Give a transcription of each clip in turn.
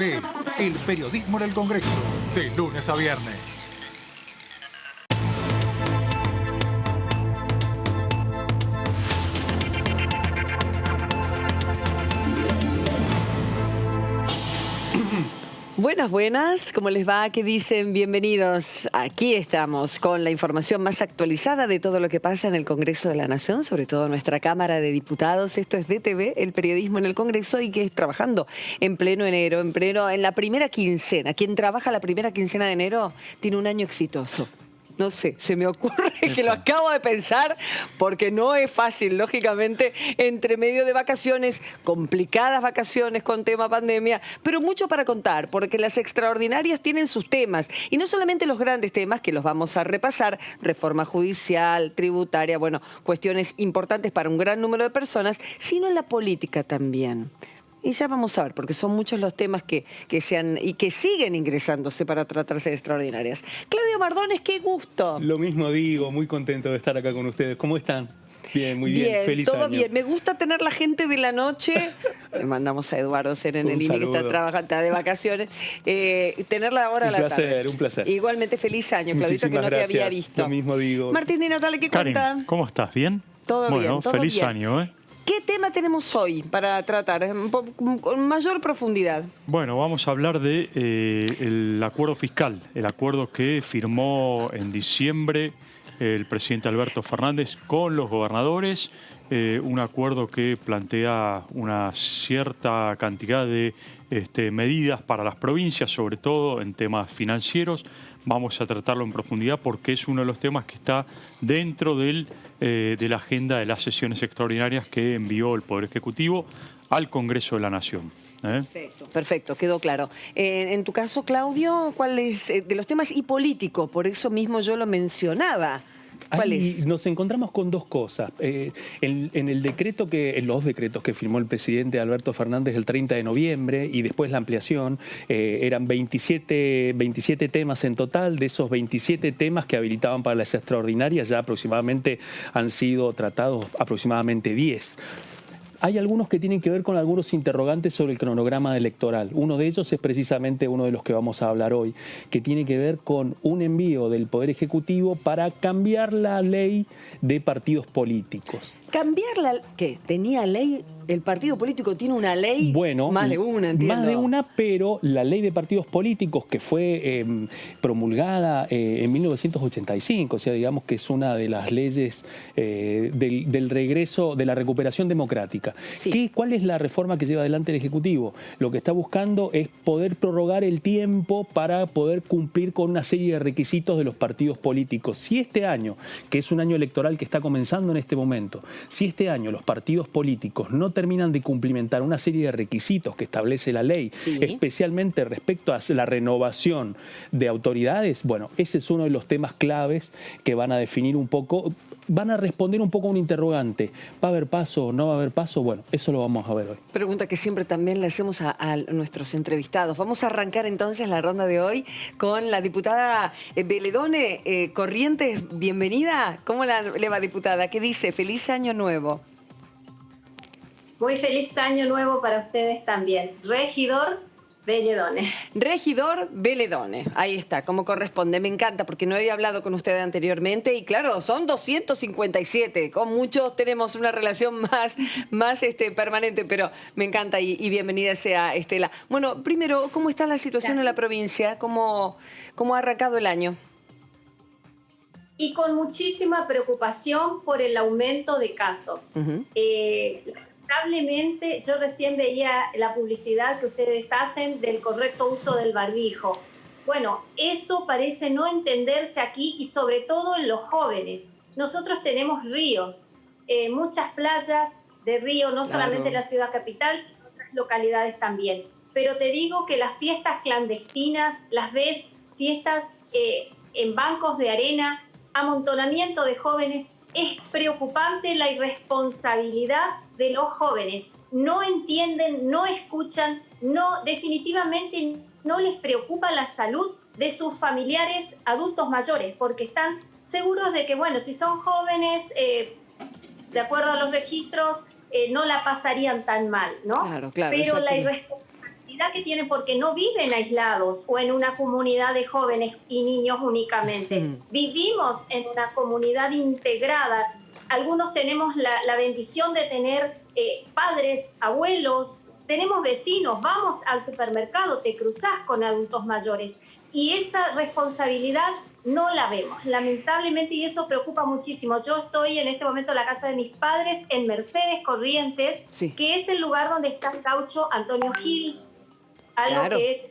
El periodismo en el Congreso, de lunes a viernes. Buenas, buenas. ¿Cómo les va? ¿Qué dicen? Bienvenidos. Aquí estamos con la información más actualizada de todo lo que pasa en el Congreso de la Nación, sobre todo en nuestra Cámara de Diputados. Esto es DTV, el periodismo en el Congreso, y que es trabajando en pleno enero, en la primera quincena. Quien trabaja la primera quincena de enero tiene un año exitoso. No sé, se me ocurre que lo acabo de pensar porque no es fácil, lógicamente, entre medio de vacaciones, complicadas vacaciones con tema pandemia, pero mucho para contar, porque las extraordinarias tienen sus temas, y no solamente los grandes temas que los vamos a repasar, reforma judicial, tributaria, bueno, cuestiones importantes para un gran número de personas, sino en la política también. Y ya vamos a ver, porque son muchos los temas que se han y que siguen ingresándose para tratarse de extraordinarias. Claudio Mardones, qué gusto. Lo mismo digo, muy contento de estar acá con ustedes. ¿Cómo están? Bien, muy bien. Feliz todo año. Bien. Me gusta tener la gente de la noche. Le mandamos a Eduardo Seren en el INE, que está trabajando, está de vacaciones. Tenerla ahora a la tarde. Un placer. Igualmente, feliz año, Claudito, que no gracias. te había visto. Lo mismo digo. Martín Di Natale, ¿qué Karen, cuenta? ¿cómo estás? ¿Bien? Todo bien, bueno, todo feliz bien. año, ¿eh? ¿Qué tema tenemos hoy para tratar con mayor profundidad? Bueno, vamos a hablar de el acuerdo fiscal, el acuerdo que firmó en diciembre el presidente Alberto Fernández con los gobernadores, un acuerdo que plantea una cierta cantidad de medidas para las provincias, sobre todo en temas financieros. Vamos a tratarlo en profundidad porque es uno de los temas que está dentro de la agenda de las sesiones extraordinarias que envió el Poder Ejecutivo al Congreso de la Nación. Perfecto, quedó claro. En tu caso, Claudio, ¿cuál es de los temas y político? Por eso mismo yo lo mencionaba. ¿Cuál es? Nos encontramos con dos cosas. En los decretos que firmó el presidente Alberto Fernández el 30 de noviembre y después la ampliación, eran 27 temas en total. De esos 27 temas que habilitaban para las extraordinarias, ya aproximadamente han sido tratados aproximadamente 10. Hay algunos que tienen que ver con algunos interrogantes sobre el cronograma electoral. Uno de ellos es precisamente uno de los que vamos a hablar hoy, que tiene que ver con un envío del Poder Ejecutivo para cambiar la ley de partidos políticos. ¿Cambiar la qué? ¿Tenía ley? ¿El partido político tiene una ley? Bueno, más de una, entiendo. Más de una, pero la ley de partidos políticos que fue promulgada en 1985, o sea, digamos que es una de las leyes del regreso, de la recuperación democrática. Sí. ¿Cuál es la reforma que lleva adelante el Ejecutivo? Lo que está buscando es poder prorrogar el tiempo para poder cumplir con una serie de requisitos de los partidos políticos. Si este año, que es un año electoral que está comenzando en este momento, si este año los partidos políticos no terminan de cumplimentar una serie de requisitos que establece la ley, sí, especialmente respecto a la renovación de autoridades, bueno, ese es uno de los temas claves que van a definir un poco, van a responder un poco a un interrogante. ¿Va a haber paso o no va a haber paso? Bueno, eso lo vamos a ver hoy. Pregunta que siempre también le hacemos a nuestros entrevistados. Vamos a arrancar entonces la ronda de hoy con la diputada Beledone Corrientes. Bienvenida. ¿Cómo le va, diputada? ¿Qué dice? Feliz año nuevo. Muy feliz año nuevo para ustedes también. Regidor Beledone. Regidor Beledone, ahí está, como corresponde. Me encanta porque no había hablado con usted anteriormente y claro, son 257. Con muchos tenemos una relación más permanente, pero me encanta y bienvenida sea Estela. Bueno, primero, ¿cómo está la situación en la provincia? ¿Cómo ha arrancado el año? Y con muchísima preocupación por el aumento de casos. Lamentablemente, yo recién veía la publicidad que ustedes hacen del correcto uso del barbijo. Bueno, eso parece no entenderse aquí y sobre todo en los jóvenes. Nosotros tenemos ríos, muchas playas de río, no solamente en la ciudad capital, sino en otras localidades también. Pero te digo que las fiestas clandestinas, las ves, fiestas en bancos de arena, amontonamiento de jóvenes. Es preocupante la irresponsabilidad de los jóvenes. No entienden, no escuchan, definitivamente no les preocupa la salud de sus familiares adultos mayores, porque están seguros de que, bueno, si son jóvenes, de acuerdo a los registros, no la pasarían tan mal, ¿no? Claro, pero la irresponsabilidad capacidad que tienen porque no viven aislados o en una comunidad de jóvenes y niños únicamente. Vivimos en una comunidad integrada. Algunos tenemos la bendición de tener padres, abuelos, tenemos vecinos, vamos al supermercado, te cruzás con adultos mayores. Y esa responsabilidad no la vemos, lamentablemente, y eso preocupa muchísimo. Yo estoy en este momento en la casa de mis padres, en Mercedes, Corrientes, Sí. que es el lugar donde está el gaucho Antonio Gil, algo Claro. que es,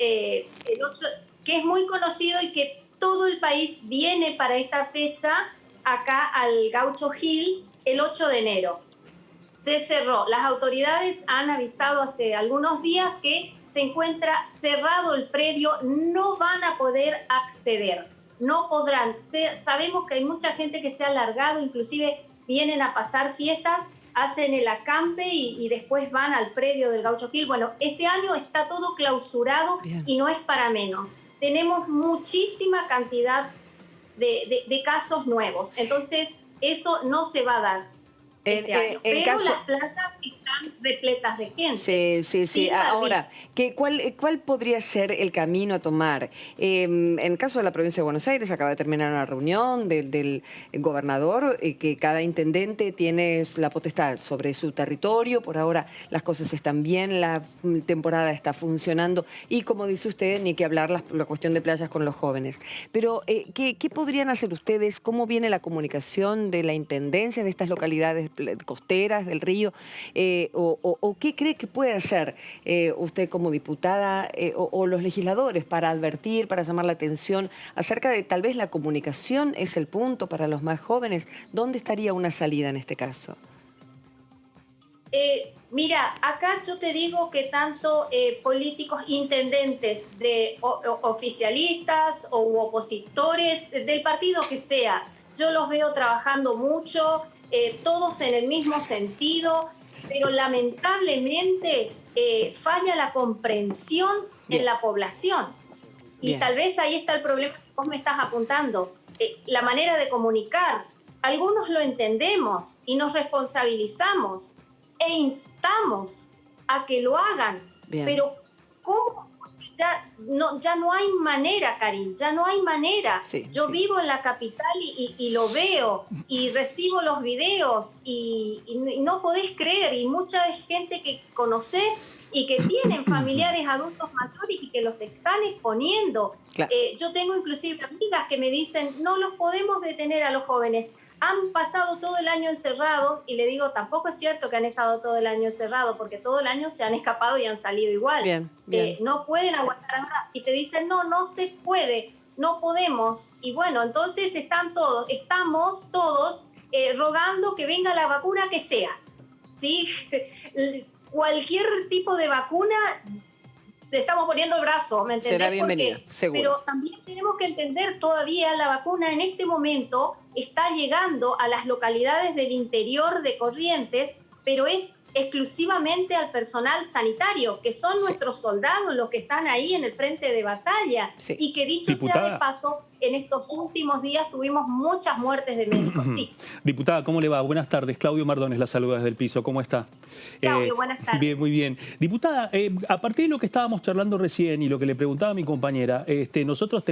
que es muy conocido y que todo el país viene para esta fecha acá al gaucho Gil el 8 de enero. Se cerró. Las autoridades han avisado hace algunos días que se encuentra cerrado el predio, no van a poder acceder. No podrán. Sabemos que hay mucha gente que se ha alargado, inclusive vienen a pasar fiestas, hacen el acampe y después van al predio del Gaucho Gil. Bueno, este año está todo clausurado. Bien. Y no es para menos. Tenemos muchísima cantidad de casos nuevos. Entonces, eso no se va a dar este año. en Pero caso- las playas están repletas de gente. Sí, sí, sí. Sí, Barbie. Ahora, ¿cuál podría ser el camino a tomar? En el caso de la provincia de Buenos Aires, acaba de terminar una reunión del gobernador, que cada intendente tiene la potestad sobre su territorio. Por ahora las cosas están bien, la temporada está funcionando y, como dice usted, ni que hablar la cuestión de playas con los jóvenes. Pero, ¿qué podrían hacer ustedes? ¿Cómo viene la comunicación de la intendencia de estas localidades costeras del río? ¿O qué cree que puede hacer usted como diputada o los legisladores para advertir, para llamar la atención acerca de tal vez la comunicación es el punto para los más jóvenes? ¿Dónde estaría una salida en este caso? Mira, acá yo te digo que tanto políticos, intendentes de oficialistas o opositores, del partido que sea, yo los veo trabajando mucho, todos en el mismo sentido, pero lamentablemente falla la comprensión Bien. en la población. Y Bien. tal vez ahí está el problema que vos me estás apuntando, la manera de comunicar. Algunos lo entendemos y nos responsabilizamos e instamos a que lo hagan. Bien. Pero ¿cómo? Ya no hay manera, Karin, ya no hay manera. Sí, Yo sí. vivo en la capital y lo veo y recibo los videos y no podés creer, y mucha gente que conoces y que tienen familiares adultos mayores y que los están exponiendo. Claro. Yo tengo inclusive amigas que me dicen, no los podemos detener a los jóvenes, han pasado todo el año encerrados, y le digo, tampoco es cierto que han estado todo el año encerrados, porque todo el año se han escapado y han salido igual. Bien, bien. No pueden aguantar nada. Y te dicen, no se puede, no podemos. Y bueno, entonces estamos todos rogando que venga la vacuna que sea, ¿sí? Cualquier tipo de vacuna, le estamos poniendo el brazo, ¿me entendés? Será bienvenida, Porque- seguro. Pero también tenemos que entender, todavía la vacuna en este momento está llegando a las localidades del interior de Corrientes, pero es exclusivamente al personal sanitario, que son Sí. nuestros soldados los que están ahí en el frente de batalla. Sí. Y que dicho sea Diputada. de paso, en estos últimos días tuvimos muchas muertes de médicos. Sí. Diputada, ¿cómo le va? Buenas tardes. Claudio Mardones la saluda desde el piso. ¿Cómo está? Claudio, buenas tardes. Bien, muy bien. Diputada, a partir de lo que estábamos charlando recién y lo que le preguntaba a mi compañera, nosotros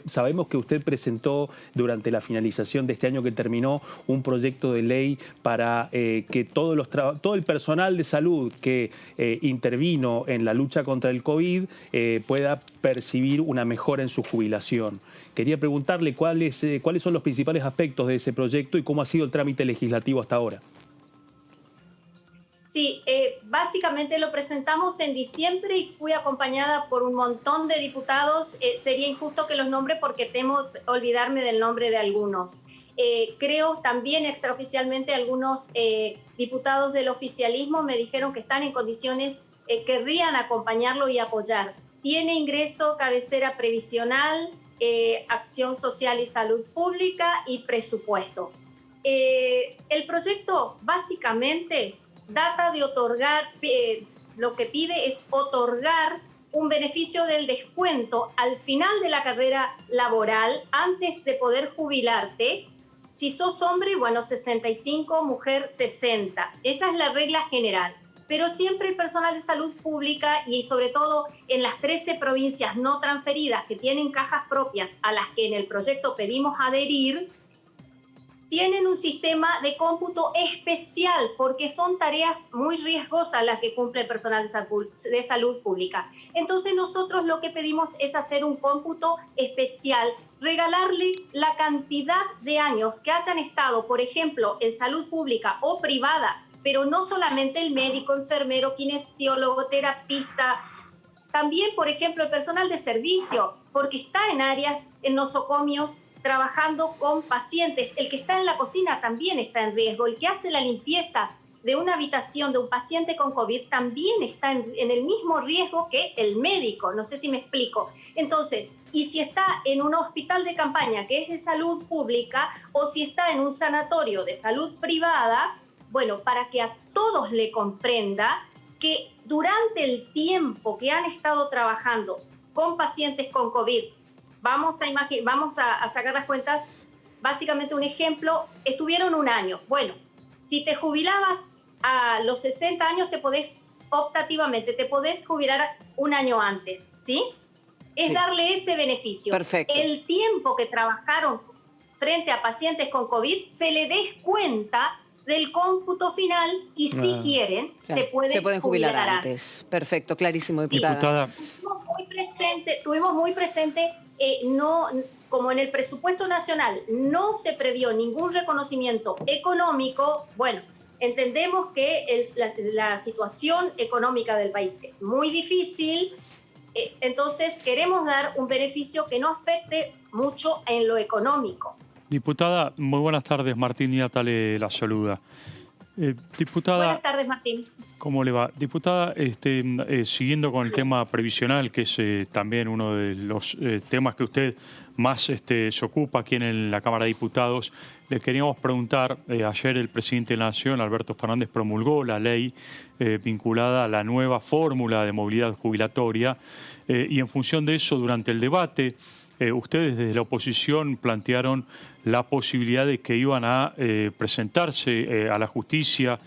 sabemos que usted presentó durante la finalización de este año que terminó un proyecto de ley para que todo el personal de salud que intervino en la lucha contra el COVID pueda percibir una mejora en su jubilación. Quería preguntarle cuáles son los principales aspectos de ese proyecto y cómo ha sido el trámite legislativo hasta ahora. Sí, básicamente lo presentamos en diciembre y fui acompañada por un montón de diputados. Sería injusto que los nombre porque temo olvidarme del nombre de algunos. Creo también extraoficialmente algunos diputados del oficialismo me dijeron que están en condiciones, querrían acompañarlo y apoyar. Tiene ingreso, cabecera previsional, acción social y salud pública y presupuesto. El proyecto básicamente data de otorgar, lo que pide es otorgar un beneficio del descuento al final de la carrera laboral antes de poder jubilarte. Si sos hombre, bueno, 65, mujer 60. Esa es la regla general. pero siempre el personal de salud pública y sobre todo en las 13 provincias no transferidas que tienen cajas propias a las que en el proyecto pedimos adherir, tienen un sistema de cómputo especial porque son tareas muy riesgosas las que cumple el personal de salud pública. Entonces nosotros lo que pedimos es hacer un cómputo especial, regalarle la cantidad de años que hayan estado, por ejemplo, en salud pública o privada, pero no solamente el médico, enfermero, kinesiólogo, terapista, también, por ejemplo, el personal de servicio, porque está en áreas, en nosocomios, trabajando con pacientes. El que está en la cocina también está en riesgo. El que hace la limpieza de una habitación de un paciente con COVID también está en el mismo riesgo que el médico. No sé si me explico. Entonces, y si está en un hospital de campaña que es de salud pública o si está en un sanatorio de salud privada, bueno, para que a todos le comprenda que durante el tiempo que han estado trabajando con pacientes con COVID, vamos a sacar las cuentas, básicamente un ejemplo, estuvieron un año. Bueno, si te jubilabas a los 60 años, optativamente, te podés jubilar un año antes, ¿sí? Es darle ese beneficio. Perfecto. El tiempo que trabajaron frente a pacientes con COVID se le descuenta del cómputo final y si quieren, claro, se pueden jubilar antes. Perfecto, clarísimo, diputada. Tuvimos muy presente, como en el presupuesto nacional no se previó ningún reconocimiento económico, bueno, entendemos que la situación económica del país es muy difícil, entonces queremos dar un beneficio que no afecte mucho en lo económico. Diputada, muy buenas tardes. Martín Niata la saluda. Diputada, buenas tardes, Martín. ¿Cómo le va? Diputada, siguiendo con el tema previsional, que es también uno de los temas que usted más se ocupa aquí en la Cámara de Diputados, le queríamos preguntar, ayer el presidente de la Nación, Alberto Fernández, promulgó la ley vinculada a la nueva fórmula de movilidad jubilatoria y en función de eso, durante el debate, ustedes desde la oposición plantearon la posibilidad de que iban a presentarse a la justicia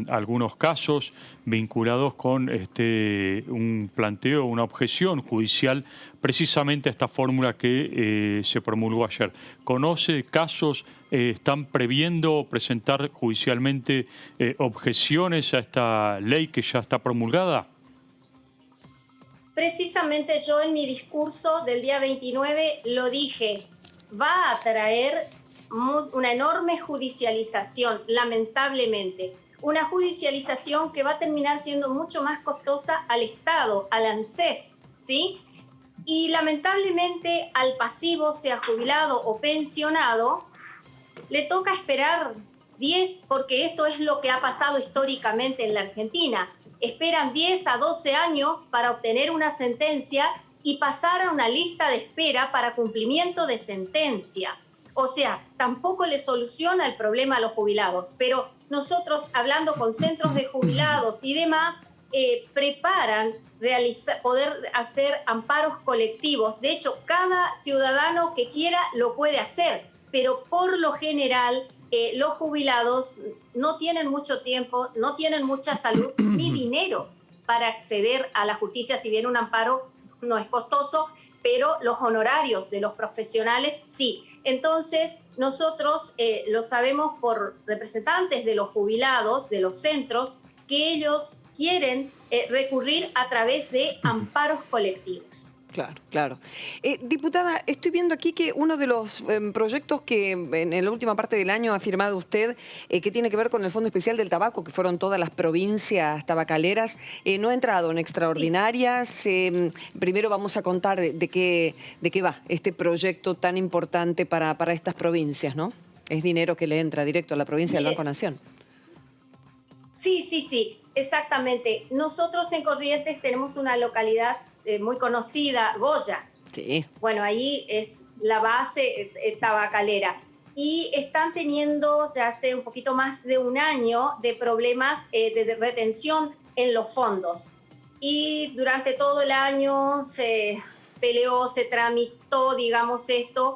algunos casos vinculados con un planteo, una objeción judicial precisamente a esta fórmula que se promulgó ayer. ¿Conoce casos, están previendo presentar judicialmente objeciones a esta ley que ya está promulgada? Precisamente yo en mi discurso del día 29 lo dije, va a traer una enorme judicialización, lamentablemente. Una judicialización que va a terminar siendo mucho más costosa al Estado, al ANSES, ¿sí? Y lamentablemente al pasivo, sea jubilado o pensionado, le toca esperar 10, porque esto es lo que ha pasado históricamente en la Argentina. Esperan 10 a 12 años para obtener una sentencia y pasar a una lista de espera para cumplimiento de sentencia. O sea, tampoco le soluciona el problema a los jubilados, pero nosotros, hablando con centros de jubilados y demás, preparan poder hacer amparos colectivos. De hecho, cada ciudadano que quiera lo puede hacer, pero por lo general los jubilados no tienen mucho tiempo, no tienen mucha salud ni dinero para acceder a la justicia, si bien un amparo no es costoso, pero los honorarios de los profesionales sí. Entonces, nosotros lo sabemos por representantes de los jubilados, de los centros, que ellos quieren recurrir a través de amparos colectivos. Claro, claro. Diputada, estoy viendo aquí que uno de los proyectos que en la última parte del año ha firmado usted, que tiene que ver con el Fondo Especial del Tabaco, que fueron todas las provincias tabacaleras, no ha entrado en extraordinarias. Primero vamos a contar de qué va este proyecto tan importante para estas provincias, ¿no? Es dinero que le entra directo a la provincia del Banco Nación. Sí, exactamente. Nosotros en Corrientes tenemos una localidad muy conocida, Goya. Sí. Bueno, ahí es la base tabacalera. Y están teniendo ya hace un poquito más de un año de problemas de retención en los fondos. Y durante todo el año se peleó, se tramitó, digamos, esto,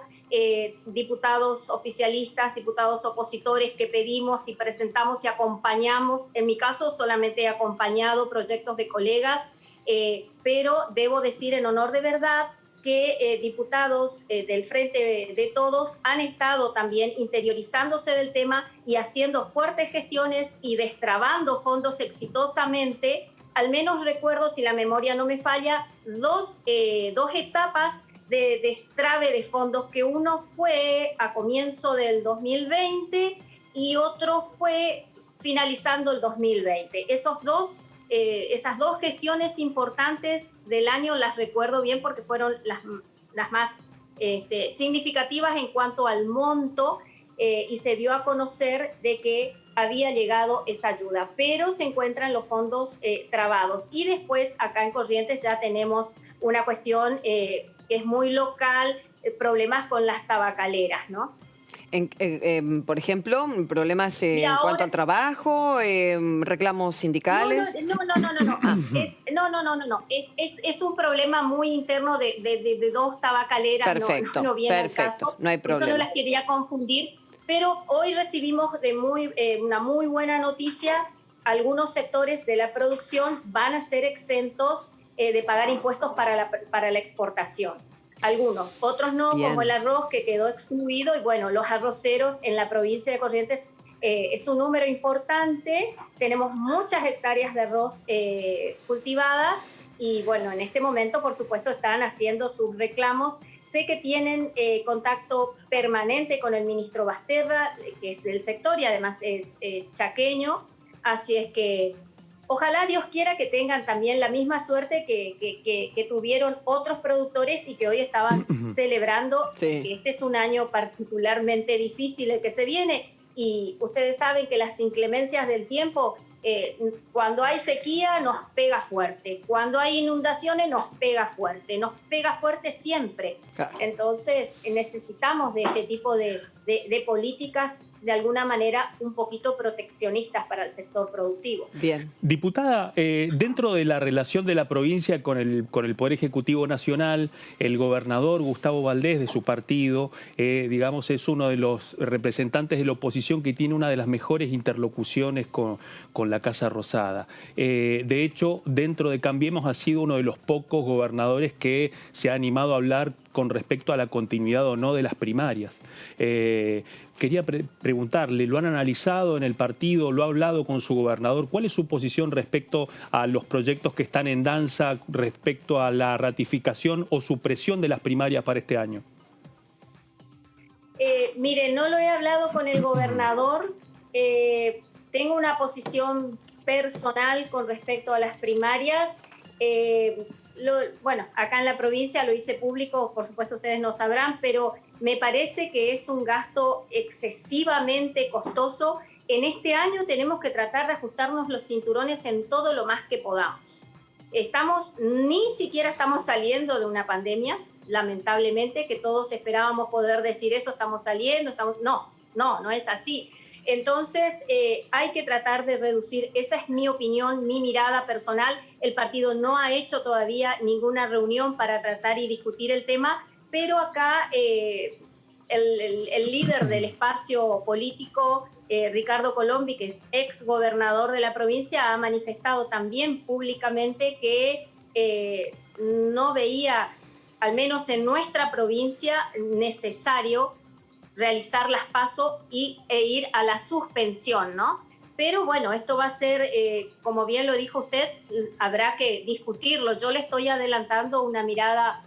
diputados oficialistas, diputados opositores que pedimos y presentamos y acompañamos. En mi caso solamente he acompañado proyectos de colegas, pero debo decir en honor de verdad que diputados del Frente de Todos han estado también interiorizándose del tema y haciendo fuertes gestiones y destrabando fondos exitosamente. Al menos recuerdo, si la memoria no me falla, dos etapas de destrabe de fondos, que uno fue a comienzo del 2020 y otro fue finalizando el 2020. Esas dos gestiones importantes del año las recuerdo bien porque fueron las más significativas en cuanto al monto, y se dio a conocer de que había llegado esa ayuda, pero se encuentran los fondos trabados. Y después acá en Corrientes ya tenemos una cuestión que es muy local, problemas con las tabacaleras, ¿no? Por ejemplo, problemas en ahora, cuanto al trabajo, reclamos sindicales. No. Es un problema muy interno de dos tabacaleras. Perfecto, no viene al perfecto, caso. no hay problema. Eso no las quería confundir, pero hoy recibimos una muy buena noticia. Algunos sectores de la producción van a ser exentos de pagar impuestos para la exportación. Algunos, otros no, Bien. como el arroz que quedó excluido. Y bueno, los arroceros en la provincia de Corrientes es un número importante. Tenemos muchas hectáreas de arroz cultivadas y bueno, en este momento por supuesto están haciendo sus reclamos. Sé que tienen contacto permanente con el ministro Basterra, que es del sector y además es chaqueño, así es que ojalá Dios quiera que tengan también la misma suerte que tuvieron otros productores y que hoy estaban celebrando. Sí. Que este es un año particularmente difícil el que se viene, y ustedes saben que las inclemencias del tiempo, cuando hay sequía nos pega fuerte, cuando hay inundaciones nos pega fuerte siempre. Claro. Entonces necesitamos de este tipo de políticas de alguna manera un poquito proteccionistas para el sector productivo. Bien. Diputada, dentro de la relación de la provincia con el Poder Ejecutivo Nacional, el gobernador Gustavo Valdés, de su partido, digamos, es uno de los representantes de la oposición que tiene una de las mejores interlocuciones con la Casa Rosada. De hecho, dentro de Cambiemos ha sido uno de los pocos gobernadores que se ha animado a hablar con respecto a la continuidad o no de las primarias. Quería preguntarle, ¿lo han analizado en el partido? ¿Lo ha hablado con su gobernador? ¿Cuál es su posición respecto a los proyectos que están en danza, respecto a la ratificación o supresión de las primarias para este año? Mire, no lo he hablado con el gobernador. Tengo una posición personal con respecto a las primarias. Bueno, acá en la provincia lo hice público, por supuesto ustedes no sabrán, pero me parece que es un gasto excesivamente costoso. En este año tenemos que tratar de ajustarnos los cinturones en todo lo más que podamos. Ni siquiera estamos saliendo de una pandemia, lamentablemente, que todos esperábamos poder decir eso, estamos saliendo, no es así. Entonces, hay que tratar de reducir. Esa es mi opinión, mi mirada personal. El partido no ha hecho todavía ninguna reunión para tratar y discutir el tema, pero acá el líder del espacio político, Ricardo Colombi, que es ex gobernador de la provincia, ha manifestado también públicamente que no veía, al menos en nuestra provincia, necesario realizar las PASO e ir a la suspensión, ¿no? Pero bueno, esto va a ser, como bien lo dijo usted, habrá que discutirlo. Yo le estoy adelantando una mirada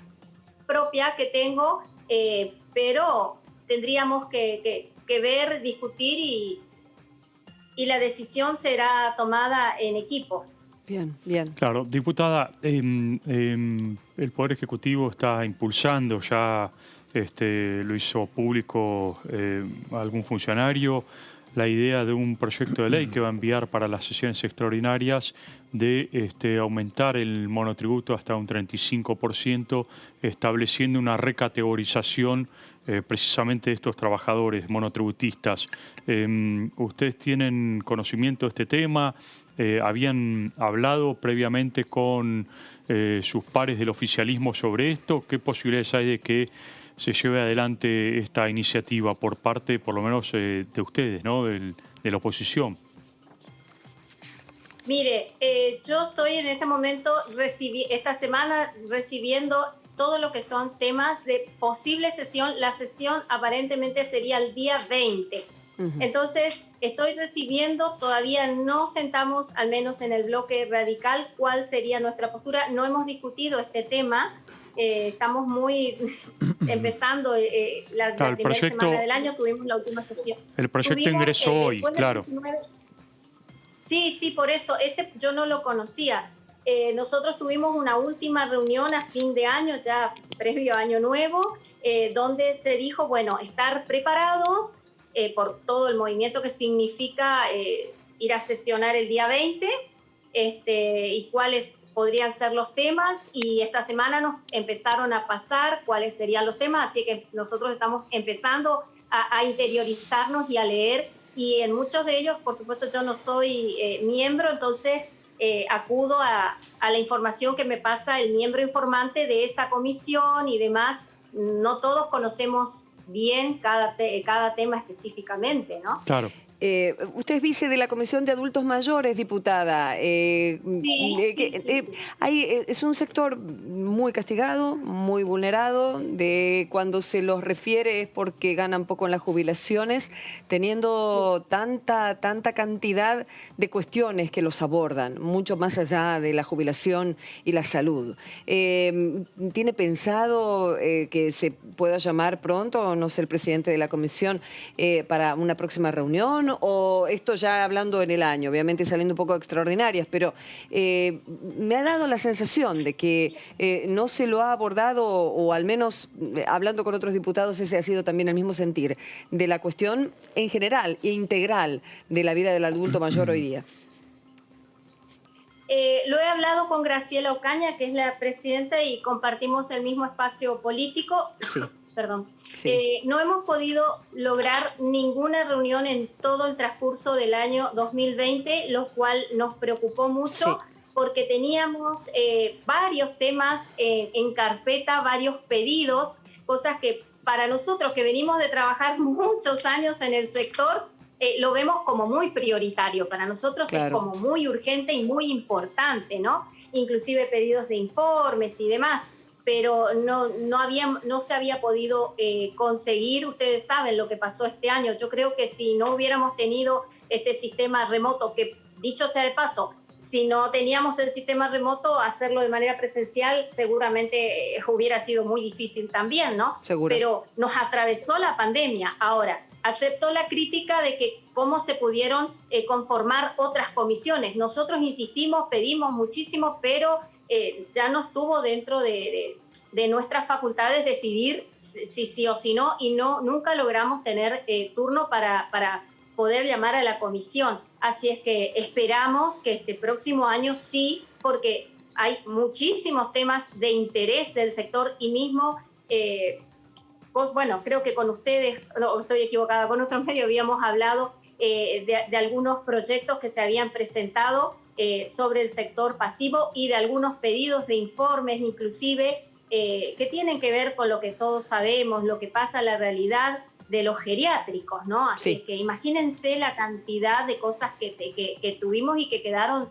propia que tengo, pero tendríamos que ver, discutir y la decisión será tomada en equipo. Bien, bien. Claro, diputada, el Poder Ejecutivo está impulsando ya, lo hizo público algún funcionario, la idea de un proyecto de ley que va a enviar para las sesiones extraordinarias de aumentar el monotributo hasta un 35%, estableciendo una recategorización precisamente de estos trabajadores monotributistas. ¿Ustedes tienen conocimiento de este tema? ¿Habían hablado previamente con sus pares del oficialismo sobre esto? ¿Qué posibilidades hay de que se lleve adelante esta iniciativa por parte, por lo menos, de ustedes, ¿no? De la oposición? Mire, yo estoy en este momento, esta semana, recibiendo todo lo que son temas de posible sesión. La sesión aparentemente sería el día 20. Entonces, estoy recibiendo, todavía no sentamos, al menos en el bloque radical, cuál sería nuestra postura. No hemos discutido este tema. Estamos muy empezando la primera semana del año, tuvimos la última sesión. El proyecto ingresó hoy, claro. 19, sí, por eso, yo no lo conocía. Nosotros tuvimos una última reunión a fin de año, ya previo a Año Nuevo, donde se dijo, bueno, estar preparados por todo el movimiento que significa ir a sesionar el día 20, y cuáles podrían ser los temas, y esta semana nos empezaron a pasar cuáles serían los temas, así que nosotros estamos empezando a interiorizarnos y a leer, y en muchos de ellos, por supuesto, yo no soy miembro, entonces acudo a la información que me pasa el miembro informante de esa comisión y demás. No todos conocemos bien cada tema específicamente, ¿no? Claro. Usted es vice de la Comisión de Adultos Mayores, diputada. Es un sector muy castigado, muy vulnerado. Cuando se los refiere es porque ganan poco en las jubilaciones, teniendo tanta cantidad de cuestiones que los abordan, mucho más allá de la jubilación y la salud. ¿Tiene pensado que se pueda llamar pronto, no sé, el presidente de la comisión para una próxima reunión? O esto ya hablando en el año, obviamente saliendo un poco extraordinarias, pero me ha dado la sensación de que no se lo ha abordado, o al menos hablando con otros diputados ese ha sido también el mismo sentir, de la cuestión en general e integral de la vida del adulto mayor hoy día. Lo he hablado con Graciela Ocaña, que es la presidenta, y compartimos el mismo espacio político. Sí. Perdón. Sí. No hemos podido lograr ninguna reunión en todo el transcurso del año 2020, lo cual nos preocupó mucho, porque teníamos varios temas en carpeta, varios pedidos, cosas que para nosotros que venimos de trabajar muchos años en el sector, lo vemos como muy prioritario. Para nosotros es como muy urgente y muy importante, ¿no? Inclusive pedidos de informes y demás. Pero no se había podido conseguir. Ustedes saben lo que pasó este año. Yo creo que si no hubiéramos tenido este sistema remoto, que dicho sea de paso, si no teníamos el sistema remoto, hacerlo de manera presencial seguramente hubiera sido muy difícil también, ¿no? Seguro. Pero nos atravesó la pandemia. Ahora, acepto la crítica de que cómo se pudieron conformar otras comisiones. Nosotros insistimos, pedimos muchísimo, pero ya no estuvo dentro de nuestras facultades decidir si sí o si no, y nunca logramos tener turno para poder llamar a la comisión. Así es que esperamos que este próximo año sí, porque hay muchísimos temas de interés del sector, y mismo, bueno, creo que con ustedes, no estoy equivocada, con otros medios habíamos hablado de algunos proyectos que se habían presentado sobre el sector pasivo, y de algunos pedidos de informes inclusive que tienen que ver con lo que todos sabemos, lo que pasa en la realidad de los geriátricos, ¿no? Así que imagínense la cantidad de cosas que tuvimos y que quedaron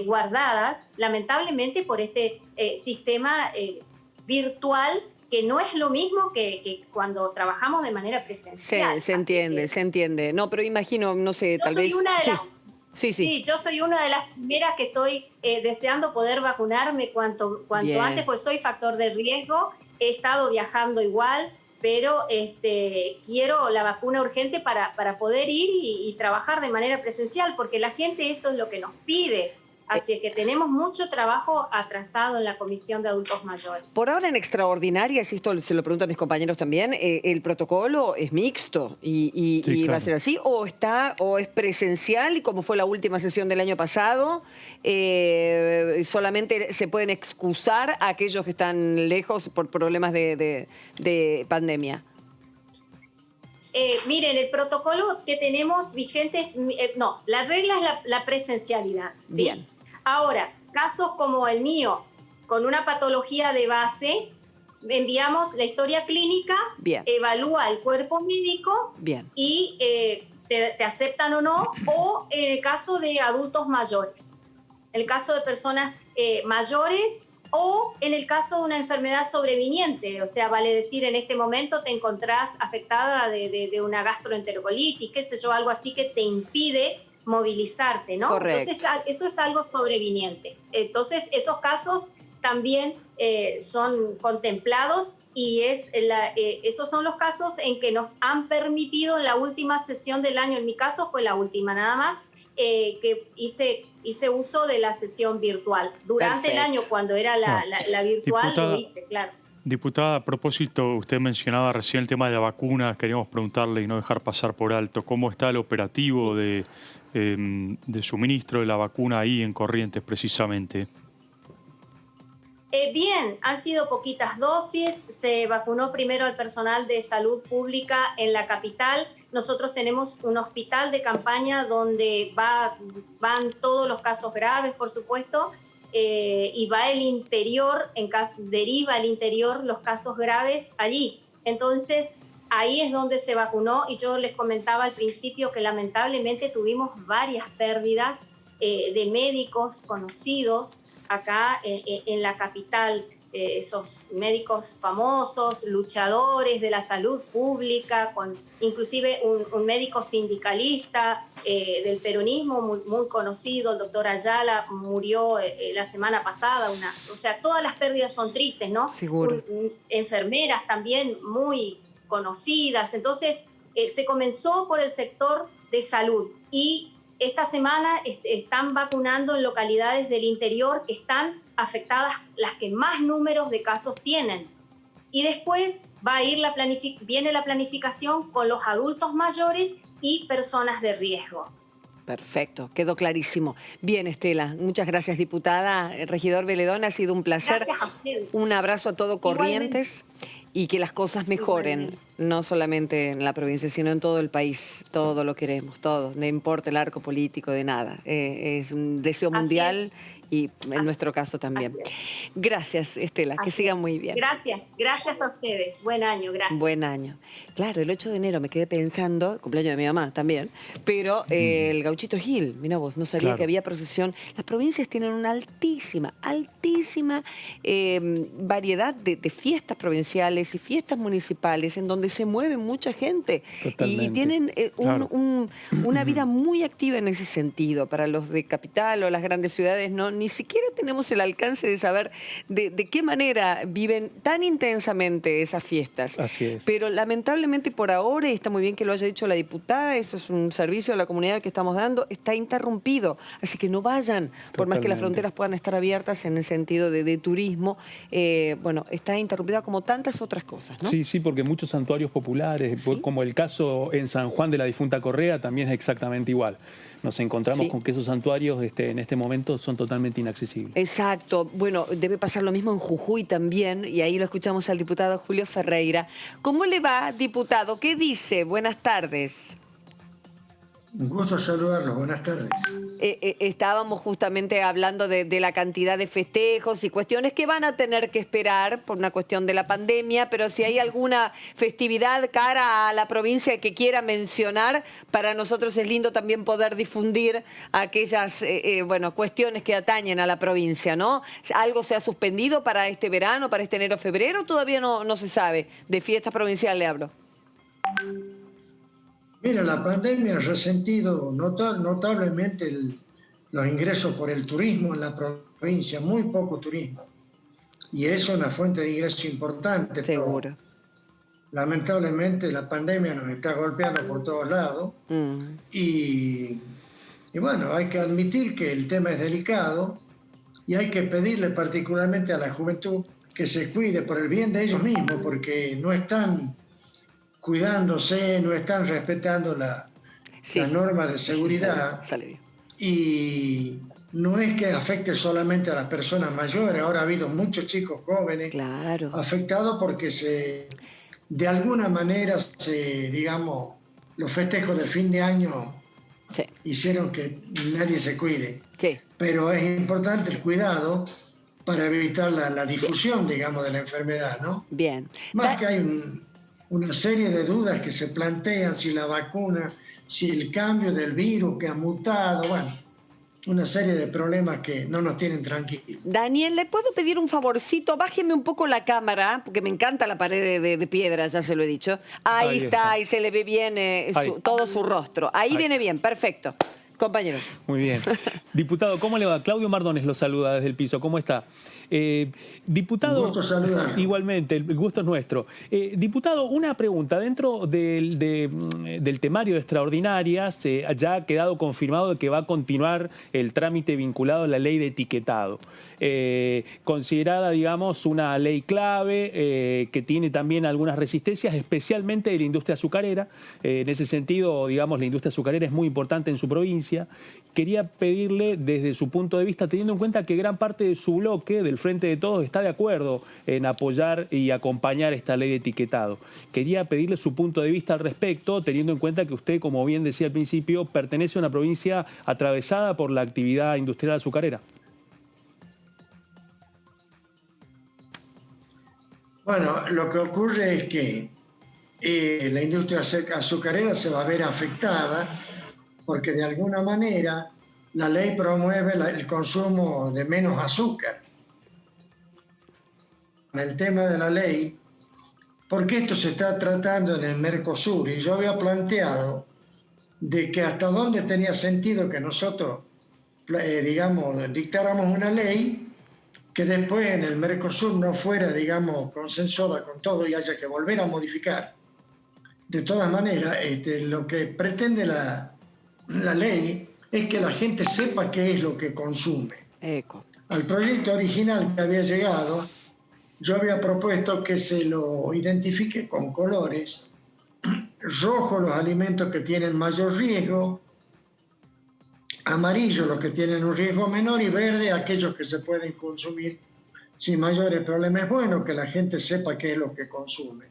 guardadas, lamentablemente, por este sistema virtual, que no es lo mismo que cuando trabajamos de manera presencial. Se entiende. No, pero imagino, no sé, tal vez... Sí, yo soy una de las primeras que estoy deseando poder vacunarme cuanto antes, pues soy factor de riesgo, he estado viajando igual, pero quiero la vacuna urgente para poder ir y trabajar de manera presencial, porque la gente eso es lo que nos pide. Así es que tenemos mucho trabajo atrasado en la Comisión de Adultos Mayores. Por ahora, en extraordinarias, y esto se lo pregunto a mis compañeros también, ¿el protocolo es mixto y va a ser así? ¿O es presencial, y como fue la última sesión del año pasado, solamente se pueden excusar a aquellos que están lejos por problemas de pandemia? Miren, el protocolo que tenemos vigente es... la regla es la presencialidad. ¿sí? Bien. Ahora, casos como el mío, con una patología de base, enviamos la historia clínica, Bien. evalúa el cuerpo médico Bien. y te aceptan o no, o en el caso de adultos mayores, en el caso de personas mayores, o en el caso de una enfermedad sobreviniente, o sea, vale decir, en este momento te encontrás afectada de una gastroenterocolitis, qué sé yo, algo así que te impide movilizarte, ¿no? Correcto. Entonces, eso es algo sobreviniente. Entonces, esos casos también son contemplados y esos son los casos en que nos han permitido en la última sesión del año, en mi caso fue la última nada más, que hice uso de la sesión virtual. Durante Perfecto. el año, cuando era la virtual, Diputada, lo hice, claro. Diputada, a propósito, usted mencionaba recién el tema de la vacuna. Queríamos preguntarle y no dejar pasar por alto cómo está el operativo de suministro de la vacuna ahí en Corrientes, precisamente. Bien, han sido poquitas dosis, se vacunó primero al personal de salud pública en la capital. Nosotros tenemos un hospital de campaña donde van todos los casos graves, por supuesto, y va el interior, deriva el interior los casos graves allí. Entonces, ahí es donde se vacunó y yo les comentaba al principio que lamentablemente tuvimos varias pérdidas de médicos conocidos acá en la capital, esos médicos famosos, luchadores de la salud pública, inclusive un médico sindicalista del peronismo muy conocido, el doctor Ayala, murió la semana pasada. O sea, todas las pérdidas son tristes, ¿no? Seguro. Enfermeras también muy conocidas. Entonces, se comenzó por el sector de salud y esta semana están vacunando en localidades del interior que están afectadas, las que más números de casos tienen. Y después viene la planificación con los adultos mayores y personas de riesgo. Perfecto, quedó clarísimo. Bien, Estela, muchas gracias, diputada. Regidor Beledón, ha sido un placer. Gracias a ustedes. Un abrazo a todo Corrientes y que las cosas mejoren, Igualmente. no solamente en la provincia, sino en todo el país. Todo lo queremos, todo. No importa el arco político, de nada. Es un deseo mundial y en nuestro caso también. Gracias, Estela, que sigan muy bien. Gracias a ustedes. Buen año, gracias. Buen año. Claro, el 8 de enero me quedé pensando, cumpleaños de mi mamá también, pero el Gauchito Gil, mira vos, no sabía Claro. que había procesión. Las provincias tienen una altísima variedad de fiestas provinciales y fiestas municipales en donde se mueve mucha gente. Totalmente. Y tienen Claro. una vida muy activa en ese sentido. Para los de capital o las grandes ciudades, no, ni siquiera tenemos el alcance de saber de qué manera viven tan intensamente esas fiestas. Así es. Pero lamentablemente por ahora, y está muy bien que lo haya dicho la diputada, eso es un servicio a la comunidad que estamos dando, está interrumpido. Así que no vayan, por más que las Totalmente. fronteras puedan estar abiertas en el sentido de turismo, bueno, está interrumpida como tantas otras cosas, ¿no? Sí, sí, porque muchos santuarios populares, Sí. como el caso en San Juan de la difunta Correa, también es exactamente igual. Nos encontramos Sí. con que esos santuarios en este momento son totalmente inaccesibles. Exacto. Bueno, debe pasar lo mismo en Jujuy también, y ahí lo escuchamos al diputado Julio Ferreira. ¿Cómo le va, diputado? ¿Qué dice? Buenas tardes. Un gusto saludarlos, buenas tardes. Estábamos justamente hablando de la cantidad de festejos y cuestiones que van a tener que esperar por una cuestión de la pandemia, pero si hay alguna festividad cara a la provincia que quiera mencionar, para nosotros es lindo también poder difundir aquellas bueno, cuestiones que atañen a la provincia, ¿no? ¿Algo se ha suspendido para este verano, para este enero-febrero? Todavía no se sabe. De fiestas provinciales le hablo. Mira, la pandemia ha resentido notablemente los ingresos por el turismo en la provincia, muy poco turismo. Y eso es una fuente de ingreso importante. Seguro. Pero, lamentablemente la pandemia nos está golpeando por todos lados. Y bueno, hay que admitir que el tema es delicado y hay que pedirle particularmente a la juventud que se cuide por el bien de ellos mismos, porque no están cuidándose, no están respetando las normas de seguridad. Sale bien. Y no es que afecte solamente a las personas mayores, ahora ha habido muchos chicos jóvenes Claro. afectados porque de alguna manera digamos, los festejos de fin de año hicieron que nadie se cuide. Sí. Pero es importante el cuidado para evitar la difusión, digamos, de la enfermedad, ¿no? Bien. Más que hay una serie de dudas que se plantean, si la vacuna, si el cambio del virus que ha mutado, bueno, una serie de problemas que no nos tienen tranquilos. Daniel, ¿le puedo pedir un favorcito? Bájeme un poco la cámara, porque me encanta la pared de piedra, ya se lo he dicho. Ahí está, ahí se le ve bien todo su rostro. Ahí viene bien, perfecto. Compañeros. Muy bien. Diputado, ¿cómo le va? Claudio Mardones lo saluda desde el piso. ¿Cómo está? Diputado, Un gusto saludar. Igualmente, el gusto es nuestro. Diputado, una pregunta. Dentro del temario de extraordinarias, ya ha quedado confirmado que va a continuar el trámite vinculado a la ley de etiquetado. Considerada, digamos, una ley clave que tiene también algunas resistencias, especialmente de la industria azucarera. En ese sentido, digamos, la industria azucarera es muy importante en su provincia. Quería pedirle, desde su punto de vista, teniendo en cuenta que gran parte de su bloque, del Frente de Todos, está de acuerdo en apoyar y acompañar esta ley de etiquetado. Quería pedirle su punto de vista al respecto, teniendo en cuenta que usted, como bien decía al principio, pertenece a una provincia atravesada por la actividad industrial azucarera. Bueno, lo que ocurre es que la industria azucarera se va a ver afectada porque de alguna manera la ley promueve el consumo de menos azúcar. En el tema de la ley, porque esto se está tratando en el Mercosur, y yo había planteado de que hasta dónde tenía sentido que nosotros, digamos, dictáramos una ley que después en el Mercosur no fuera, digamos, consensuada con todo y haya que volver a modificar. De todas maneras, lo que pretende la ley es que la gente sepa qué es lo que consume. Al proyecto original que había llegado, yo había propuesto que se lo identifique con colores: rojo los alimentos que tienen mayor riesgo, amarillo los que tienen un riesgo menor y verde aquellos que se pueden consumir sin mayores problemas. Es bueno que la gente sepa qué es lo que consume.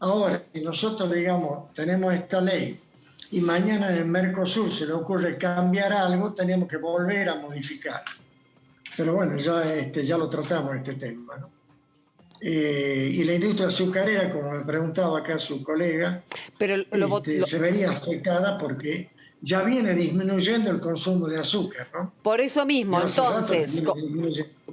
Ahora, si nosotros, digamos, tenemos esta ley y mañana en el Mercosur se le ocurre cambiar algo, tenemos que volver a modificar. Pero bueno, ya lo tratamos este tema, ¿no? Y la industria azucarera, como me preguntaba acá su colega, pero se vería afectada porque ya viene disminuyendo el consumo de azúcar, ¿no? Por eso mismo, entonces,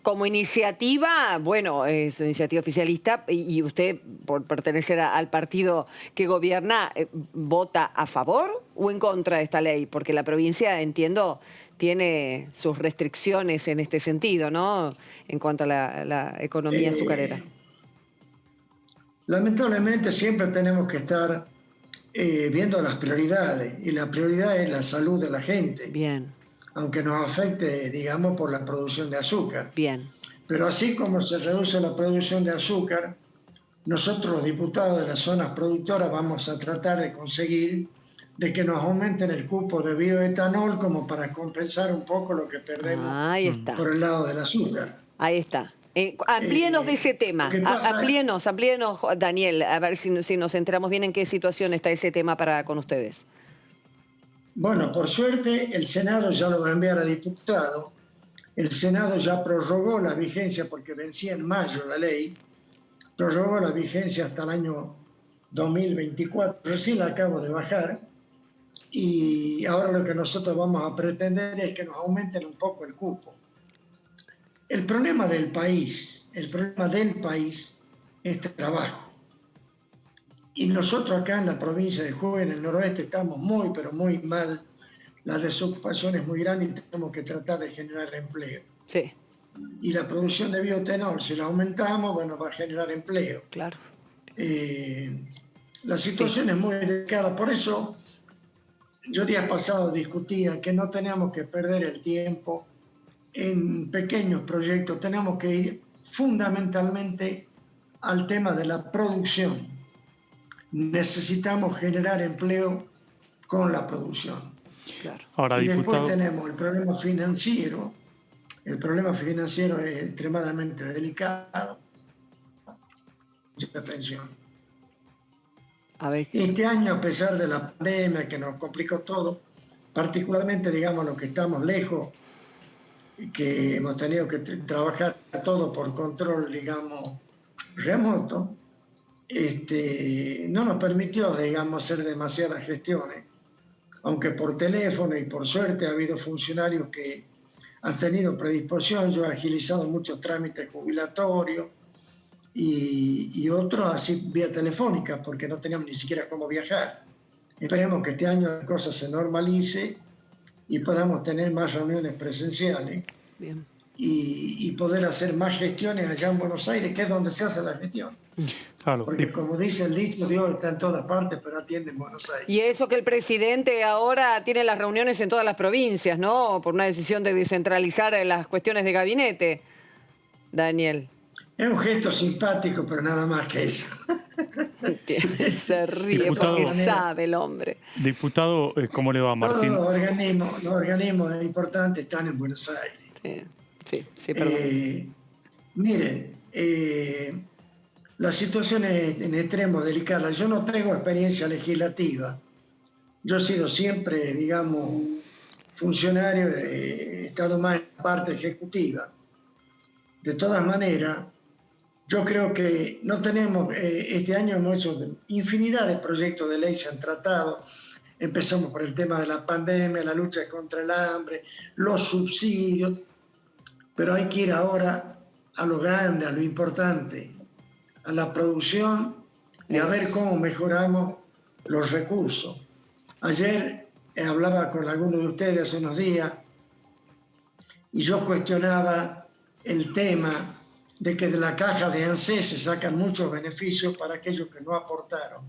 como iniciativa, bueno, es una iniciativa oficialista y usted, por pertenecer al partido que gobierna, ¿vota a favor o en contra de esta ley? Porque la provincia, entiendo, tiene sus restricciones en este sentido, ¿no? En cuanto a la economía azucarera. Lamentablemente siempre tenemos que estar viendo las prioridades, y la prioridad es la salud de la gente. Bien. Aunque nos afecte, digamos, por la producción de azúcar. Bien. Pero así como se reduce la producción de azúcar, nosotros los diputados de las zonas productoras vamos a tratar de conseguir de que nos aumenten el cupo de bioetanol como para compensar un poco lo que perdemos por el lado del azúcar. Ahí está. Amplíenos de ese tema, amplíenos, Daniel, a ver si nos enteramos bien en qué situación está ese tema con ustedes. Bueno, por suerte el Senado ya lo va a enviar a diputado. El Senado ya prorrogó la vigencia porque vencía en mayo la ley, prorrogó la vigencia hasta el año 2024, recién la acabo de bajar, y ahora lo que nosotros vamos a pretender es que nos aumenten un poco el cupo. El problema del país es trabajo. Y nosotros acá en la provincia de Jujuy, en el noroeste, estamos muy, pero muy mal. La desocupación es muy grande y tenemos que tratar de generar empleo. Sí. Y la producción de bioetanol, si la aumentamos, bueno, va a generar empleo. Claro. La situación es muy delicada. Por eso, yo días pasados discutía que no tenemos que perder el tiempo en pequeños proyectos. Tenemos que ir fundamentalmente al tema de la producción. Necesitamos generar empleo con la producción. Claro. Ahora, y diputado, después tenemos el problema financiero. El problema financiero es extremadamente delicado. Mucha atención. A ver. Este año, a pesar de la pandemia que nos complicó todo, particularmente, digamos, los que estamos lejos, que hemos tenido que trabajar todo por control, digamos, remoto, no nos permitió, digamos, hacer demasiadas gestiones, aunque por teléfono y por suerte ha habido funcionarios que han tenido predisposición. Yo he agilizado muchos trámites jubilatorios y otros así vía telefónica, porque no teníamos ni siquiera cómo viajar. Esperemos que este año la cosa se normalice y podamos tener más reuniones presenciales. Bien. Y poder hacer más gestiones allá en Buenos Aires, que es donde se hace la gestión. Claro. Porque como dice el dicho, Dios está en todas partes, pero atiende en Buenos Aires. Y eso que el presidente ahora tiene las reuniones en todas las provincias, ¿no? Por una decisión de descentralizar las cuestiones de gabinete, Daniel. Es un gesto simpático, pero nada más que eso. Se ríe Diputado, porque sabe el hombre. Diputado, ¿cómo le va, Martín? Todos los organismos importantes están en Buenos Aires. Sí, perdón. Miren, la situación es en extremo delicada. Yo no tengo experiencia legislativa. Yo he sido siempre, digamos, funcionario, he estado más en la parte ejecutiva. De todas maneras, yo creo que no tenemos, este año hemos hecho infinidad de proyectos de ley, se han tratado. Empezamos por el tema de la pandemia, la lucha contra el hambre, los subsidios, pero hay que ir ahora a lo grande, a lo importante, a la producción y a ver cómo mejoramos los recursos. Ayer hablaba con algunos de ustedes hace unos días y yo cuestionaba el tema de que de la caja de ANSES se sacan muchos beneficios para aquellos que no aportaron.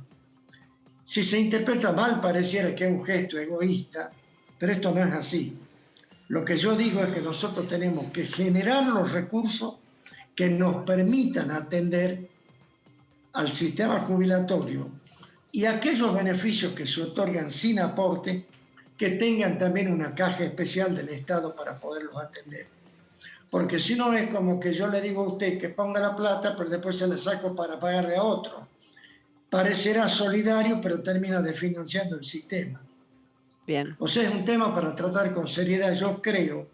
Si se interpreta mal, pareciera que es un gesto egoísta, pero esto no es así. Lo que yo digo es que nosotros tenemos que generar los recursos que nos permitan atender al sistema jubilatorio y aquellos beneficios que se otorgan sin aporte, que tengan también una caja especial del Estado para poderlos atender. Porque si no es como que yo le digo a usted que ponga la plata, pero después se la saco para pagarle a otro. Parecerá solidario, pero termina desfinanciando el sistema. Bien. O sea, es un tema para tratar con seriedad. Yo creo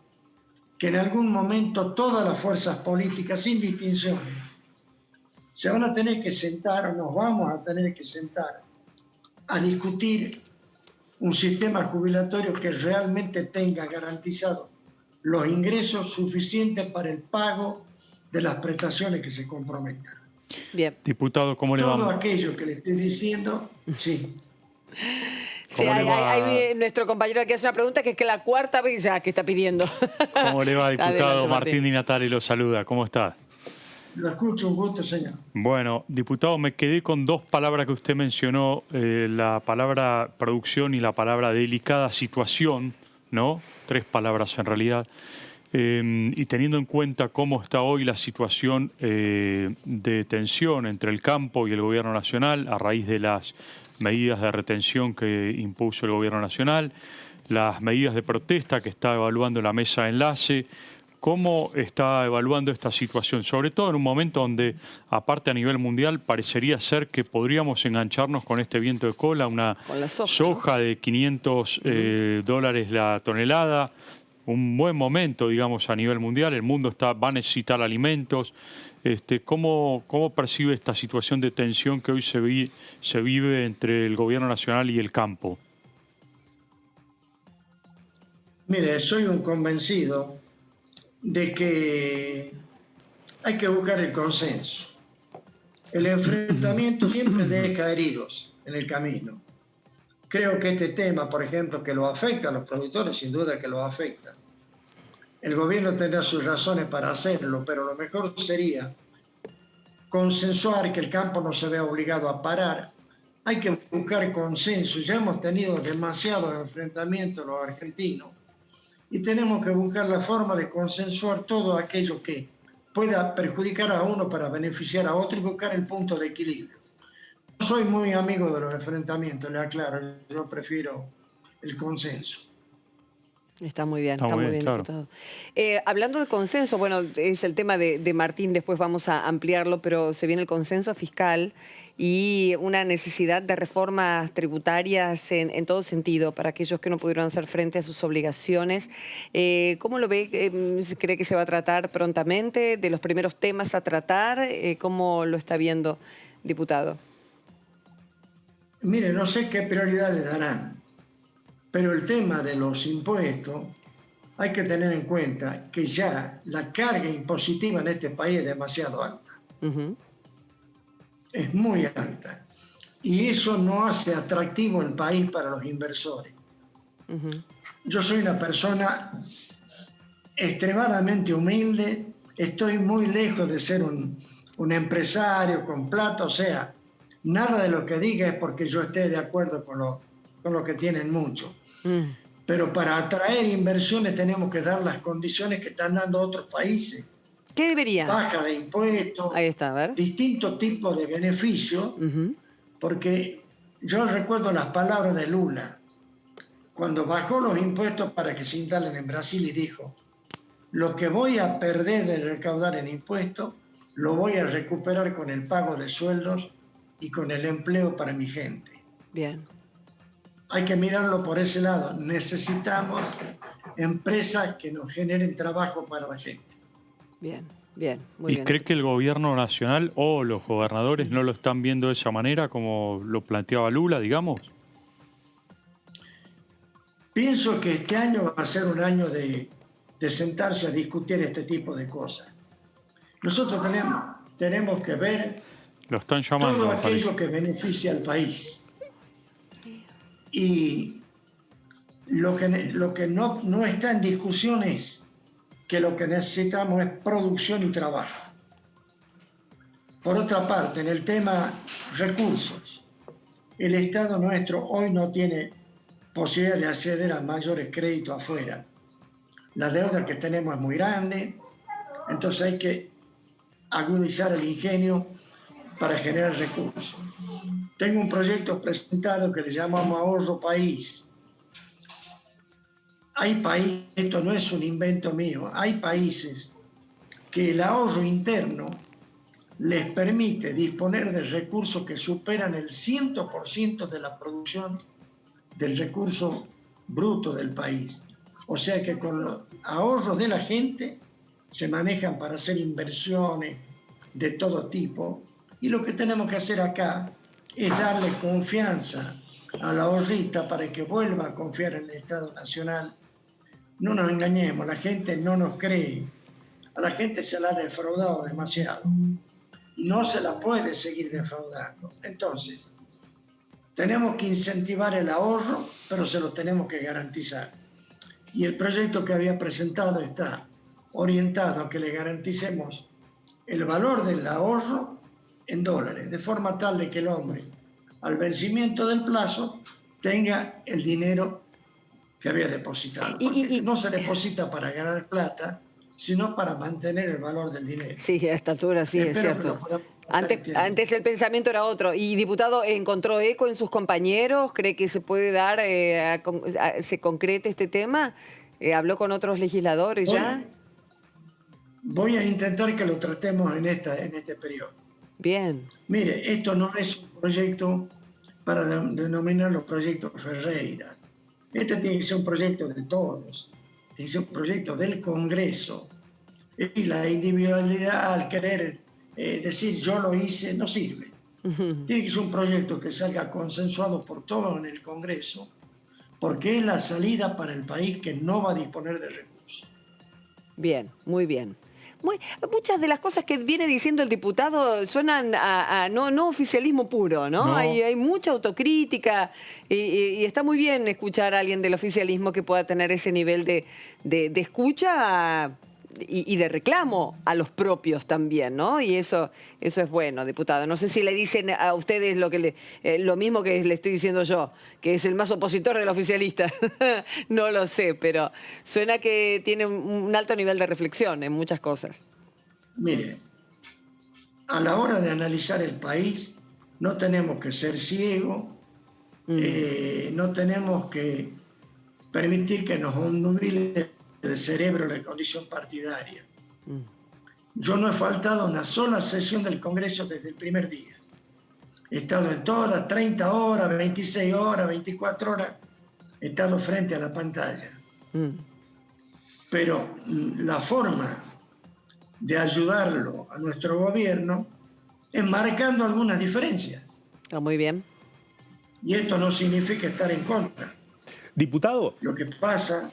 que en algún momento todas las fuerzas políticas, sin distinciones, se van a tener que sentar, o nos vamos a tener que sentar, a discutir un sistema jubilatorio que realmente tenga garantizado los ingresos suficientes para el pago de las prestaciones que se comprometan. Bien. Diputado, ¿cómo le va? Todo aquello que le estoy diciendo, sí. Sí, ¿Cómo le va? hay nuestro compañero aquí hace una pregunta que es que la cuarta vez ya que está pidiendo. ¿Cómo le va, diputado? Adelante, Martín Di Natale lo saluda. ¿Cómo está? Lo escucho, un gusto, señor. Bueno, diputado, me quedé con dos palabras que usted mencionó, la palabra producción y la palabra delicada situación, ¿no? 3 palabras en realidad. Y teniendo en cuenta cómo está hoy la situación de tensión entre el campo y el gobierno nacional a raíz de las medidas de retención que impuso el gobierno nacional, las medidas de protesta que está evaluando la mesa de enlace, ¿cómo está evaluando esta situación? Sobre todo en un momento donde, aparte a nivel mundial, parecería ser que podríamos engancharnos con este viento de cola, una soja de 500 dólares la tonelada, un buen momento, digamos, a nivel mundial. El mundo va a necesitar alimentos. ¿Cómo percibe esta situación de tensión que hoy se vive entre el gobierno nacional y el campo? Mire, soy un convencido de que hay que buscar el consenso. El enfrentamiento siempre deja heridos en el camino. Creo que este tema, por ejemplo, que lo afecta a los productores, sin duda que lo afecta. El gobierno tendrá sus razones para hacerlo, pero lo mejor sería consensuar, que el campo no se vea obligado a parar. Hay que buscar consenso. Ya hemos tenido demasiados enfrentamientos los argentinos y tenemos que buscar la forma de consensuar todo aquello que pueda perjudicar a uno para beneficiar a otro y buscar el punto de equilibrio. No soy muy amigo de los enfrentamientos, le aclaro, yo prefiero el consenso. Está muy bien, Está muy bien, claro. diputado. Hablando de consenso, bueno, es el tema de Martín, después vamos a ampliarlo, pero se viene el consenso fiscal y una necesidad de reformas tributarias en todo sentido para aquellos que no pudieron hacer frente a sus obligaciones. ¿Cómo lo ve? ¿Cree que se va a tratar prontamente? ¿De los primeros temas a tratar? ¿Cómo lo está viendo, diputado? Mire, no sé qué prioridad le darán, pero el tema de los impuestos hay que tener en cuenta que ya la carga impositiva en este país es demasiado alta. Uh-huh. Es muy alta. Y eso no hace atractivo el país para los inversores. Uh-huh. Yo soy una persona extremadamente humilde, estoy muy lejos de ser un empresario con plata, o sea, nada de lo que diga es porque yo esté de acuerdo con lo que tienen mucho. Pero para atraer inversiones tenemos que dar las condiciones que están dando otros países. ¿Qué debería? Baja de impuestos, Ahí está, a ver. distintos tipos de beneficios, porque yo recuerdo las palabras de Lula, cuando bajó los impuestos para que se instalen en Brasil y dijo, lo que voy a perder de recaudar en impuestos, lo voy a recuperar con el pago de sueldos y con el empleo para mi gente. Bien. Hay que mirarlo por ese lado. Necesitamos empresas que nos generen trabajo para la gente. Bien, bien, muy ¿Y bien. cree que el gobierno nacional o los gobernadores no lo están viendo de esa manera como lo planteaba Lula, digamos? Pienso que este año va a ser un año de sentarse a discutir este tipo de cosas. Nosotros tenemos que ver Lo están llamando. todo me parece. aquello que beneficia al país. Y lo que no está en discusión es que lo que necesitamos es producción y trabajo. Por otra parte, en el tema recursos, el Estado nuestro hoy no tiene posibilidad de acceder a mayores créditos afuera. La deuda que tenemos es muy grande, entonces hay que agudizar el ingenio para generar recursos. Tengo un proyecto presentado que le llamamos Ahorro País. Hay países, esto no es un invento mío, hay países que el ahorro interno les permite disponer de recursos que superan el 100% de la producción del recurso bruto del país. O sea que con los ahorros de la gente se manejan para hacer inversiones de todo tipo. Y lo que tenemos que hacer acá es darle confianza al ahorrista para que vuelva a confiar en el Estado Nacional. No nos engañemos, la gente no nos cree. A la gente se la ha defraudado demasiado. Y no se la puede seguir defraudando. Entonces, tenemos que incentivar el ahorro, pero se lo tenemos que garantizar. Y el proyecto que había presentado está orientado a que le garanticemos el valor del ahorro en dólares, de forma tal de que el hombre, al vencimiento del plazo, tenga el dinero que había depositado. Porque no se deposita para ganar plata, sino para mantener el valor del dinero. Sí, a esta altura sí, es cierto. Antes el pensamiento era otro. ¿Y, diputado, encontró eco en sus compañeros? ¿Cree que se puede dar, se concrete este tema? ¿Habló con otros legisladores ya? Voy a intentar que lo tratemos en este periodo. Bien. Mire, esto no es un proyecto para denominarlo proyecto Ferreira. Este tiene que ser un proyecto de todos. Tiene que ser un proyecto del Congreso. Y la individualidad al querer decir yo lo hice no sirve. Tiene que ser un proyecto que salga consensuado por todos en el Congreso, porque es la salida para el país que no va a disponer de recursos. Bien, muy bien. Muchas de las cosas que viene diciendo el diputado suenan a no oficialismo puro, ¿no? No. Hay mucha autocrítica y está muy bien escuchar a alguien del oficialismo que pueda tener ese nivel de escucha y de reclamo a los propios también, ¿no? Y eso es bueno, diputado. No sé si le dicen a ustedes lo mismo que le estoy diciendo yo, que es el más opositor del oficialista. No lo sé, pero suena que tiene un alto nivel de reflexión en muchas cosas. Mire, a la hora de analizar el país, no tenemos que ser ciegos, no tenemos que permitir que nos obnubile el cerebro la condición partidaria. Yo no he faltado a una sola sesión del Congreso desde el primer día. He estado en todas, 30 horas, 26 horas, 24 horas, he estado frente a la pantalla. Pero la forma de ayudarlo a nuestro gobierno es marcando algunas diferencias. Está muy bien. Y esto no significa estar en contra. Diputado, Lo que pasa...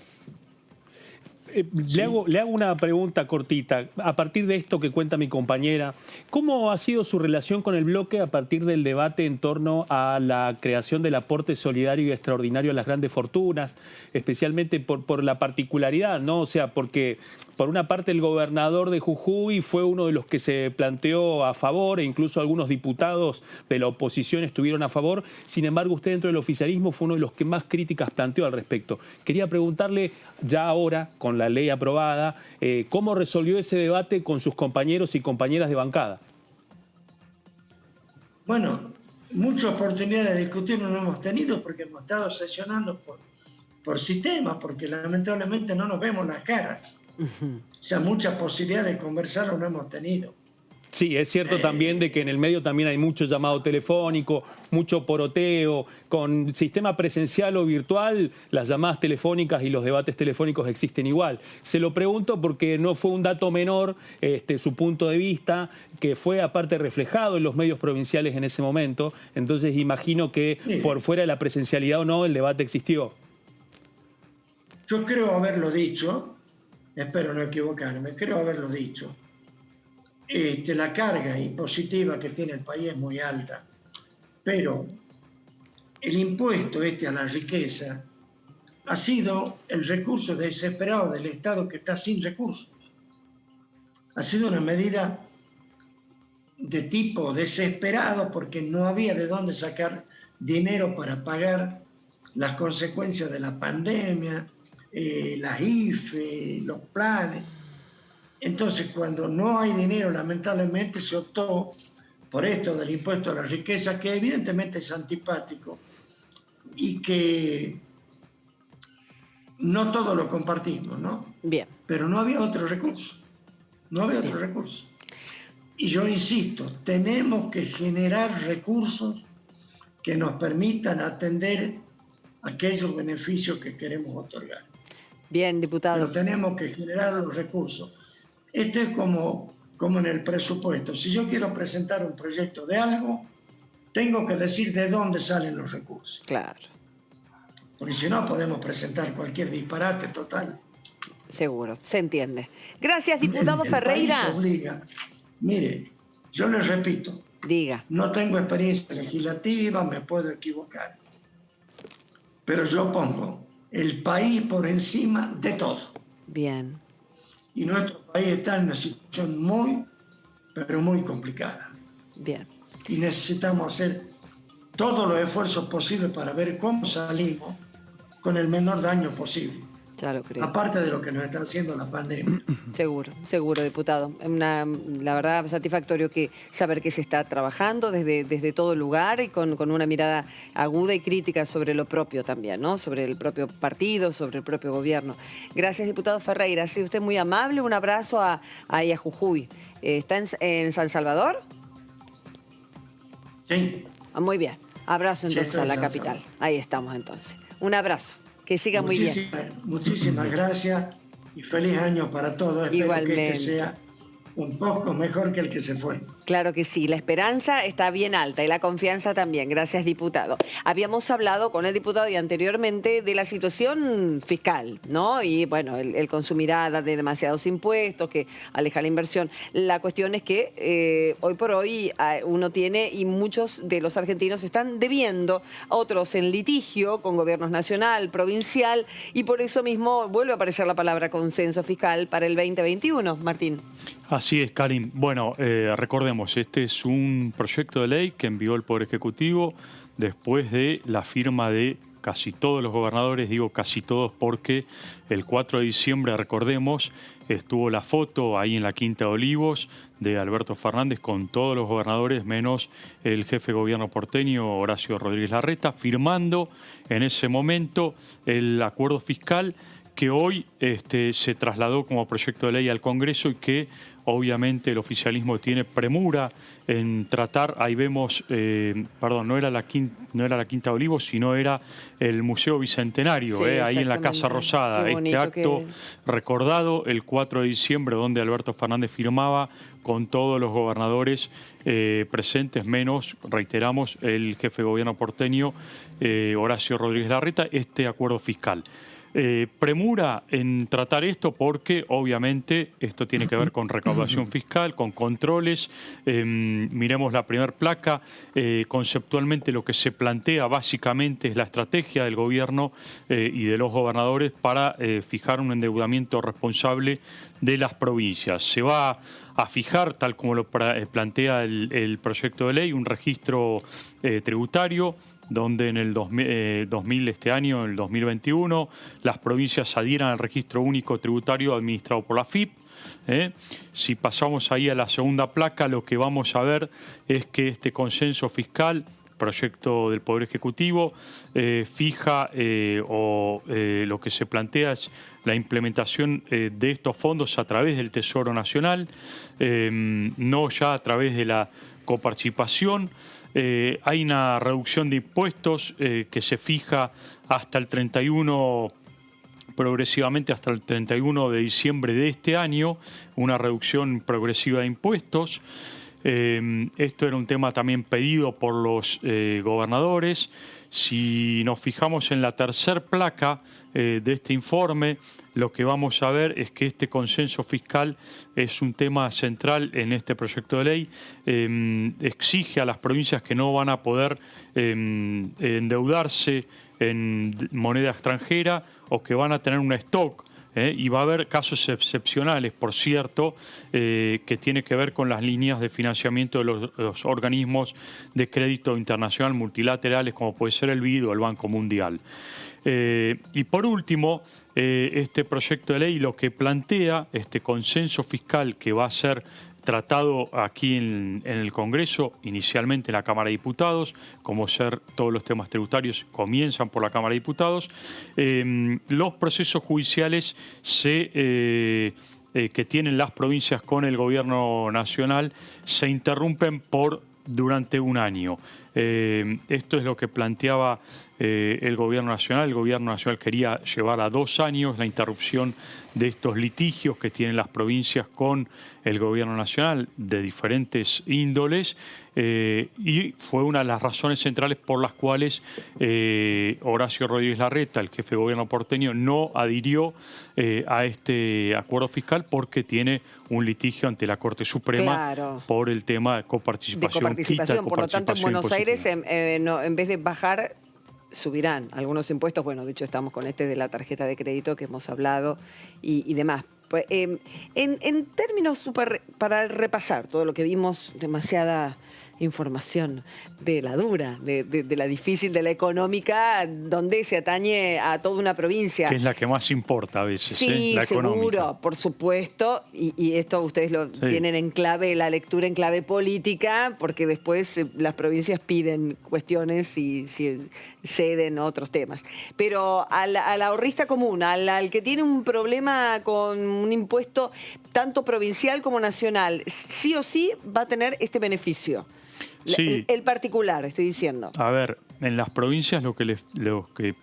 le hago una pregunta cortita. A partir de esto que cuenta mi compañera, ¿cómo ha sido su relación con el bloque a partir del debate en torno a la creación del aporte solidario y extraordinario a las grandes fortunas, especialmente por la particularidad, ¿no? O sea, porque por una parte el gobernador de Jujuy fue uno de los que se planteó a favor, e incluso algunos diputados de la oposición estuvieron a favor. Sin embargo, usted dentro del oficialismo fue uno de los que más críticas planteó al respecto. Quería preguntarle, ya ahora, con la ley aprobada, ¿cómo resolvió ese debate con sus compañeros y compañeras de bancada? Bueno, muchas oportunidades de discutirlo no hemos tenido porque hemos estado sesionando por sistemas, porque lamentablemente no nos vemos las caras. O sea, muchas posibilidades de conversarlo no hemos tenido. Sí, es cierto también de que en el medio también hay mucho llamado telefónico, mucho poroteo. Con sistema presencial o virtual, las llamadas telefónicas y los debates telefónicos existen igual. Se lo pregunto porque no fue un dato menor su punto de vista, que fue aparte reflejado en los medios provinciales en ese momento. Entonces imagino que por fuera de la presencialidad o no, el debate existió. Yo creo haberlo dicho, espero no equivocarme, creo haberlo dicho. La carga impositiva que tiene el país es muy alta, pero el impuesto a la riqueza ha sido el recurso desesperado del Estado que está sin recursos. Ha sido una medida de tipo desesperado porque no había de dónde sacar dinero para pagar las consecuencias de la pandemia, las IFE, los planes. Entonces, cuando no hay dinero, lamentablemente se optó por esto del impuesto a la riqueza, que evidentemente es antipático y que no todo lo compartimos, ¿no? Bien. Pero no había otro recurso, no había otro recurso. Y yo insisto, tenemos que generar recursos que nos permitan atender aquellos beneficios que queremos otorgar. Bien, diputado. Pero tenemos que generar los recursos. Esto es como en el presupuesto. Si yo quiero presentar un proyecto de algo, tengo que decir de dónde salen los recursos. Claro. Porque si no, podemos presentar cualquier disparate total. Seguro, se entiende. Gracias, diputado El Ferreira. país obliga. Mire, yo les repito, Diga. no tengo experiencia legislativa, me puedo equivocar. Pero yo pongo el país por encima de todo. Bien. Y nuestro país está en una situación muy, pero muy complicada. Bien. Y necesitamos hacer todos los esfuerzos posibles para ver cómo salimos con el menor daño posible. Ya lo creo. Aparte de lo que nos está haciendo la pandemia. Seguro, seguro, diputado. La verdad, satisfactorio saber que se está trabajando desde todo lugar y con una mirada aguda y crítica sobre lo propio también, ¿no? Sobre el propio partido, sobre el propio gobierno. Gracias, diputado Ferreira. Ha sido usted muy amable. Un abrazo a Jujuy. ¿Está en San Salvador? Sí. Muy bien. Abrazo entonces Sí, a la San capital. Salvador. Ahí estamos entonces. Un abrazo. Que siga muy bien. Muchísimas gracias y feliz año para todos. Espero Igualmente. que este sea un poco mejor que el que se fue. Claro que sí, la esperanza está bien alta y la confianza también. Gracias, diputado. Habíamos hablado con el diputado y anteriormente de la situación fiscal, ¿no? Y bueno, el consumirá de demasiados impuestos, que aleja la inversión. La cuestión es que hoy por hoy uno tiene, y muchos de los argentinos están debiendo, otros en litigio con gobiernos nacional, provincial, y por eso mismo vuelve a aparecer la palabra consenso fiscal para el 2021. Martín. Así es, Karin. Bueno, recordemos, este es un proyecto de ley que envió el Poder Ejecutivo después de la firma de casi todos los gobernadores, digo casi todos porque el 4 de diciembre, recordemos, estuvo la foto ahí en la Quinta de Olivos de Alberto Fernández con todos los gobernadores, menos el jefe de gobierno porteño, Horacio Rodríguez Larreta, firmando en ese momento el acuerdo fiscal que hoy se trasladó como proyecto de ley al Congreso y que obviamente el oficialismo tiene premura en tratar. Ahí vemos, perdón, no era la Quinta de Olivos, sino era el Museo Bicentenario, Sí, ahí en la Casa exactamente. Rosada. Qué Este bonito acto que es. recordado el 4 de diciembre, donde Alberto Fernández firmaba con todos los gobernadores presentes, menos, reiteramos, el jefe de gobierno porteño, Horacio Rodríguez Larreta, este acuerdo fiscal. Premura en tratar esto porque obviamente esto tiene que ver con recaudación fiscal, con controles. Miremos la primera placa. Conceptualmente lo que se plantea básicamente es la estrategia del gobierno y de los gobernadores para fijar un endeudamiento responsable de las provincias. Se va a fijar, tal como lo plantea el proyecto de ley, un registro tributario donde en el 2000, este año, en el 2021, las provincias adhieran al registro único tributario administrado por la AFIP. Si pasamos ahí a la segunda placa, lo que vamos a ver es que este consenso fiscal, proyecto del Poder Ejecutivo, fija lo que se plantea es la implementación de estos fondos a través del Tesoro Nacional, no ya a través de la coparticipación. Hay una reducción de impuestos que se fija hasta el 31, progresivamente hasta el 31 de diciembre de este año, una reducción progresiva de impuestos. Esto era un tema también pedido por los gobernadores. Si nos fijamos en la tercera placa de este informe, lo que vamos a ver es que este consenso fiscal es un tema central en este proyecto de ley. Exige a las provincias que no van a poder endeudarse en moneda extranjera o que van a tener un stock. Y va a haber casos excepcionales, por cierto, que tiene que ver con las líneas de financiamiento de los organismos de crédito internacional multilaterales, como puede ser el BID o el Banco Mundial. Y por último, este proyecto de ley lo que plantea, este consenso fiscal que va a ser tratado aquí en el Congreso, inicialmente en la Cámara de Diputados, como ser todos los temas tributarios comienzan por la Cámara de Diputados. Los procesos judiciales que tienen las provincias con el Gobierno Nacional se interrumpen durante un año. Esto es lo que planteaba el Gobierno Nacional. El Gobierno Nacional quería llevar a 2 años la interrupción de estos litigios que tienen las provincias con el Gobierno Nacional de diferentes índoles, y fue una de las razones centrales por las cuales Horacio Rodríguez Larreta, el jefe de gobierno porteño, no adhirió a este acuerdo fiscal porque tiene un litigio ante la Corte Suprema. Claro. Por el tema de coparticipación. Por lo tanto, en Buenos Aires, en vez de bajar, subirán algunos impuestos. Bueno, de hecho estamos con de la tarjeta de crédito que hemos hablado y demás. Pues, en términos para repasar todo lo que vimos, demasiada información de la dura, de la difícil, de la económica, donde se atañe a toda una provincia. Que es la que más importa a veces. Sí, la económica. Seguro, por supuesto. Y esto ustedes lo tienen en clave, la lectura en clave política, porque después las provincias piden cuestiones y ceden otros temas. Pero al ahorrista común, al que tiene un problema con un impuesto tanto provincial como nacional, sí o sí va a tener este beneficio. Sí. El particular, estoy diciendo. A ver, en las provincias lo que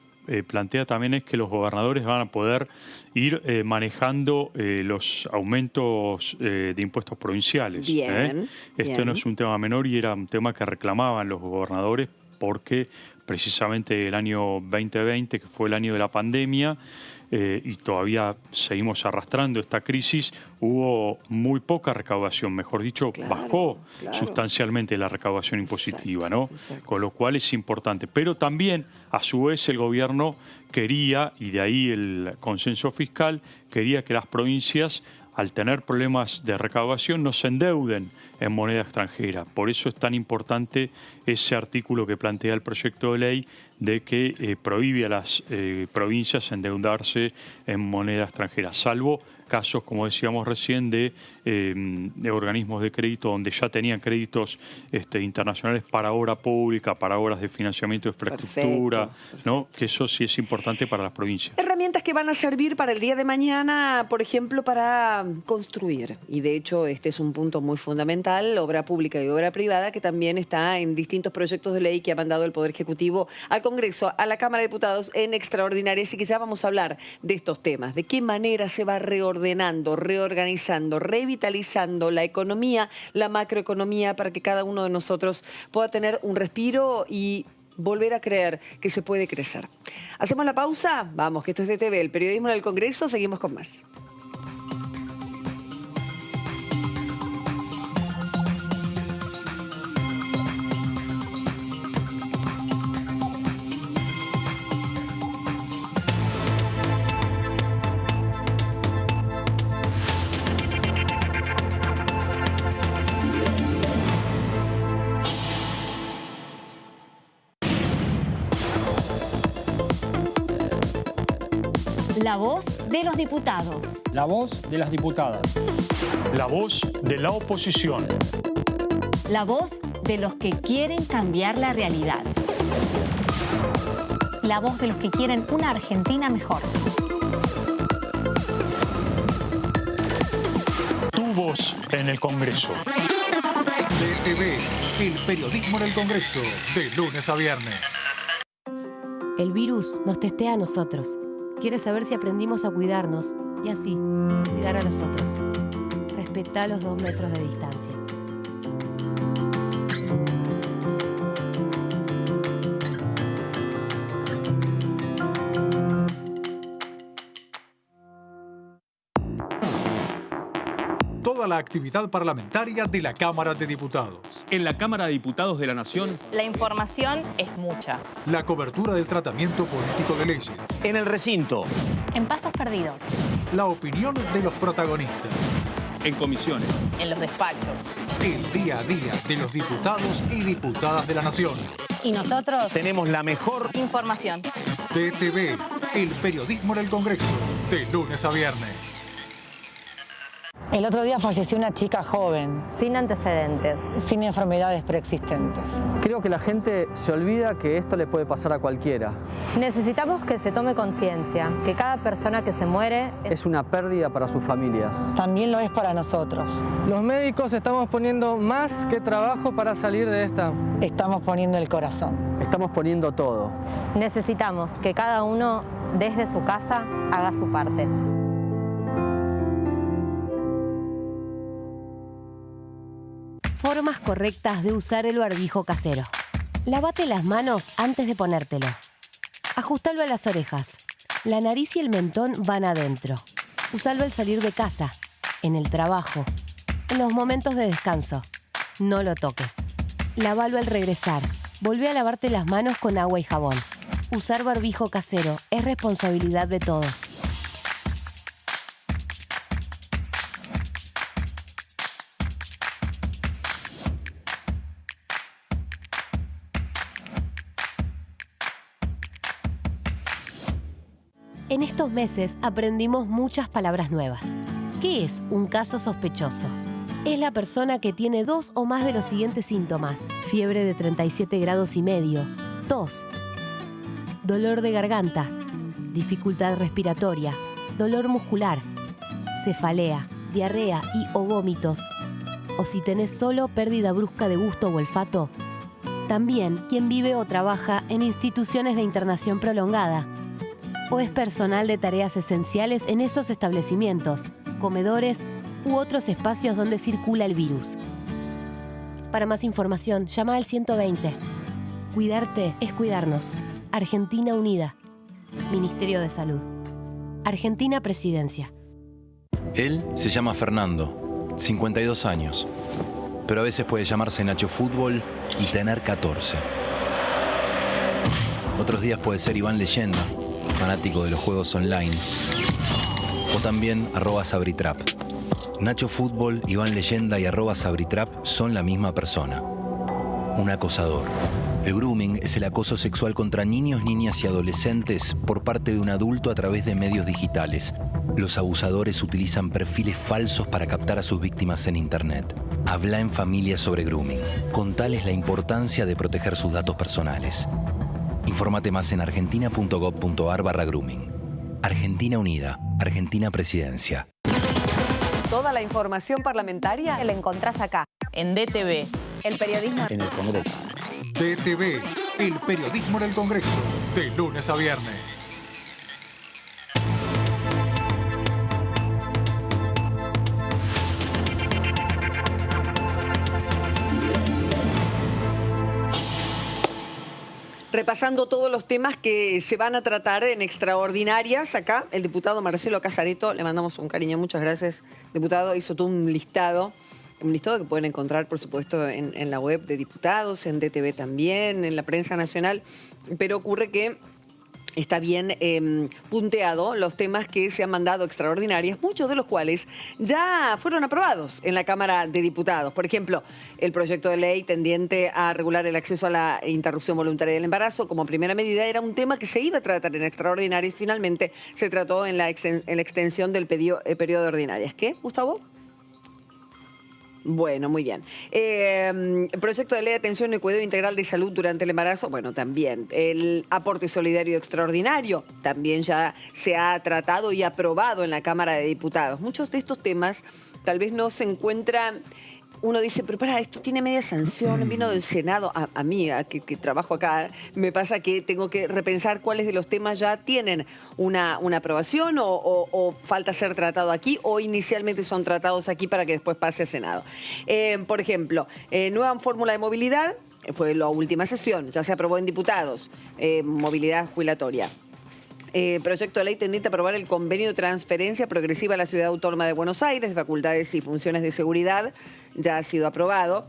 plantea también es que los gobernadores van a poder ir manejando los aumentos de impuestos provinciales. Bien, Esto no es un tema menor y era un tema que reclamaban los gobernadores porque precisamente el año 2020, que fue el año de la pandemia, y todavía seguimos arrastrando esta crisis, hubo muy poca recaudación, mejor dicho, bajó sustancialmente la recaudación impositiva, ¿no? Exacto. Con lo cual es importante. Pero también, a su vez, el gobierno quería, y de ahí el consenso fiscal, quería que las provincias al tener problemas de recaudación, no se endeuden en moneda extranjera. Por eso es tan importante ese artículo que plantea el proyecto de ley de que prohíbe a las provincias endeudarse en moneda extranjera, salvo casos, como decíamos recién, de organismos de crédito donde ya tenían créditos internacionales para obra pública, para obras de financiamiento de infraestructura, perfecto. ¿No? Que eso sí es importante para las provincias. Herramientas que van a servir para el día de mañana, por ejemplo, para construir. Y de hecho este es un punto muy fundamental, obra pública y obra privada, que también está en distintos proyectos de ley que ha mandado el Poder Ejecutivo al Congreso, a la Cámara de Diputados en extraordinarias, y que ya vamos a hablar de estos temas, de qué manera se va reordenando, reorganizando, revitalizando la economía, la macroeconomía, para que cada uno de nosotros pueda tener un respiro y volver a creer que se puede crecer. ¿Hacemos la pausa? Vamos, que esto es DTV, el periodismo en el Congreso. Seguimos con más. La voz de los diputados. La voz de las diputadas. La voz de la oposición. La voz de los que quieren cambiar la realidad. La voz de los que quieren una Argentina mejor. Tu voz en el Congreso. DTV, el periodismo en el Congreso, de lunes a viernes. El virus nos testea a nosotros. Quiere saber si aprendimos a cuidarnos y así cuidar a los otros. Respetá los 2 metros de distancia. Toda la actividad parlamentaria de la Cámara de Diputados. En la Cámara de Diputados de la Nación. La información es mucha. La cobertura del tratamiento político de leyes. En el recinto. En pasos perdidos. La opinión de los protagonistas. En comisiones. En los despachos. El día a día de los diputados y diputadas de la Nación. Y nosotros Tenemos la mejor Información. DTV, el periodismo en el Congreso, de lunes a viernes. El otro día falleció una chica joven, sin antecedentes, sin enfermedades preexistentes. Creo que la gente se olvida que esto le puede pasar a cualquiera. Necesitamos que se tome conciencia, que cada persona que se muere es una pérdida para sus familias. También lo es para nosotros. Los médicos estamos poniendo más que trabajo para salir de esta. Estamos poniendo el corazón. Estamos poniendo todo. Necesitamos que cada uno, desde su casa, haga su parte. Formas correctas de usar el barbijo casero. Lávate las manos antes de ponértelo. Ajustalo a las orejas. La nariz y el mentón van adentro. Usalo al salir de casa, en el trabajo, en los momentos de descanso. No lo toques. Lávalo al regresar. Volvé a lavarte las manos con agua y jabón. Usar barbijo casero es responsabilidad de todos. En estos meses aprendimos muchas palabras nuevas. ¿Qué es un caso sospechoso? Es la persona que tiene 2 o más de los siguientes síntomas: fiebre de 37 grados y medio, tos, dolor de garganta, dificultad respiratoria, dolor muscular, cefalea, diarrea y o vómitos. O si tenés solo pérdida brusca de gusto o olfato. También quien vive o trabaja en instituciones de internación prolongada. O es personal de tareas esenciales en esos establecimientos, comedores u otros espacios donde circula el virus. Para más información, llama al 120. Cuidarte es cuidarnos. Argentina Unida. Ministerio de Salud. Argentina Presidencia. Él se llama Fernando, 52 años, pero a veces puede llamarse Nacho Fútbol y tener 14. Otros días puede ser Iván Leyenda, fanático de los juegos online, o también @Sabritrap. Nacho Fútbol, Iván Leyenda y @Sabritrap son la misma persona. Un acosador. El grooming es el acoso sexual contra niños, niñas y adolescentes por parte de un adulto a través de medios digitales. Los abusadores utilizan perfiles falsos para captar a sus víctimas en Internet. Habla en familia sobre grooming. Contales la importancia de proteger sus datos personales. Infórmate más en argentina.gov.ar/grooming. Argentina Unida. Argentina Presidencia. Toda la información parlamentaria La encontrás acá, en DTV. El periodismo En el Congreso. DTV, el periodismo en el Congreso, de lunes a viernes. Repasando todos los temas que se van a tratar en extraordinarias, acá el diputado Marcelo Casareto, le mandamos un cariño, muchas gracias, diputado, hizo todo un listado que pueden encontrar, por supuesto, en la web de diputados, en DTV también, en la prensa nacional, pero ocurre que está bien punteado los temas que se han mandado extraordinarias, muchos de los cuales ya fueron aprobados en la Cámara de Diputados. Por ejemplo, el proyecto de ley tendiente a regular el acceso a la interrupción voluntaria del embarazo como primera medida era un tema que se iba a tratar en extraordinaria y finalmente se trató en la extensión del periodo de ordinarias. ¿Qué, Gustavo? Bueno, muy bien. El proyecto de ley de atención y cuidado integral de salud durante el embarazo, bueno, también. El aporte solidario extraordinario también ya se ha tratado y aprobado en la Cámara de Diputados. Muchos de estos temas tal vez no se encuentran. Uno dice, pero para, esto tiene media sanción, vino del Senado. A mí, que trabajo acá, me pasa que tengo que repensar cuáles de los temas ya tienen una aprobación o falta ser tratado aquí o inicialmente son tratados aquí para que después pase a Senado. Por ejemplo, nueva fórmula de movilidad, fue la última sesión, ya se aprobó en diputados, movilidad jubilatoria. Proyecto de ley tendiente a aprobar el convenio de transferencia progresiva a la Ciudad Autónoma de Buenos Aires de facultades y funciones de seguridad, ya ha sido aprobado.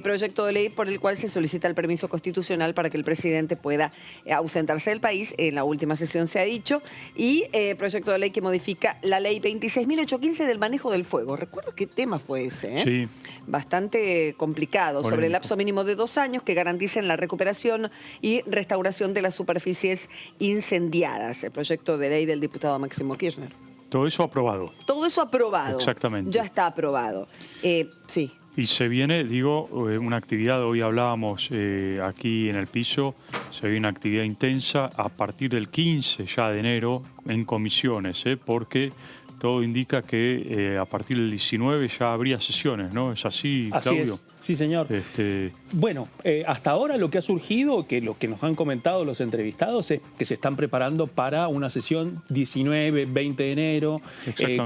Proyecto de ley por el cual se solicita el permiso constitucional para que el presidente pueda ausentarse del país, en la última sesión se ha dicho, y proyecto de ley que modifica la ley 26.815 del manejo del fuego. Recuerdo qué tema fue ese, ¿eh? Sí. Bastante complicado, Polémico. sobre el lapso mínimo de 2 años que garanticen la recuperación y restauración de las superficies incendiadas. El proyecto de ley del diputado Máximo Kirchner. Todo eso aprobado. Todo eso aprobado. Exactamente. Ya está aprobado. Sí. Y se viene, digo, una actividad, hoy hablábamos aquí en el piso, se viene una actividad intensa a partir del 15 ya de enero en comisiones, porque todo indica que a partir del 19 ya habría sesiones, ¿no? ¿Es así, Claudio? Así es. Sí, señor. Bueno, hasta ahora lo que ha surgido, que lo que nos han comentado los entrevistados, es que se están preparando para una sesión 19, 20 de enero,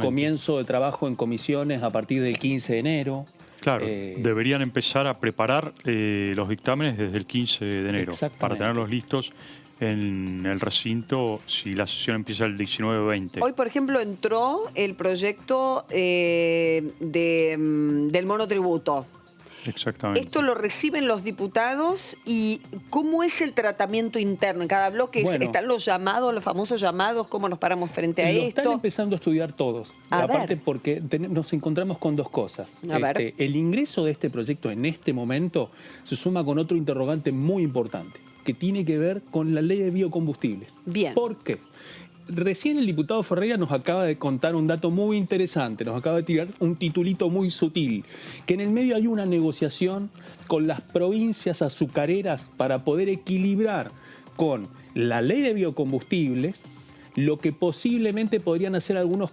comienzo de trabajo en comisiones a partir del 15 de enero. Claro, deberían empezar a preparar los dictámenes desde el 15 de enero para tenerlos listos en el recinto si la sesión empieza el 19-20. Hoy, por ejemplo, entró el proyecto del monotributo. Exactamente. Esto lo reciben los diputados y ¿cómo es el tratamiento interno? En cada bloque están los llamados, los famosos llamados, ¿cómo nos paramos frente a esto? Están empezando a estudiar todos. Aparte porque nos encontramos con dos cosas. El ingreso de este proyecto en este momento se suma con otro interrogante muy importante, que tiene que ver con la ley de biocombustibles. Bien. ¿Por qué? Recién el diputado Ferreira nos acaba de contar un dato muy interesante, nos acaba de tirar un titulito muy sutil, que en el medio hay una negociación con las provincias azucareras para poder equilibrar con la ley de biocombustibles lo que posiblemente podrían hacer algunos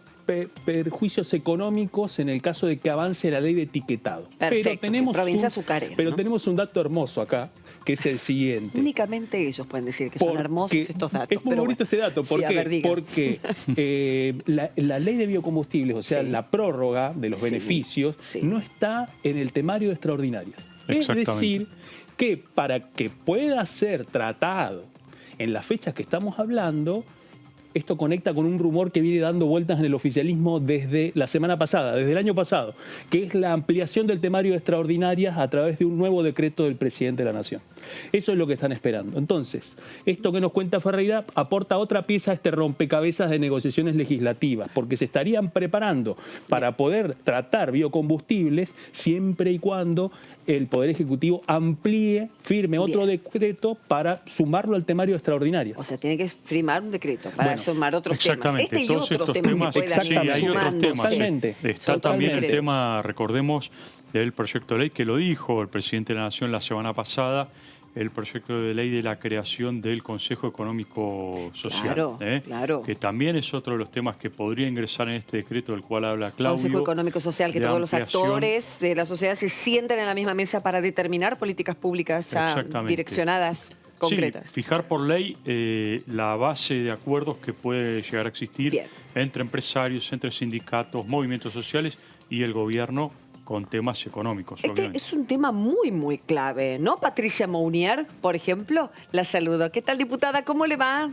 perjuicios económicos en el caso de que avance la ley de etiquetado. Perfecto, pero tenemos provincia azucarera, pero ¿no? tenemos un dato hermoso acá, que es el siguiente. Únicamente ellos pueden decir que son hermosos estos datos. Es muy bonito este dato. ¿Por qué? Porque la ley de biocombustibles, o sea, la prórroga de los beneficios, no está en el temario de extraordinarias. Es decir, que para que pueda ser tratado en las fechas que estamos hablando, esto conecta con un rumor que viene dando vueltas en el oficialismo desde la semana pasada, desde el año pasado, que es la ampliación del temario de extraordinarias a través de un nuevo decreto del presidente de la Nación. Eso es lo que están esperando. Entonces, esto que nos cuenta Ferreira aporta otra pieza a este rompecabezas de negociaciones legislativas, porque se estarían preparando para poder tratar biocombustibles siempre y cuando el Poder Ejecutivo amplíe, firme otro decreto para sumarlo al temario extraordinario. O sea, tiene que firmar un decreto para sumar otros temas. Exactamente, Este y todos otros estos temas que puedan sí, ir hay otros sumándose. temas. Totalmente. Está Son también todos el decretos. tema, recordemos, del proyecto de ley que lo dijo el presidente de la Nación la semana pasada, el proyecto de ley de la creación del Consejo Económico Social. Claro, claro. Que también es otro de los temas que podría ingresar en este decreto del cual habla Claudio. Consejo Económico Social, que de todos los ampliación. actores de la sociedad se sienten en la misma mesa para determinar políticas públicas ya Exactamente. direccionadas, concretas. Sí, fijar por ley la base de acuerdos que puede llegar a existir entre empresarios, entre sindicatos, movimientos sociales y el gobierno con temas económicos. Este obviamente. es un tema muy, muy clave, ¿no? Patricia Mounier, por ejemplo, la saludo. ¿Qué tal, diputada? ¿Cómo le va?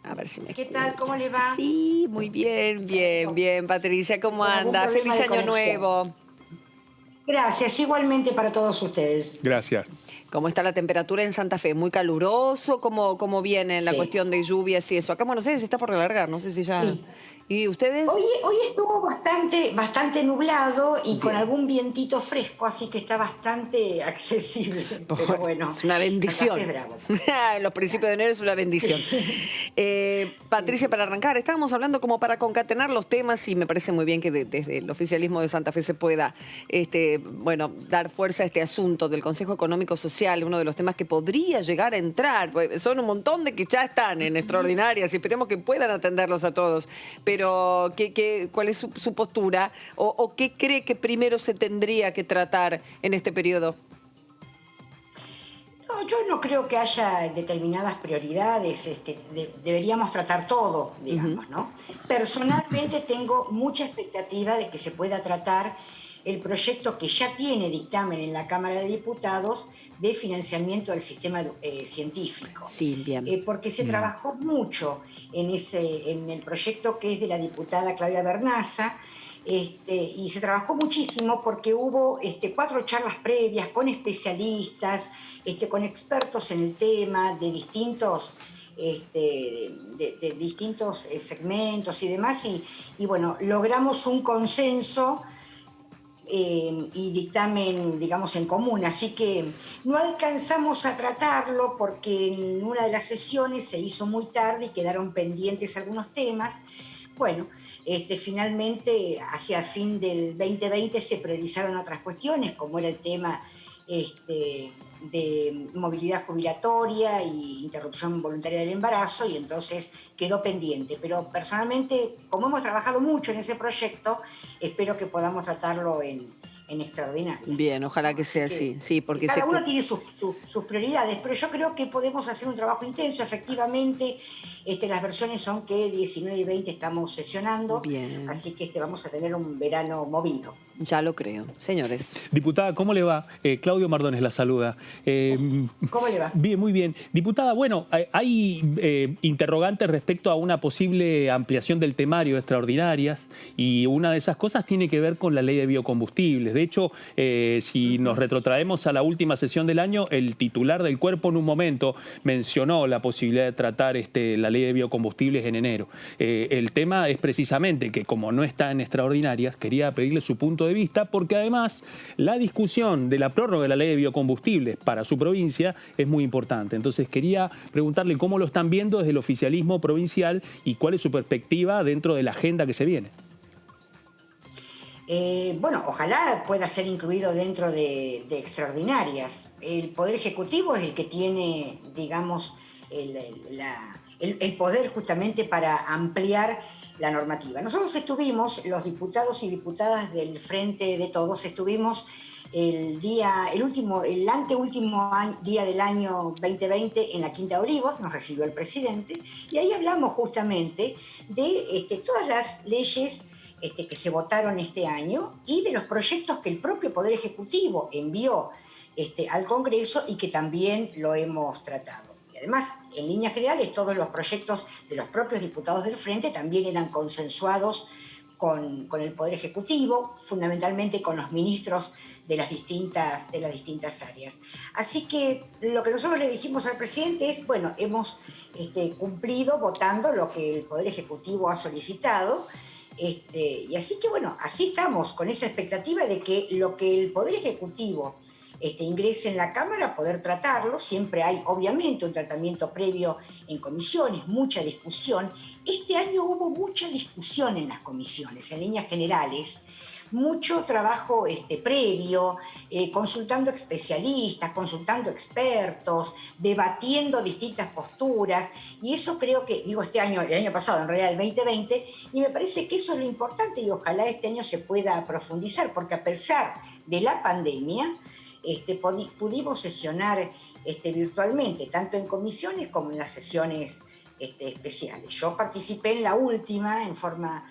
A ver si me... ¿Qué tal? ¿Cómo le va? Sí, muy bien, bien, Patricia. ¿Cómo ¿Con algún anda? problema Feliz de año conexión? nuevo. Gracias, igualmente para todos ustedes. Gracias. ¿Cómo está la temperatura en Santa Fe? ¿Muy caluroso? ¿Cómo viene la cuestión de lluvias y eso? Acá en Buenos Aires está por alargar, no sé si ya... Sí. ¿Y ustedes? Hoy estuvo bastante nublado y con algún vientito fresco, así que está bastante accesible. Pero bueno, es una bendición. Santa Fe es bravo. En los principios de enero es una bendición. Patricia, para arrancar, estábamos hablando como para concatenar los temas y me parece muy bien que desde el oficialismo de Santa Fe se pueda dar fuerza a este asunto del Consejo Económico Social, uno de los temas que podría llegar a entrar. Son un montón de que ya están en extraordinarias y esperemos que puedan atenderlos a todos. Pero, ¿cuál es su postura? ¿O qué cree que primero se tendría que tratar en este periodo? No, yo no creo que haya determinadas prioridades, deberíamos tratar todo, digamos, ¿no? Personalmente tengo mucha expectativa de que se pueda tratar el proyecto que ya tiene dictamen en la Cámara de Diputados de financiamiento del sistema científico. Sí, bien. Porque se trabajó mucho en el proyecto que es de la diputada Claudia Bernaza, y se trabajó muchísimo porque hubo 4 charlas previas con especialistas, con expertos en el tema, de distintos segmentos y demás, y bueno, logramos un consenso y dictamen, digamos, en común. Así que no alcanzamos a tratarlo porque en una de las sesiones se hizo muy tarde y quedaron pendientes algunos temas. Bueno, finalmente, hacia el fin del 2020 se priorizaron otras cuestiones, como era el tema de movilidad jubilatoria e interrupción voluntaria del embarazo, y entonces quedó pendiente. Pero personalmente, como hemos trabajado mucho en ese proyecto, espero que podamos tratarlo en extraordinario. Bien, ojalá que sea así. Sí, porque cada uno tiene sus prioridades, pero yo creo que podemos hacer un trabajo intenso. Efectivamente, las versiones son que 19 y 20 estamos sesionando. Bien. Así que vamos a tener un verano movido. Ya lo creo. Señores. Diputada, ¿cómo le va? Claudio Mardones la saluda. ¿Cómo le va? Bien, muy bien. Diputada, bueno, hay interrogantes respecto a una posible ampliación del temario de extraordinarias, y una de esas cosas tiene que ver con la ley de biocombustibles. De hecho, si nos retrotraemos a la última sesión del año, el titular del cuerpo en un momento mencionó la posibilidad de tratar la ley de biocombustibles en enero. El tema es precisamente que, como no está en extraordinarias, quería pedirle su punto de vista, porque además la discusión de la prórroga de la ley de biocombustibles para su provincia es muy importante. Entonces quería preguntarle cómo lo están viendo desde el oficialismo provincial y cuál es su perspectiva dentro de la agenda que se viene. Bueno, ojalá pueda ser incluido dentro de extraordinarias. El Poder Ejecutivo es el que tiene, digamos, el poder justamente para ampliar la normativa. Nosotros estuvimos, los diputados y diputadas del Frente de Todos, estuvimos el anteúltimo día del año 2020 en la Quinta Olivos, nos recibió el presidente, y ahí hablamos justamente de todas las leyes que se votaron este año y de los proyectos que el propio Poder Ejecutivo envió al Congreso y que también lo hemos tratado. Y además, en líneas generales, todos los proyectos de los propios diputados del Frente también eran consensuados con el Poder Ejecutivo, fundamentalmente con los ministros de las distintas áreas. Así que lo que nosotros le dijimos al presidente es, bueno, hemos cumplido votando lo que el Poder Ejecutivo ha solicitado, y así que, bueno, así estamos, con esa expectativa de que lo que el Poder Ejecutivo ingrese en la Cámara, poder tratarlo. Siempre hay, obviamente, un tratamiento previo en comisiones, mucha discusión. Este año hubo mucha discusión en las comisiones, en líneas generales, mucho trabajo previo, consultando especialistas, consultando expertos, debatiendo distintas posturas, y eso creo que, digo este año, el año pasado, en realidad el 2020, y me parece que eso es lo importante, y ojalá este año se pueda profundizar, porque a pesar de la pandemia, pudimos sesionar virtualmente, tanto en comisiones como en las sesiones especiales. Yo participé en la última en forma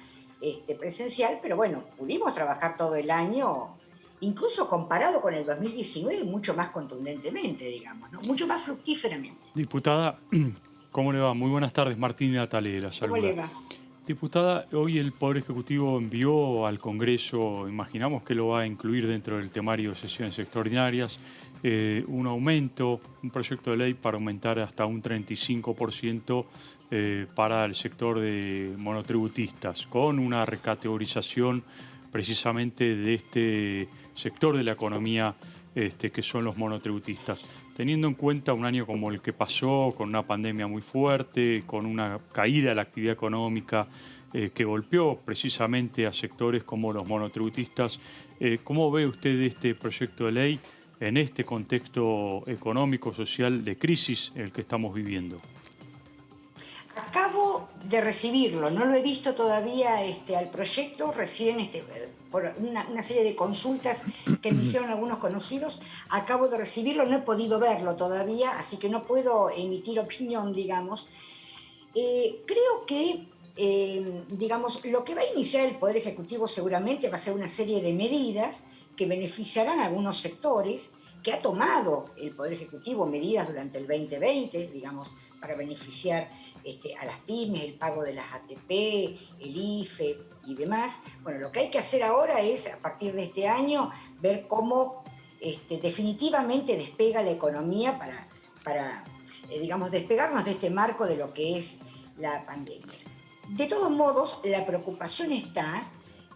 presencial, pero bueno, pudimos trabajar todo el año, incluso comparado con el 2019, mucho más contundentemente, digamos, ¿no? Mucho más fructíferamente. Diputada, ¿cómo le va? Muy buenas tardes, Martín Natale, la saluda. ¿Cómo le va? Diputada, hoy el Poder Ejecutivo envió al Congreso, imaginamos que lo va a incluir dentro del temario de sesiones extraordinarias, un aumento, un proyecto de ley para aumentar hasta un 35% para el sector de monotributistas, con una recategorización precisamente de este sector de la economía que son los monotributistas. Teniendo en cuenta un año como el que pasó, con una pandemia muy fuerte, con una caída de la actividad económica que golpeó precisamente a sectores como los monotributistas, ¿cómo ve usted este proyecto de ley en este contexto económico, social de crisis en el que estamos viviendo? Acabo de recibirlo, no lo he visto todavía al proyecto, recién por una serie de consultas que me hicieron algunos conocidos, acabo de recibirlo, no he podido verlo todavía, así que no puedo emitir opinión, digamos. Creo que, digamos, lo que va a iniciar el Poder Ejecutivo seguramente va a ser una serie de medidas que beneficiarán a algunos sectores, que ha tomado el Poder Ejecutivo medidas durante el 2020, digamos, para beneficiar a las pymes, el pago de las ATP, el IFE y demás. Bueno, lo que hay que hacer ahora es, a partir de este año, ver cómo definitivamente despega la economía para digamos, despegarnos de este marco de lo que es la pandemia. De todos modos, la preocupación está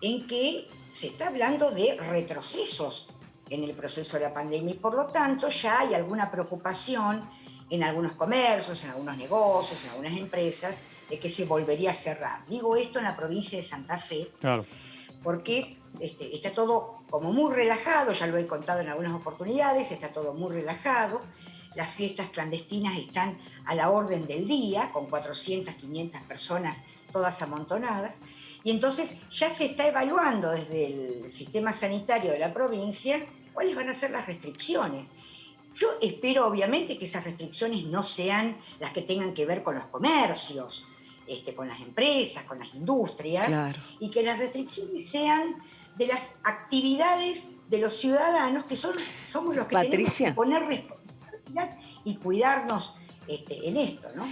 en que se está hablando de retrocesos en el proceso de la pandemia y por lo tanto ya hay alguna preocupación en algunos comercios, en algunos negocios, en algunas empresas, de que se volvería a cerrar. Digo esto en la provincia de Santa Fe, claro, porque está todo como muy relajado, ya lo he contado en algunas oportunidades, está todo muy relajado, las fiestas clandestinas están a la orden del día, con 400, 500 personas todas amontonadas, y entonces ya se está evaluando desde el sistema sanitario de la provincia cuáles van a ser las restricciones. Yo espero, obviamente, que esas restricciones no sean las que tengan que ver con los comercios, con las empresas, con las industrias, claro, y que las restricciones sean de las actividades de los ciudadanos, que somos los que tenemos que poner responsabilidad y cuidarnos en esto, ¿no?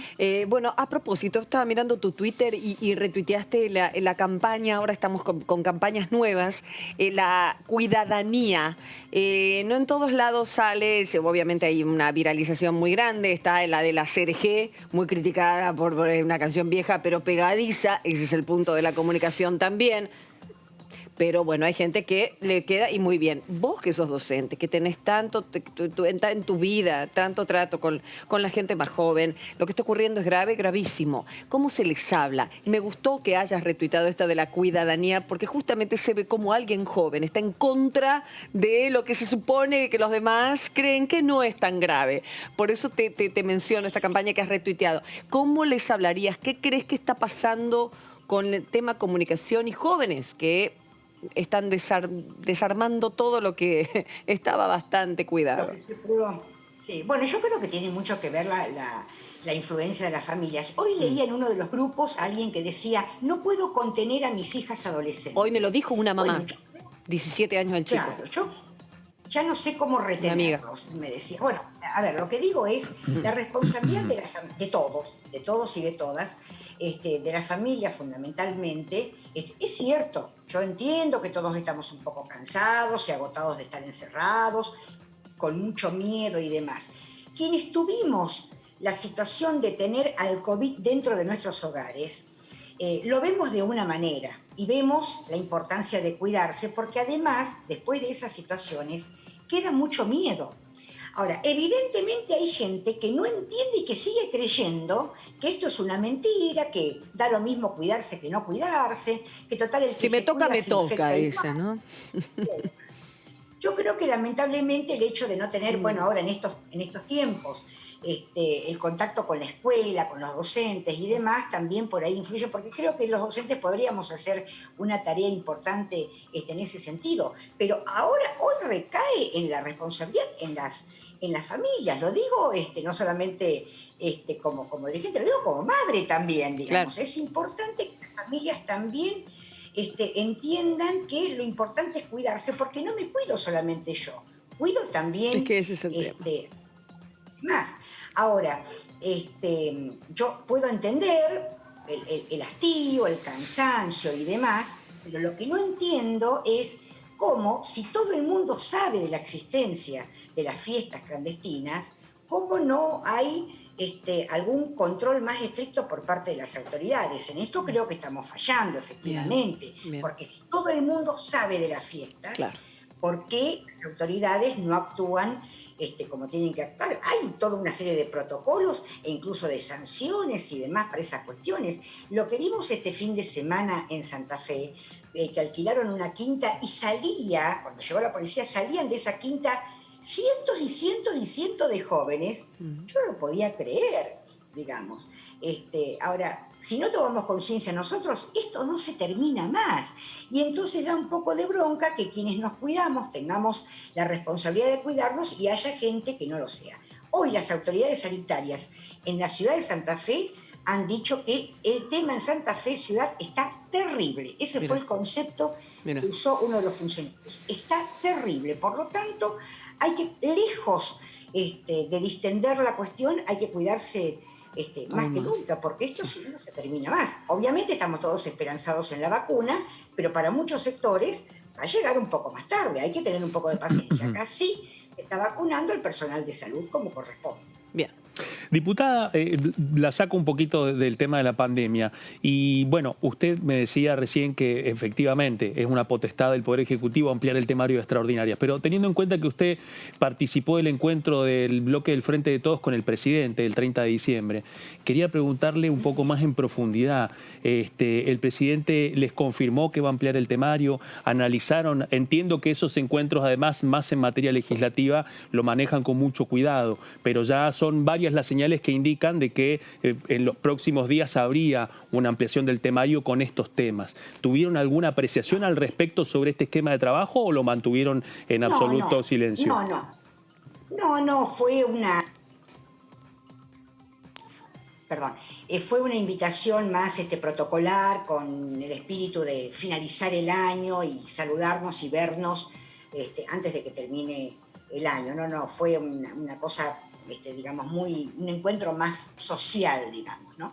Bueno, a propósito, estaba mirando tu Twitter y retuiteaste la campaña, ahora estamos con campañas nuevas, la cuidadanía. No en todos lados sale, obviamente hay una viralización muy grande, está la de la CRG, muy criticada por una canción vieja, pero pegadiza, ese es el punto de la comunicación también. Pero bueno, hay gente que le queda, y muy bien. Vos que sos docente, que tenés tanto en tu vida, tanto trato con la gente más joven, lo que está ocurriendo es grave, gravísimo. ¿Cómo se les habla? Y me gustó que hayas retuitado esta de la cuidadanía, porque justamente se ve como alguien joven está en contra de lo que se supone que los demás creen que no es tan grave. Por eso te menciono esta campaña que has retuiteado. ¿Cómo les hablarías? ¿Qué crees que está pasando con el tema comunicación y jóvenes que están desarmando todo lo que estaba bastante cuidado? Sí, bueno, yo creo que tiene mucho que ver la influencia de las familias. Hoy leía en uno de los grupos a alguien que decía, no puedo contener a mis hijas adolescentes. Hoy me lo dijo una mamá, 17 años el chico. Claro, yo ya no sé cómo retenerlos, me decía. Bueno, a ver, lo que digo es la responsabilidad de todos y de todas, de la familia fundamentalmente, es cierto, yo entiendo que todos estamos un poco cansados y agotados de estar encerrados, con mucho miedo y demás. Quienes tuvimos la situación de tener al COVID dentro de nuestros hogares, lo vemos de una manera y vemos la importancia de cuidarse, porque además, después de esas situaciones, queda mucho miedo. Ahora, evidentemente hay gente que no entiende y que sigue creyendo que esto es una mentira, que da lo mismo cuidarse que no cuidarse, que total el que si me toca, me toca, dice, ¿no? Yo creo que lamentablemente el hecho de no tener, bueno, ahora en estos tiempos, el contacto con la escuela, con los docentes y demás, también por ahí influye, porque creo que los docentes podríamos hacer una tarea importante en ese sentido. Pero ahora, hoy recae en la responsabilidad en las familias. Lo digo no solamente como dirigente, lo digo como madre también, digamos. Claro. Es importante que las familias también entiendan que lo importante es cuidarse, porque no me cuido solamente yo, cuido también... Es que ese es el tema. Más. Ahora, yo puedo entender el hastío, el cansancio y demás, pero lo que no entiendo es cómo, si todo el mundo sabe de la existencia de las fiestas clandestinas, cómo no hay algún control más estricto por parte de las autoridades. En esto creo que estamos fallando, efectivamente, bien. Porque si todo el mundo sabe de las fiestas, claro. ¿Por qué las autoridades no actúan como tienen que actuar? Hay toda una serie de protocolos e incluso de sanciones y demás para esas cuestiones. Lo que vimos este fin de semana en Santa Fe, que alquilaron una quinta y cuando llegó la policía, salían de esa quinta cientos y cientos y cientos de jóvenes. Yo no lo podía creer, digamos. Ahora, si no tomamos conciencia nosotros, esto no se termina más. Y entonces da un poco de bronca que quienes nos cuidamos tengamos la responsabilidad de cuidarnos y haya gente que no lo sea. Hoy las autoridades sanitarias en la ciudad de Santa Fe han dicho que el tema en Santa Fe ciudad está terrible. Ese fue el concepto que usó uno de los funcionarios. Está terrible. Por lo tanto, hay que, lejos de distender la cuestión, hay que cuidarse más que nunca, porque esto no se termina más. Obviamente estamos todos esperanzados en la vacuna, pero para muchos sectores va a llegar un poco más tarde. Hay que tener un poco de paciencia. Acá sí está vacunando el personal de salud como corresponde. Bien. Diputada, la saco un poquito del tema de la pandemia y bueno, usted me decía recién que efectivamente es una potestad del Poder Ejecutivo ampliar el temario de extraordinarias, pero teniendo en cuenta que usted participó del encuentro del bloque del Frente de Todos con el presidente el 30 de diciembre, quería preguntarle un poco más en profundidad. El presidente les confirmó que va a ampliar el temario, analizaron, entiendo que esos encuentros además más en materia legislativa lo manejan con mucho cuidado, pero ya son varias las señales que indican de que en los próximos días habría una ampliación del temario con estos temas. ¿Tuvieron alguna apreciación al respecto sobre este esquema de trabajo o lo mantuvieron en absoluto silencio? No, fue una... fue una invitación más protocolar, con el espíritu de finalizar el año y saludarnos y vernos antes de que termine el año. No, fue una cosa... digamos, un encuentro más social, digamos, ¿no?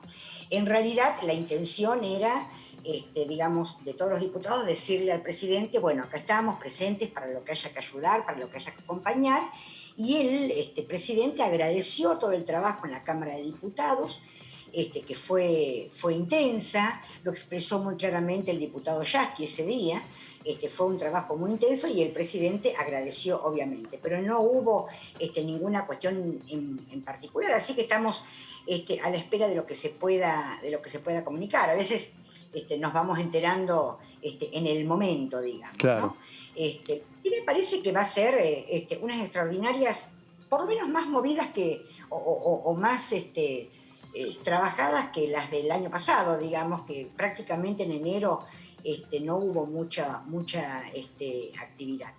En realidad, la intención era, digamos, de todos los diputados, decirle al presidente, bueno, acá estamos presentes para lo que haya que ayudar, para lo que haya que acompañar, y el presidente agradeció todo el trabajo en la Cámara de Diputados, que fue intensa, lo expresó muy claramente el diputado Yasky ese día. Fue un trabajo muy intenso y el presidente agradeció, obviamente, pero no hubo ninguna cuestión en particular, así que estamos a la espera de lo que se pueda comunicar. A veces nos vamos enterando en el momento, digamos. Claro. ¿No? Y me parece que va a ser unas extraordinarias, por lo menos más movidas o más trabajadas que las del año pasado, digamos, que prácticamente en enero no hubo mucha actividad.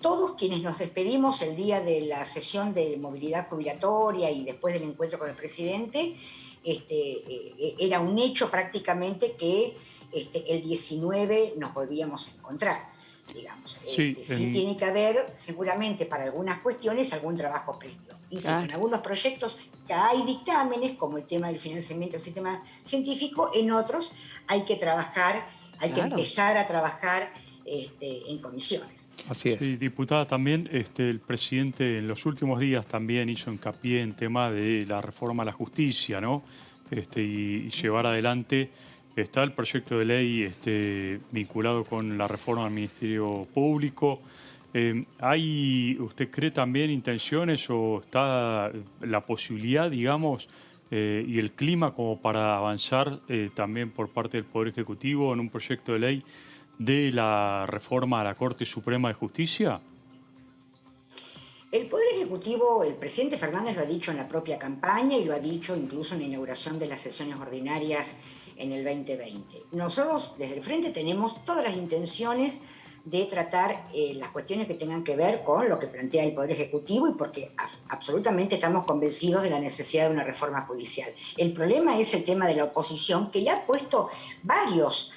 Todos quienes nos despedimos el día de la sesión de movilidad jubilatoria y después del encuentro con el presidente, era un hecho prácticamente que el 19 nos volvíamos a encontrar. digamos. Sí, Sí tiene que haber, seguramente para algunas cuestiones, algún trabajo previo. Insisto, en algunos proyectos ya hay dictámenes, como el tema del financiamiento del sistema científico, en otros hay que trabajar, hay que empezar a trabajar en comisiones. Así es. Sí, diputada, también el presidente en los últimos días también hizo hincapié en tema de la reforma a la justicia, ¿no? Y llevar adelante, está el proyecto de ley vinculado con la reforma al Ministerio Público. ¿Usted cree también intenciones o está la posibilidad, digamos, y el clima como para avanzar también por parte del Poder Ejecutivo en un proyecto de ley de la reforma a la Corte Suprema de Justicia? El Poder Ejecutivo, el presidente Fernández lo ha dicho en la propia campaña y lo ha dicho incluso en la inauguración de las sesiones ordinarias en el 2020. Nosotros desde el Frente tenemos todas las intenciones de tratar las cuestiones que tengan que ver con lo que plantea el Poder Ejecutivo y porque absolutamente estamos convencidos de la necesidad de una reforma judicial. El problema es el tema de la oposición, que le ha puesto varias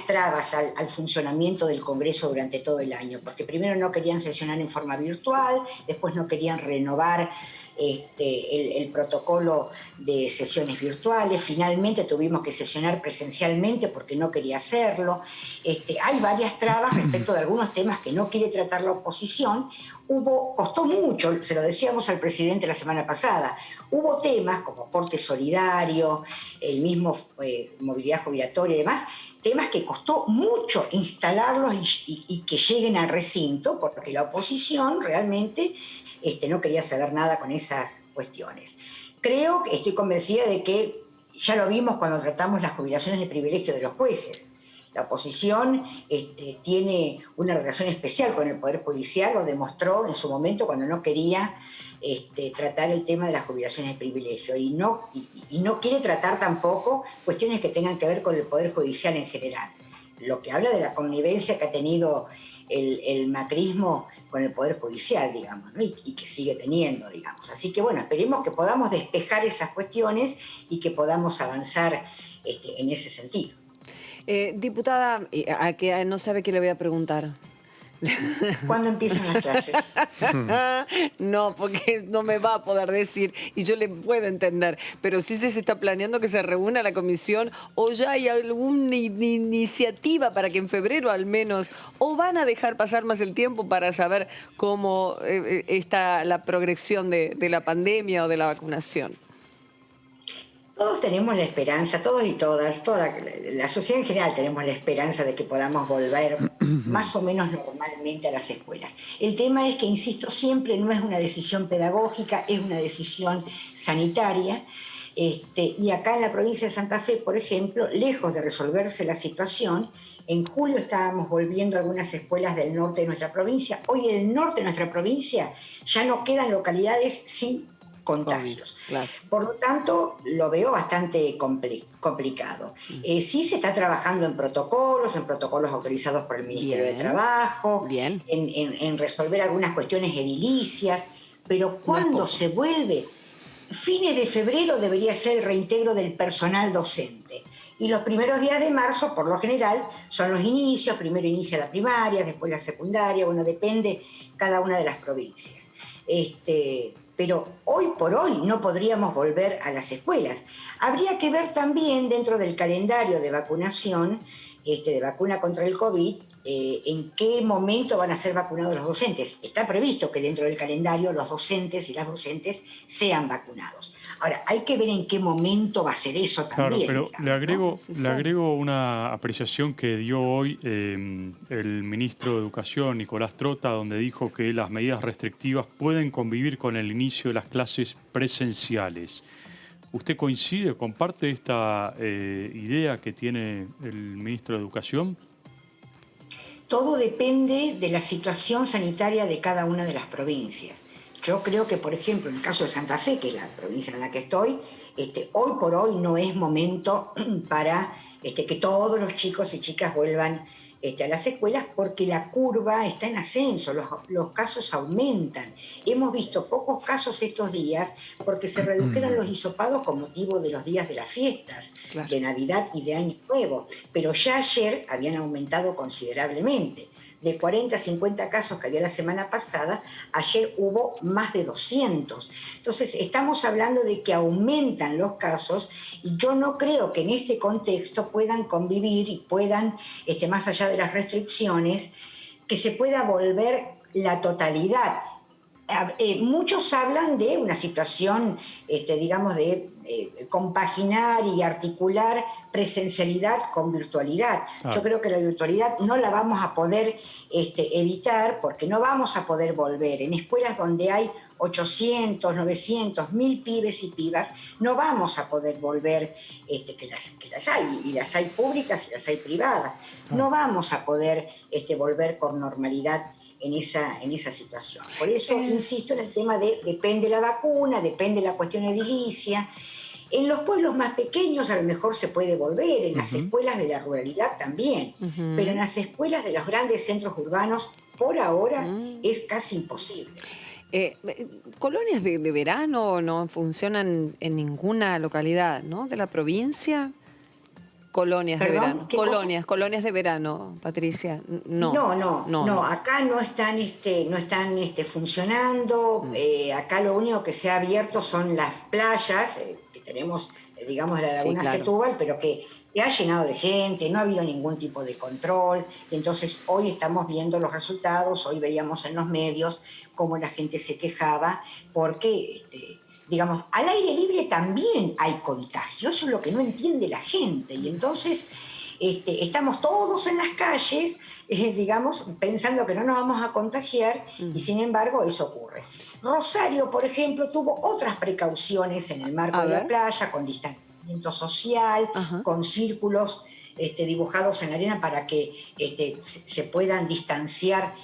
trabas al funcionamiento del Congreso durante todo el año, porque primero no querían sesionar en forma virtual, después no querían renovar el protocolo de sesiones virtuales, finalmente tuvimos que sesionar presencialmente porque no quería hacerlo. Hay varias trabas respecto de algunos temas que no quiere tratar la oposición. Costó mucho, se lo decíamos al presidente la semana pasada, hubo temas como aporte solidario, el mismo movilidad jubilatoria y demás, temas que costó mucho instalarlos y que lleguen al recinto, porque la oposición realmente no quería saber nada con esas cuestiones. Estoy convencida de que ya lo vimos cuando tratamos las jubilaciones de privilegio de los jueces. La oposición tiene una relación especial con el Poder Judicial, lo demostró en su momento cuando no quería tratar el tema de las jubilaciones de privilegio y no quiere tratar tampoco cuestiones que tengan que ver con el Poder Judicial en general. Lo que habla de la connivencia que ha tenido el macrismo con el Poder Judicial, digamos, ¿no? y que sigue teniendo, digamos. Así que, bueno, esperemos que podamos despejar esas cuestiones y que podamos avanzar en ese sentido. Diputada, a que no sabe qué le voy a preguntar. ¿Cuándo empiezan las clases? No, porque no me va a poder decir y yo le puedo entender, pero sí se está planeando que se reúna la comisión o ya hay alguna iniciativa para que en febrero al menos, o van a dejar pasar más el tiempo para saber cómo está la progresión de la pandemia o de la vacunación. Todos tenemos la esperanza, todos y todas, toda la sociedad en general tenemos la esperanza de que podamos volver más o menos normalmente a las escuelas. El tema es que, insisto, siempre no es una decisión pedagógica, es una decisión sanitaria. Y acá en la provincia de Santa Fe, por ejemplo, lejos de resolverse la situación, en julio estábamos volviendo a algunas escuelas del norte de nuestra provincia. Hoy en el norte de nuestra provincia ya no quedan localidades sin contagios. Claro. Por lo tanto, lo veo bastante complicado. Sí se está trabajando en protocolos autorizados por el Ministerio de Trabajo, en resolver algunas cuestiones edilicias, pero ¿cuándo se vuelve? Fines de febrero debería ser el reintegro del personal docente. Y los primeros días de marzo, por lo general, son los inicios. Primero inicia la primaria, después la secundaria. Bueno, depende cada una de las provincias. Pero hoy por hoy no podríamos volver a las escuelas. Habría que ver también dentro del calendario de vacunación, de vacuna contra el COVID, en qué momento van a ser vacunados los docentes. Está previsto que dentro del calendario los docentes y las docentes sean vacunados. Ahora, hay que ver en qué momento va a ser eso también. Claro, pero digamos, le agrego una apreciación que dio hoy el ministro de Educación, Nicolás Trota, donde dijo que las medidas restrictivas pueden convivir con el inicio de las clases presenciales. ¿Usted coincide, comparte esta idea que tiene el ministro de Educación? Todo depende de la situación sanitaria de cada una de las provincias. Yo creo que, por ejemplo, en el caso de Santa Fe, que es la provincia en la que estoy, hoy por hoy no es momento para que todos los chicos y chicas vuelvan a las escuelas, porque la curva está en ascenso, los casos aumentan. Hemos visto pocos casos estos días porque se redujeron los hisopados con motivo de los días de las fiestas, de Navidad y de Año Nuevo, pero ya ayer habían aumentado considerablemente. de 40 a 50 casos que había la semana pasada, ayer hubo más de 200. Entonces, estamos hablando de que aumentan los casos y yo no creo que en este contexto puedan convivir y puedan, más allá de las restricciones, que se pueda volver la totalidad. Muchos hablan de una situación, digamos, de compaginar y articular presencialidad con virtualidad. Yo creo que la virtualidad no la vamos a poder evitar porque no vamos a poder volver. En escuelas donde hay 800, 900, 1000 pibes y pibas, no vamos a poder volver, que las hay, y las hay públicas y las hay privadas. No vamos a poder volver con normalidad en esa situación. Por eso insisto en el tema de depende la vacuna, depende la cuestión edilicia. En los pueblos más pequeños a lo mejor se puede volver, en las escuelas de la ruralidad también, pero en las escuelas de los grandes centros urbanos por ahora es casi imposible. ¿Colonias de verano no funcionan en ninguna localidad, ¿no?, de la provincia? Colonias de verano. Colonias de verano, Patricia. No. Acá no están, funcionando. Acá lo único que se ha abierto son las playas, que tenemos, digamos, la Laguna Setúbal, pero que ha llenado de gente, no ha habido ningún tipo de control. Entonces, hoy estamos viendo los resultados, hoy veíamos en los medios cómo la gente se quejaba, porque digamos, al aire libre también hay contagio, eso es lo que no entiende la gente, y entonces estamos todos en las calles, digamos, pensando que no nos vamos a contagiar, y sin embargo eso ocurre. Rosario, por ejemplo, tuvo otras precauciones en el marco de la playa, con distanciamiento social, con círculos dibujados en la arena para que se puedan distanciar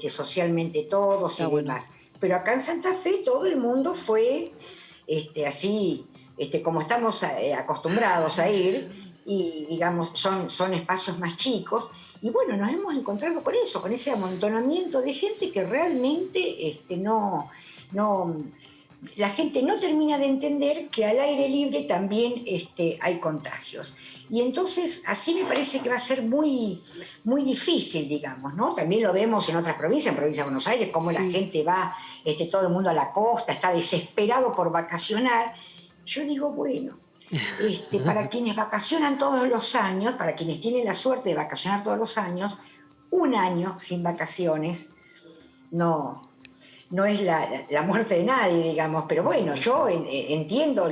socialmente todos y demás. Pero acá en Santa Fe todo el mundo fue así, como estamos acostumbrados a ir, y digamos, son espacios más chicos, y bueno, nos hemos encontrado con eso, con ese amontonamiento de gente que realmente la gente no termina de entender que al aire libre también hay contagios. Y entonces así me parece que va a ser muy, muy difícil, digamos, ¿no? También lo vemos en otras provincias, en provincia de Buenos Aires, cómo la gente va, todo el mundo a la costa, está desesperado por vacacionar. Yo digo, bueno, para quienes vacacionan todos los años, para quienes tienen la suerte de vacacionar todos los años, un año sin vacaciones no es la muerte de nadie, digamos, pero bueno, yo entiendo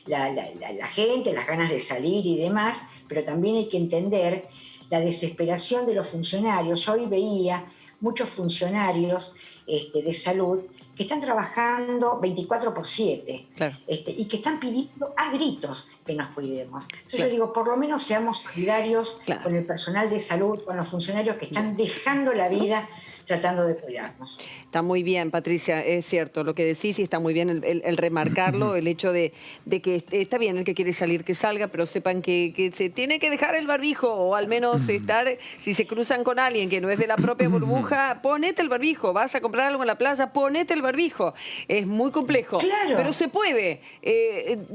la gente, las ganas de salir y demás, pero también hay que entender la desesperación de los funcionarios. Yo hoy veía muchos funcionarios de salud que están trabajando 24/7 y que están pidiendo a gritos que nos cuidemos. Entonces yo digo, por lo menos seamos solidarios con el personal de salud, con los funcionarios que están dejando la vida tratando de cuidarnos. Está muy bien, Patricia, es cierto lo que decís, y está muy bien el remarcarlo, el hecho de que está bien el que quiere salir, que salga, pero sepan que se tiene que dejar el barbijo, o al menos estar, si se cruzan con alguien que no es de la propia burbuja, ponete el barbijo, vas a comprar algo en la playa, ponete el barbijo. Es muy complejo, pero se puede.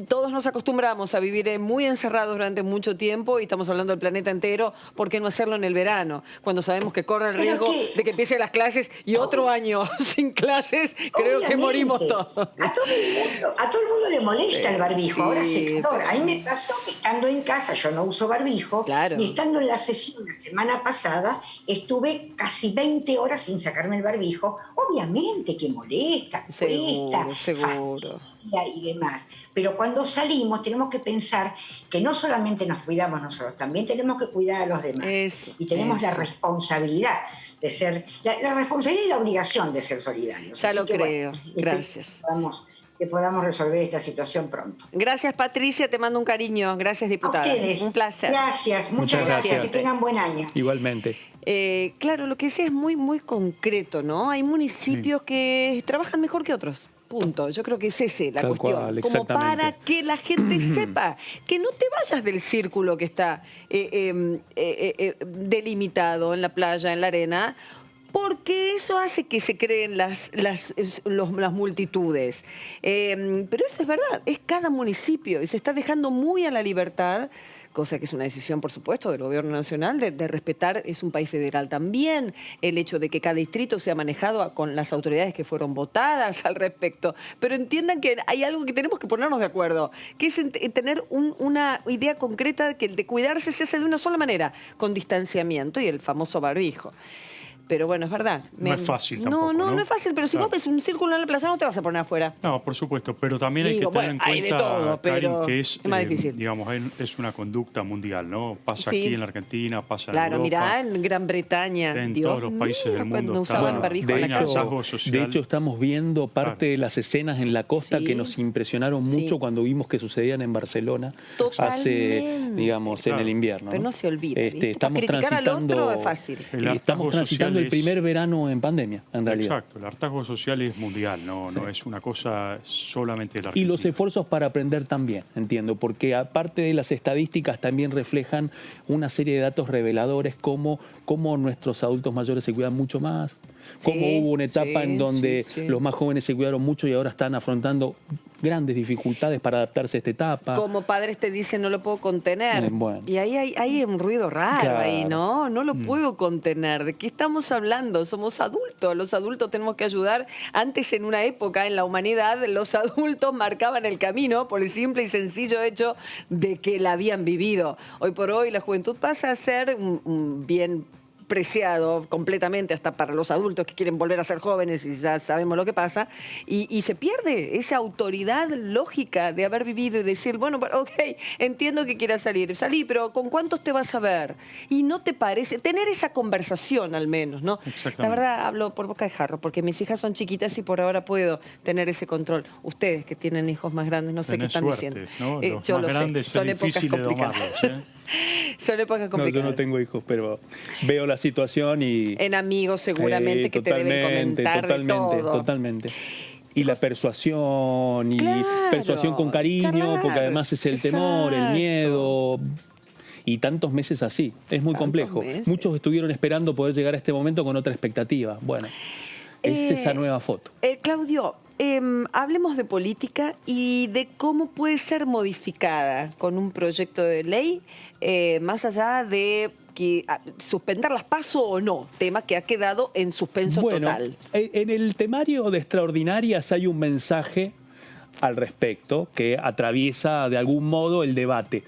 Todos nos acostumbramos a vivir muy encerrados durante mucho tiempo, y estamos hablando del planeta entero. ¿Por qué no hacerlo en el verano? Cuando sabemos que corre el riesgo de que empiece las clases y otro año sin clases, creo que morimos todos. A todo el mundo le molesta el barbijo, ahora secador. A mí me pasó que estando en casa, yo no uso barbijo, y estando en la sesión la semana pasada, estuve casi 20 horas sin sacarme el barbijo. Obviamente que molesta, seguro. Y demás. Pero cuando salimos tenemos que pensar que no solamente nos cuidamos nosotros, también tenemos que cuidar a los demás. Y tenemos la responsabilidad de ser, la responsabilidad y la obligación de ser solidarios. Ya lo creo. Gracias. Que podamos resolver esta situación pronto. Gracias, Patricia, te mando un cariño. Gracias, diputada. A ustedes. Un placer. Gracias, muchas gracias. Que tengan buen año. Igualmente. Claro, lo que decía es muy, muy concreto, ¿no? Hay municipios que trabajan mejor que otros. Punto. Yo creo que es esa la cuestión. Como para que la gente sepa que no te vayas del círculo que está delimitado en la playa, en la arena, porque porque eso hace que se creen las multitudes. Pero eso es verdad, es cada municipio y se está dejando muy a la libertad, cosa que es una decisión, por supuesto, del gobierno nacional, de respetar, es un país federal también, el hecho de que cada distrito sea manejado con las autoridades que fueron votadas al respecto. Pero entiendan que hay algo que tenemos que ponernos de acuerdo, que es tener una idea concreta de que el de cuidarse se hace de una sola manera, con distanciamiento y el famoso barbijo. Pero bueno, es verdad. No es fácil tampoco, no es fácil, pero si vos ves un círculo en la plaza no te vas a poner afuera. No, por supuesto, pero también hay que tener en cuenta, hay de todo, pero Karin, que es más difícil. Digamos, es una conducta mundial, ¿no? Pasa Sí. aquí en la Argentina, pasa en Claro, Europa. mirá, en Gran Bretaña. En Dios todos los países del mundo. No usaban barbijo en la calle. De hecho, estamos viendo parte de las escenas en la costa Sí. que nos impresionaron mucho cuando vimos que sucedían en Barcelona hace, digamos, en el invierno. Pero no se olvide. ¿viste? Estamos criticar al otro transitando, es fácil. estamos transitando el primer verano en pandemia, en realidad. Exacto, el hartazgo social es mundial, no es una cosa solamente de la Y Argentina. los esfuerzos para aprender también, entiendo, porque aparte de las estadísticas también reflejan una serie de datos reveladores como nuestros adultos mayores se cuidan mucho más, como hubo una etapa en donde los más jóvenes se cuidaron mucho y ahora están afrontando grandes dificultades para adaptarse a esta etapa. Como padres te dicen no lo puedo contener. Bueno. Y ahí hay un ruido raro Claro. ahí, ¿no? No lo puedo contener. ¿De qué estamos hablando? Somos adultos. Los adultos tenemos que ayudar. Antes, en una época, en la humanidad, los adultos marcaban el camino por el simple y sencillo hecho de que la habían vivido. Hoy por hoy la juventud pasa a ser un bien preciado completamente hasta para los adultos que quieren volver a ser jóvenes y ya sabemos lo que pasa, y se pierde esa autoridad lógica de haber vivido y decir, bueno, ok, entiendo que quieras salir, salí, pero ¿con cuántos te vas a ver? Y no te parece, tener esa conversación al menos, ¿no? La verdad, hablo por boca de jarro, porque mis hijas son chiquitas y por ahora puedo tener ese control. Ustedes que tienen hijos más grandes, no sé qué están diciendo. ¿no? Los Yo más lo grandes sé, son épocas difíciles de complicadas. domarlos, Son épocas No, complicadas. yo no tengo hijos, pero veo la situación y... En amigos seguramente que te deben comentar de todo. Totalmente. Y la persuasión, y persuasión con cariño, charlar. porque además es el temor, el Exacto. miedo... Y tantos meses así, es muy complejo. meses. Muchos estuvieron esperando poder llegar a este momento con otra expectativa. Bueno, es esa nueva foto. Claudio, hablemos de política y de cómo puede ser modificada con un proyecto de ley, más allá de suspender las PASO o no, tema que ha quedado en suspenso total. En el temario de extraordinarias hay un mensaje al respecto que atraviesa de algún modo el debate.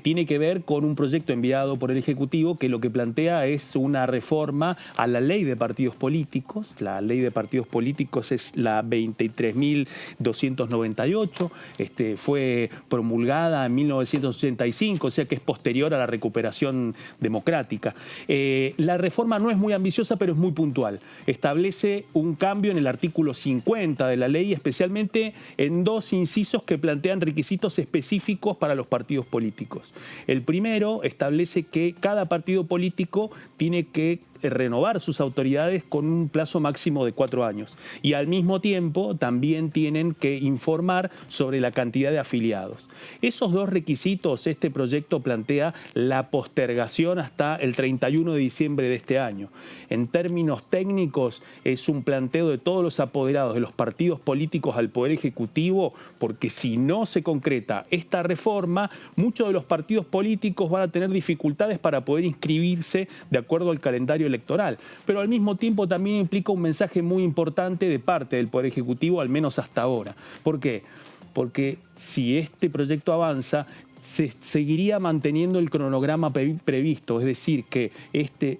Tiene que ver con un proyecto enviado por el Ejecutivo que lo que plantea es una reforma a la ley de partidos políticos. La ley de partidos políticos es la 23.298, fue promulgada en 1985, o sea que es posterior a la recuperación democrática. La reforma no es muy ambiciosa, pero es muy puntual. Establece un cambio en el artículo 50 de la ley, especialmente en dos incisos que plantean requisitos específicos para los partidos políticos. El primero establece que cada partido político tiene que renovar sus autoridades con un plazo máximo de 4 años y al mismo tiempo también tienen que informar sobre la cantidad de afiliados. Esos dos requisitos, este proyecto plantea la postergación hasta el 31 de diciembre de este año. En términos técnicos es un planteo de todos los apoderados de los partidos políticos al Poder Ejecutivo, porque si no se concreta esta reforma, muchos de los partidos políticos van a tener dificultades para poder inscribirse de acuerdo al calendario electoral, pero al mismo tiempo también implica un mensaje muy importante de parte del Poder Ejecutivo, al menos hasta ahora. ¿Por qué? Porque si este proyecto avanza, se seguiría manteniendo el cronograma previsto, es decir, que este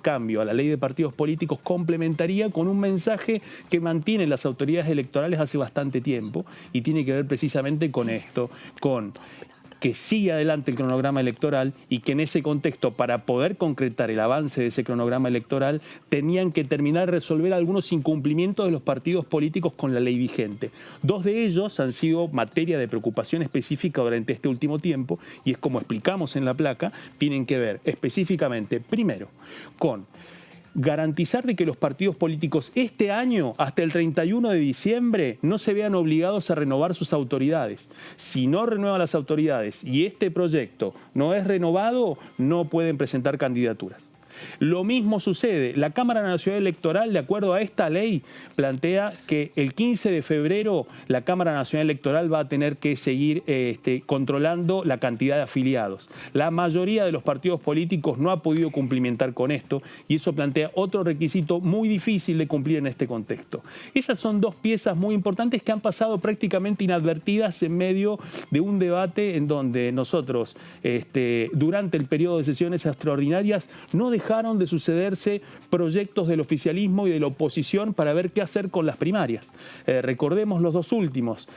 cambio a la ley de partidos políticos complementaría con un mensaje que mantienen las autoridades electorales hace bastante tiempo y tiene que ver precisamente con esto, con que sigue adelante el cronograma electoral y que en ese contexto, para poder concretar el avance de ese cronograma electoral, tenían que terminar de resolver algunos incumplimientos de los partidos políticos con la ley vigente. Dos de ellos han sido materia de preocupación específica durante este último tiempo y es como explicamos en la placa, tienen que ver específicamente, primero, con garantizar de que los partidos políticos este año, hasta el 31 de diciembre, no se vean obligados a renovar sus autoridades. Si no renuevan las autoridades y este proyecto no es renovado, no pueden presentar candidaturas. Lo mismo sucede. La Cámara Nacional Electoral, de acuerdo a esta ley, plantea que el 15 de febrero la Cámara Nacional Electoral va a tener que seguir controlando la cantidad de afiliados. La mayoría de los partidos políticos no ha podido cumplimentar con esto y eso plantea otro requisito muy difícil de cumplir en este contexto. Esas son dos piezas muy importantes que han pasado prácticamente inadvertidas en medio de un debate en donde nosotros, durante el periodo de sesiones extraordinarias, no dejaron de sucederse proyectos del oficialismo y de la oposición para ver qué hacer con las primarias. Recordemos los dos últimos.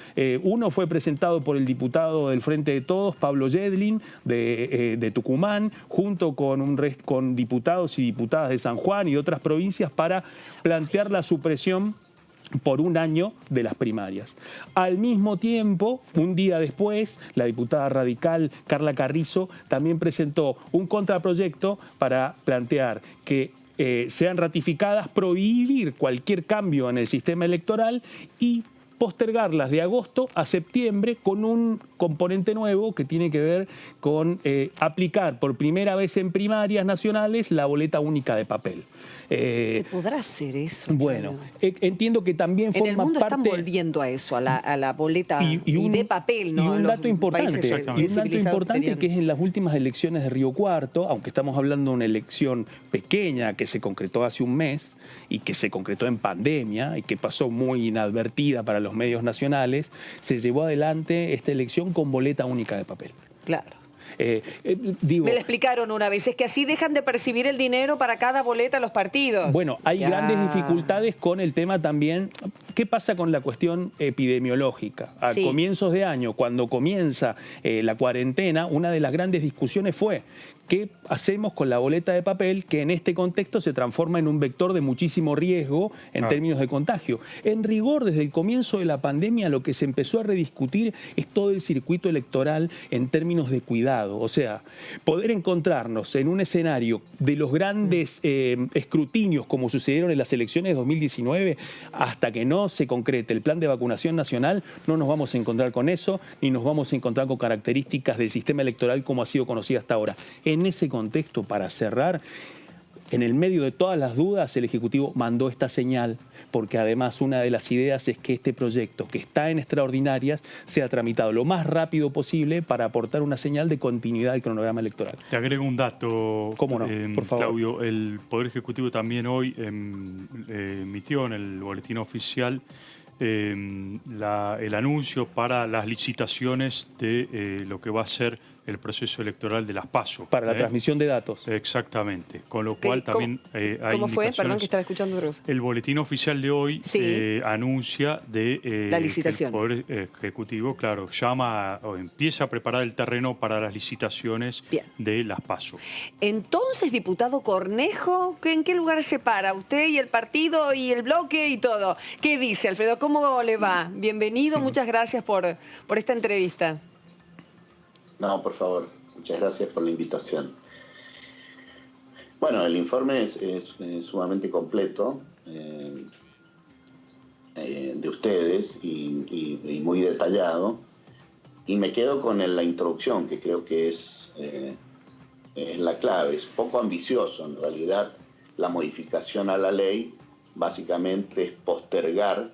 Uno fue presentado por el diputado del Frente de Todos, Pablo Yedlin, de Tucumán, junto con diputados y diputadas de San Juan y de otras provincias para plantear la supresión por un año de las primarias. Al mismo tiempo, un día después, la diputada radical Carla Carrizo también presentó un contraproyecto para plantear que sean ratificadas, prohibir cualquier cambio en el sistema electoral y postergarlas de agosto a septiembre con un componente nuevo que tiene que ver con aplicar por primera vez en primarias nacionales la boleta única de papel. ¿Se podrá hacer eso? Bueno, entiendo que también forma parte... En el mundo están volviendo a eso, a la boleta y de papel, ¿no? Y un dato importante, que es en las últimas elecciones de Río Cuarto, aunque estamos hablando de una elección pequeña que se concretó hace un mes y que se concretó en pandemia y que pasó muy inadvertida para los medios nacionales, se llevó adelante esta elección con boleta única de papel. Claro. Me lo explicaron una vez, es que así dejan de percibir el dinero para cada boleta los partidos. Bueno, hay grandes dificultades con el tema también. ¿Qué pasa con la cuestión epidemiológica? A comienzos de año, cuando comienza la cuarentena, una de las grandes discusiones fue ¿qué hacemos con la boleta de papel que en este contexto se transforma en un vector de muchísimo riesgo en términos de contagio? En rigor, desde el comienzo de la pandemia, lo que se empezó a rediscutir es todo el circuito electoral en términos de cuidado. O sea, poder encontrarnos en un escenario de los grandes escrutinios como sucedieron en las elecciones de 2019, hasta que no se concrete el plan de vacunación nacional, no nos vamos a encontrar con eso, ni nos vamos a encontrar con características del sistema electoral como ha sido conocido hasta ahora. En ese contexto, para cerrar, en el medio de todas las dudas, el Ejecutivo mandó esta señal, porque además una de las ideas es que este proyecto, que está en extraordinarias, sea tramitado lo más rápido posible para aportar una señal de continuidad al cronograma electoral. Te agrego un dato, ¿cómo no? Por favor. Claudio. El Poder Ejecutivo también hoy emitió en el boletín oficial el anuncio para las licitaciones de lo que va a ser el proceso electoral de las PASO. Para la transmisión de datos. Exactamente. Con lo cual también hay ¿Cómo fue? Perdón, que estaba escuchando otra cosa. El boletín oficial de hoy anuncia de la licitación. Que el Poder Ejecutivo, claro, llama o empieza a preparar el terreno para las licitaciones de las PASO. Entonces, diputado Cornejo, ¿en qué lugar se para usted y el partido y el bloque y todo? ¿Qué dice, Alfredo? ¿Cómo le va? Bienvenido, muchas gracias por esta entrevista. No, por favor. Muchas gracias por la invitación. Bueno, el informe es sumamente completo de ustedes y muy detallado. Y me quedo con la introducción, que creo que es la clave. Es poco ambicioso, en realidad. La modificación a la ley básicamente es postergar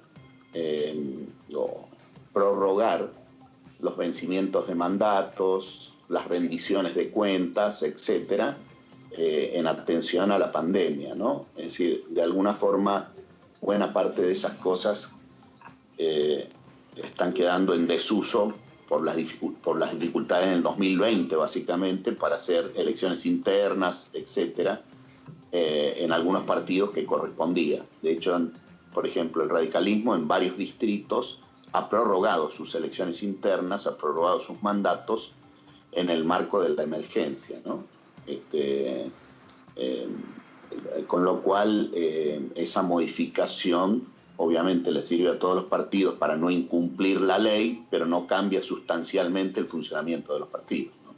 o prorrogar los vencimientos de mandatos, las rendiciones de cuentas, etcétera, en atención a la pandemia, ¿no? Es decir, de alguna forma, buena parte de esas cosas están quedando en desuso por las dificultades en el 2020, básicamente, para hacer elecciones internas, etcétera, en algunos partidos que correspondía. De hecho, por ejemplo, el radicalismo en varios distritos ha prorrogado sus elecciones internas, ha prorrogado sus mandatos en el marco de la emergencia, ¿no? Con lo cual, esa modificación obviamente le sirve a todos los partidos para no incumplir la ley, pero no cambia sustancialmente el funcionamiento de los partidos, ¿no?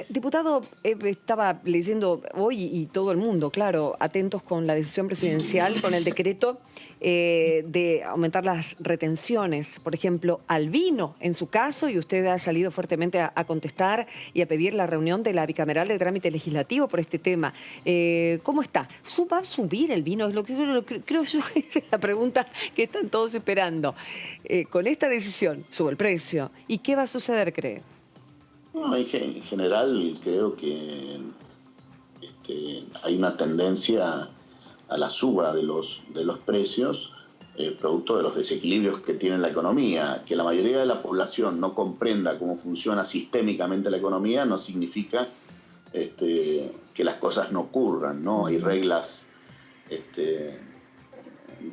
Diputado, estaba leyendo hoy y todo el mundo, claro, atentos con la decisión presidencial, con el decreto de aumentar las retenciones, por ejemplo, al vino en su caso, y usted ha salido fuertemente a contestar y a pedir la reunión de la bicameral de trámite legislativo por este tema. ¿Cómo está? ¿Va a subir el vino? Es lo que creo yo que es la pregunta que están todos esperando. Con esta decisión, ¿sube el precio? ¿Y qué va a suceder, cree? No, en general creo que hay una tendencia a la suba de los precios, producto de los desequilibrios que tiene la economía. Que la mayoría de la población no comprenda cómo funciona sistémicamente la economía no significa que las cosas no ocurran, ¿no? Hay reglas.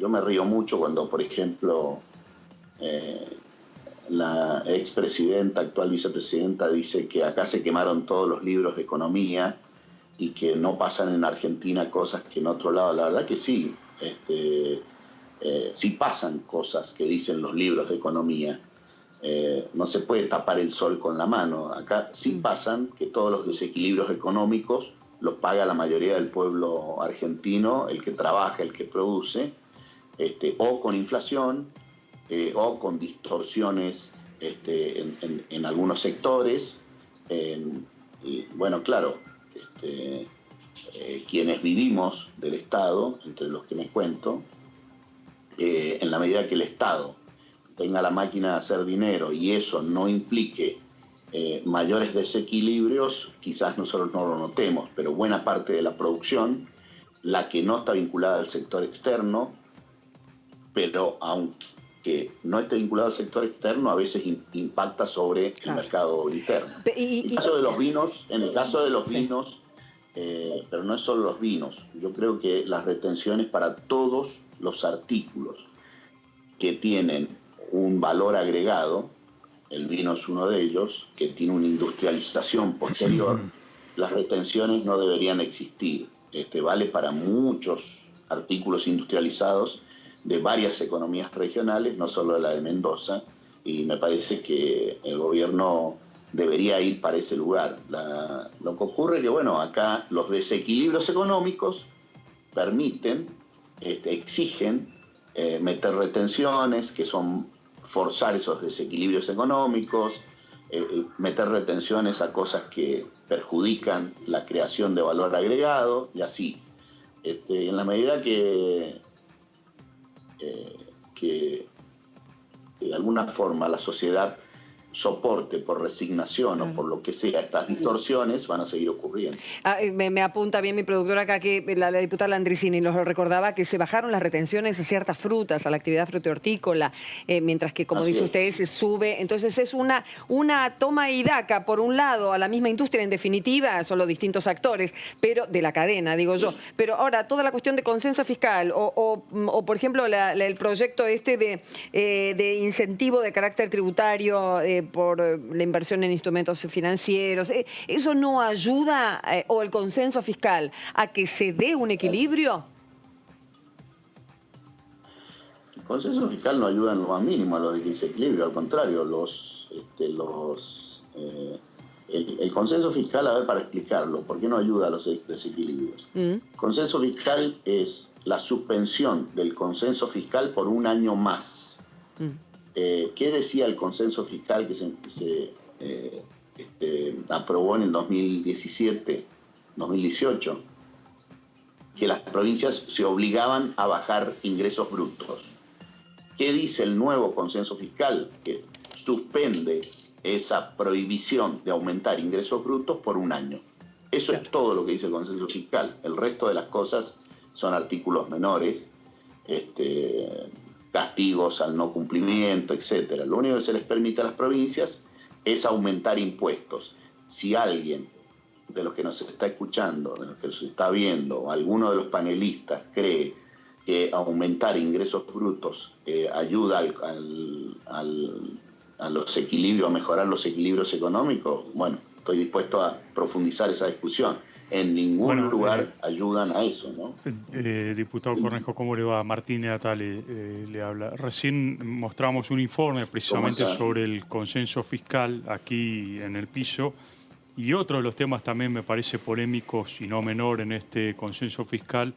Yo me río mucho cuando, por ejemplo, la expresidenta, actual vicepresidenta, dice que acá se quemaron todos los libros de economía y que no pasan en Argentina cosas que en otro lado. La verdad que sí, sí pasan cosas que dicen los libros de economía. No se puede tapar el sol con la mano. Acá sí pasan que todos los desequilibrios económicos los paga la mayoría del pueblo argentino, el que trabaja, el que produce, o con inflación, o con distorsiones en algunos sectores. Y bueno, claro, quienes vivimos del Estado, entre los que me cuento, en la medida que el Estado tenga la máquina de hacer dinero y eso no implique mayores desequilibrios, quizás nosotros no lo notemos, pero buena parte de la producción, la que no está vinculada al sector externo, pero aunque no esté vinculado al sector externo, a veces impacta sobre el mercado interno. En el caso de los vinos, pero no es solo los vinos, yo creo que las retenciones para todos los artículos que tienen un valor agregado, el vino es uno de ellos, que tiene una industrialización posterior, las retenciones no deberían existir. Vale para muchos artículos industrializados de varias economías regionales, no solo la de Mendoza, y me parece que el gobierno debería ir para ese lugar. Lo que ocurre es que, bueno, acá los desequilibrios económicos permiten, exigen meter retenciones, que son forzar esos desequilibrios económicos, meter retenciones a cosas que perjudican la creación de valor agregado, y así. En la medida que de alguna forma la sociedad soporte por resignación o por lo que sea estas distorsiones, van a seguir ocurriendo. Me apunta bien mi productora acá que la diputada Landricini nos lo recordaba, que se bajaron las retenciones a ciertas frutas, a la actividad frutícola, mientras que, como dice usted, se sube. Entonces es una toma y daca, por un lado, a la misma industria, en definitiva, son los distintos actores, pero de la cadena, digo yo. Pero ahora, toda la cuestión de consenso fiscal o por ejemplo, el proyecto de incentivo de carácter tributario por la inversión en instrumentos financieros, ¿eso no ayuda, o el consenso fiscal, a que se dé un equilibrio? El consenso fiscal no ayuda en lo más mínimo a los desequilibrios, al contrario, el consenso fiscal, a ver, para explicarlo, ¿por qué no ayuda a los desequilibrios? El consenso fiscal es la suspensión del consenso fiscal por un año más. ¿Qué decía el consenso fiscal que se aprobó en el 2018? Que las provincias se obligaban a bajar ingresos brutos. ¿Qué dice el nuevo consenso fiscal? Que suspende esa prohibición de aumentar ingresos brutos por un año. Eso es todo lo que dice el consenso fiscal. El resto de las cosas son artículos menores, castigos al no cumplimiento, etcétera. Lo único que se les permite a las provincias es aumentar impuestos. Si alguien de los que nos está escuchando, de los que nos está viendo, o alguno de los panelistas cree que aumentar ingresos brutos ayuda a los equilibrios, a mejorar los equilibrios económicos, bueno, estoy dispuesto a profundizar esa discusión. En ningún lugar ayudan a eso, ¿no? Diputado Cornejo, ¿cómo le va? Martín Natale le habla. Recién mostramos un informe precisamente sobre el consenso fiscal aquí en el piso Y otro de los temas también me parece polémicos y no menor en este consenso fiscal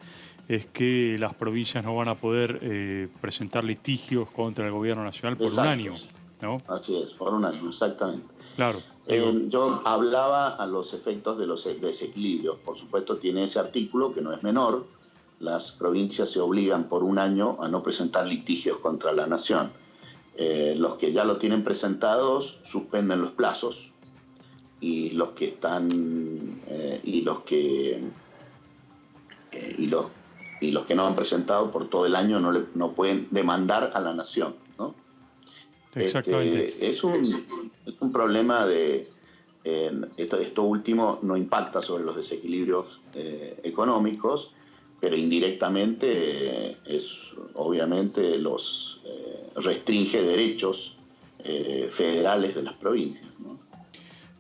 es que las provincias no van a poder presentar litigios contra el gobierno nacional por un año, ¿no? Así es, por un año, exactamente. Claro. Yo hablaba a los efectos de los desequilibrios. Por supuesto, tiene ese artículo que no es menor. Las provincias se obligan por un año a no presentar litigios contra la nación. Los que ya lo tienen presentados suspenden los plazos y los que están y los que no han presentado por todo el año no pueden demandar a la nación, ¿no? Exactamente. Es un problema de esto último no impacta sobre los desequilibrios económicos, pero indirectamente obviamente los restringe derechos federales de las provincias, ¿no?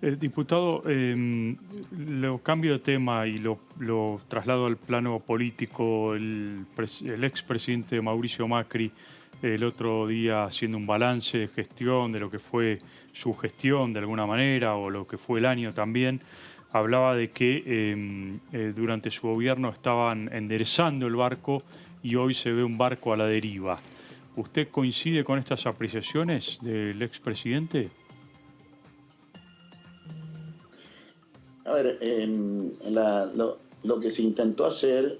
Diputado, lo cambio de tema y lo traslado al plano político. El expresidente Mauricio Macri, el otro día haciendo un balance de gestión de lo que fue su gestión de alguna manera, o lo que fue el año también, hablaba de que durante su gobierno estaban enderezando el barco y hoy se ve un barco a la deriva. ¿Usted coincide con estas apreciaciones del expresidente? A ver, lo que se intentó hacer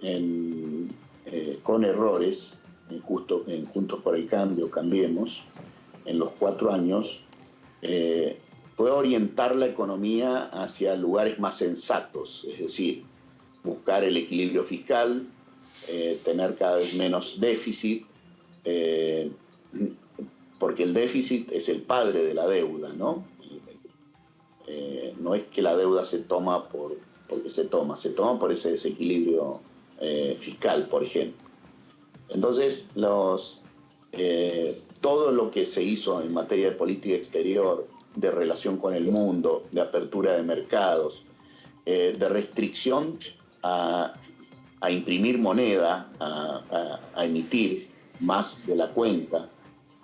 con errores en Juntos por el Cambio, Cambiemos, en los 4 años, fue orientar la economía hacia lugares más sensatos, es decir, buscar el equilibrio fiscal, tener cada vez menos déficit, porque el déficit es el padre de la deuda, ¿no? No es que la deuda se toma porque se toma por ese desequilibrio fiscal, por ejemplo. Entonces, todo lo que se hizo en materia de política exterior, de relación con el mundo, de apertura de mercados, de restricción a imprimir moneda, a emitir más de la cuenta,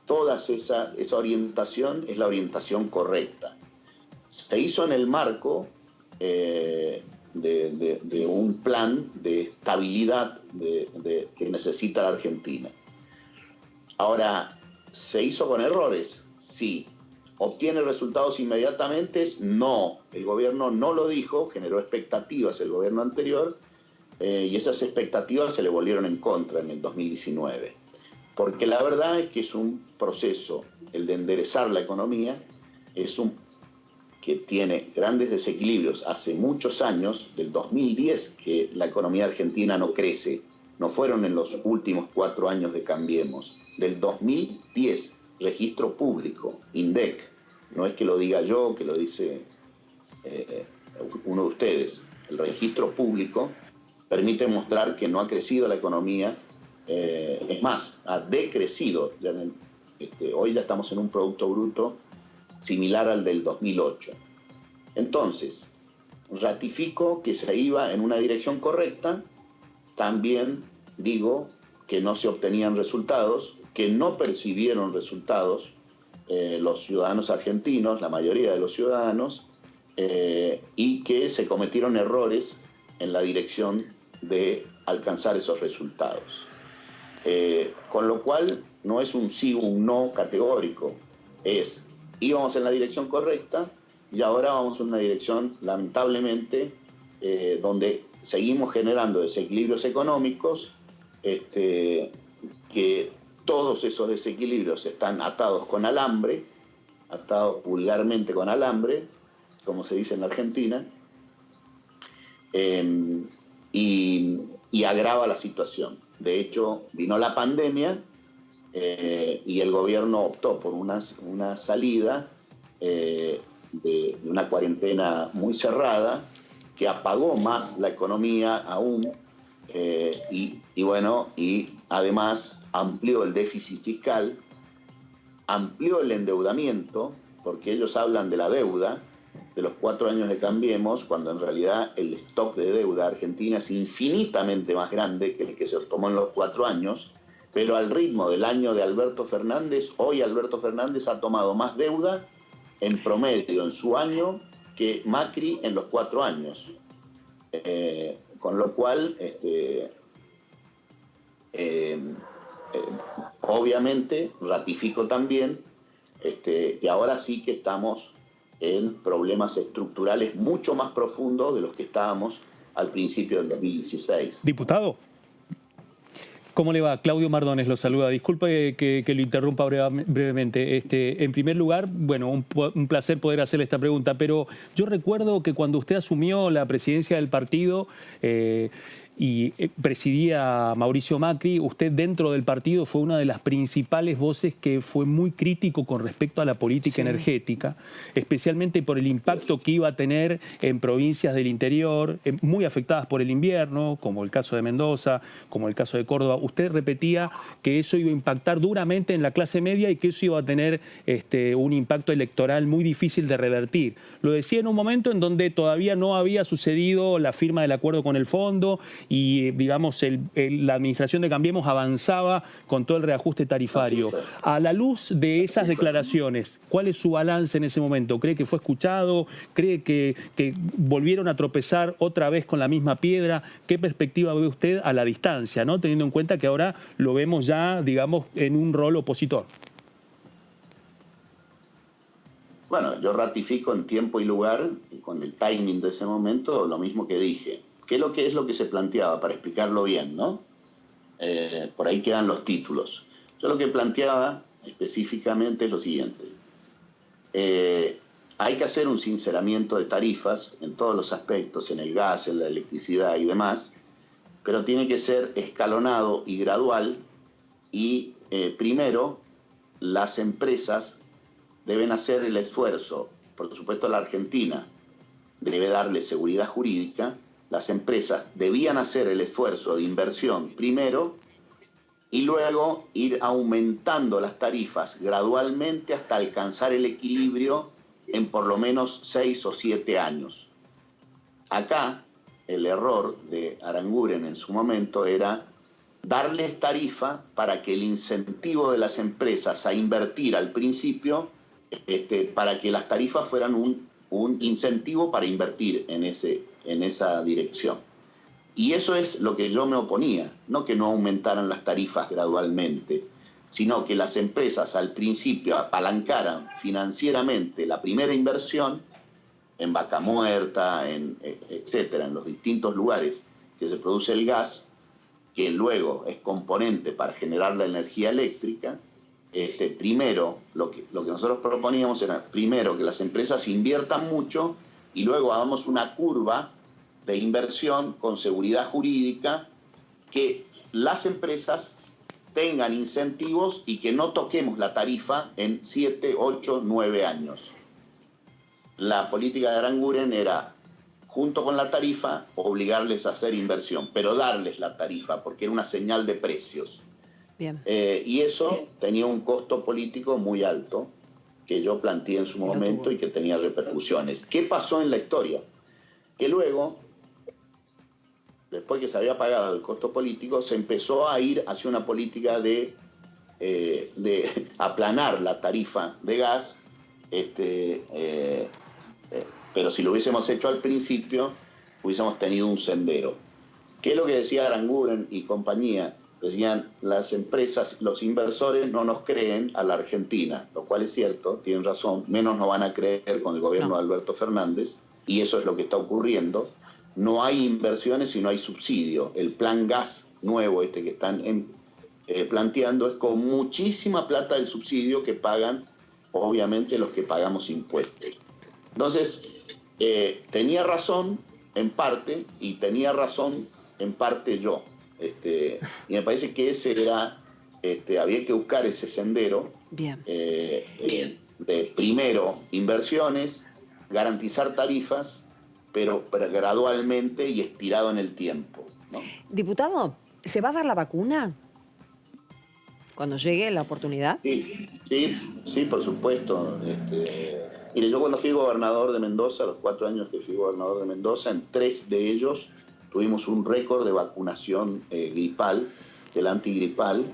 toda esa orientación es la orientación correcta. Se hizo en el marco de un plan de estabilidad que necesita la Argentina. Ahora, ¿se hizo con errores? Sí. ¿Obtiene resultados inmediatamente? No. El gobierno no lo dijo, generó expectativas el gobierno anterior, y esas expectativas se le volvieron en contra en el 2019. Porque la verdad es que es un proceso, el de enderezar la economía, que tiene grandes desequilibrios. Hace muchos años, del 2010, que la economía argentina no crece. No fueron en los últimos 4 años de Cambiemos. Del 2010, registro público, INDEC. No es que lo diga yo, que lo dice uno de ustedes. El registro público permite mostrar que no ha crecido la economía. Es más, ha decrecido. Hoy ya estamos en un Producto Bruto similar al del 2008. Entonces, ratifico que se iba en una dirección correcta. También digo que no se obtenían resultados, que no percibieron resultados los ciudadanos argentinos, la mayoría de los ciudadanos, y que se cometieron errores en la dirección de alcanzar esos resultados. Con lo cual, no es un sí o un no categórico, íbamos en la dirección correcta y ahora vamos en una dirección, lamentablemente, donde seguimos generando desequilibrios económicos, que todos esos desequilibrios están atados con alambre, atados vulgarmente con alambre, como se dice en la Argentina, y agrava la situación. De hecho, vino la pandemia y el gobierno optó por una salida de una cuarentena muy cerrada que apagó más la economía aún y además amplió el déficit fiscal, amplió el endeudamiento, porque ellos hablan de la deuda de los 4 años de Cambiemos, cuando en realidad el stock de deuda argentina es infinitamente más grande que el que se tomó en los 4 años, pero al ritmo del año de Alberto Fernández, hoy Alberto Fernández ha tomado más deuda en promedio en su año que Macri en los 4 años. Con lo cual, obviamente, ratifico también que ahora sí que estamos en problemas estructurales mucho más profundos de los que estábamos al principio del 2016. Diputado, ¿cómo le va? Claudio Mardones lo saluda. Disculpe que lo interrumpa brevemente. En primer lugar, bueno, un placer poder hacerle esta pregunta, pero yo recuerdo que cuando usted asumió la presidencia del partido y presidía a Mauricio Macri, usted dentro del partido fue una de las principales voces que fue muy crítico con respecto a la política energética, especialmente por el impacto que iba a tener en provincias del interior, muy afectadas por el invierno, como el caso de Mendoza, como el caso de Córdoba. Usted repetía que eso iba a impactar duramente en la clase media y que eso iba a tener un impacto electoral muy difícil de revertir. Lo decía en un momento en donde todavía no había sucedido la firma del acuerdo con el fondo y, digamos, la administración de Cambiemos avanzaba con todo el reajuste tarifario. A la luz de esas declaraciones, ¿cuál es su balance en ese momento? ¿Cree que fue escuchado? ¿Cree que volvieron a tropezar otra vez con la misma piedra? ¿Qué perspectiva ve usted a la distancia, ¿no? Teniendo en cuenta que ahora lo vemos ya, digamos, en un rol opositor. Bueno, yo ratifico en tiempo y lugar, con el timing de ese momento, lo mismo que dije. ¿Qué es lo que se planteaba? Para explicarlo bien, ¿no? Por ahí quedan los títulos. Yo lo que planteaba específicamente es lo siguiente. Hay que hacer un sinceramiento de tarifas en todos los aspectos, en el gas, en la electricidad y demás, pero tiene que ser escalonado y gradual y primero las empresas deben hacer el esfuerzo. Por supuesto, la Argentina debe darle seguridad jurídica. Las empresas debían hacer el esfuerzo de inversión primero y luego ir aumentando las tarifas gradualmente hasta alcanzar el equilibrio en por lo menos 6 o 7 años. Acá el error de Aranguren en su momento era darles tarifa para que el incentivo de las empresas a invertir al principio, para que las tarifas fueran un incentivo para invertir en esa dirección. Y eso es lo que yo me oponía, no que no aumentaran las tarifas gradualmente, sino que las empresas al principio apalancaran financieramente la primera inversión en Vaca Muerta, etcétera, en los distintos lugares que se produce el gas, que luego es componente para generar la energía eléctrica. Primero, lo que nosotros proponíamos era, primero, que las empresas inviertan mucho y luego hagamos una curva de inversión con seguridad jurídica, que las empresas tengan incentivos y que no toquemos la tarifa en 7, 8, 9 años. La política de Aranguren era, junto con la tarifa, obligarles a hacer inversión, pero darles la tarifa, porque era una señal de precios. Bien. Y eso tenía un costo político muy alto, que yo planteé en su momento y que tenía repercusiones. ¿Qué pasó en la historia? Que luego, después que se había pagado el costo político, se empezó a ir hacia una política de aplanar la tarifa de gas, pero si lo hubiésemos hecho al principio, hubiésemos tenido un sendero. ¿Qué es lo que decía Aranguren y compañía? Decían, las empresas, los inversores no nos creen a la Argentina, lo cual es cierto, tienen razón, menos nos van a creer con el gobierno de Alberto Fernández, y eso es lo que está ocurriendo. No hay inversiones y no hay subsidio. El plan gas nuevo que están planteando es con muchísima plata del subsidio que pagan, obviamente, los que pagamos impuestos. Entonces, tenía razón en parte y tenía razón en parte yo. Y me parece que ese era, había que buscar ese sendero. Bien. De primero inversiones, garantizar tarifas, pero gradualmente y estirado en el tiempo, ¿no? Diputado, ¿se va a dar la vacuna cuando llegue la oportunidad? Sí, por supuesto. Mire, yo cuando fui gobernador de Mendoza, los 4 años que fui gobernador de Mendoza, en 3 de ellos tuvimos un récord de vacunación gripal, del antigripal.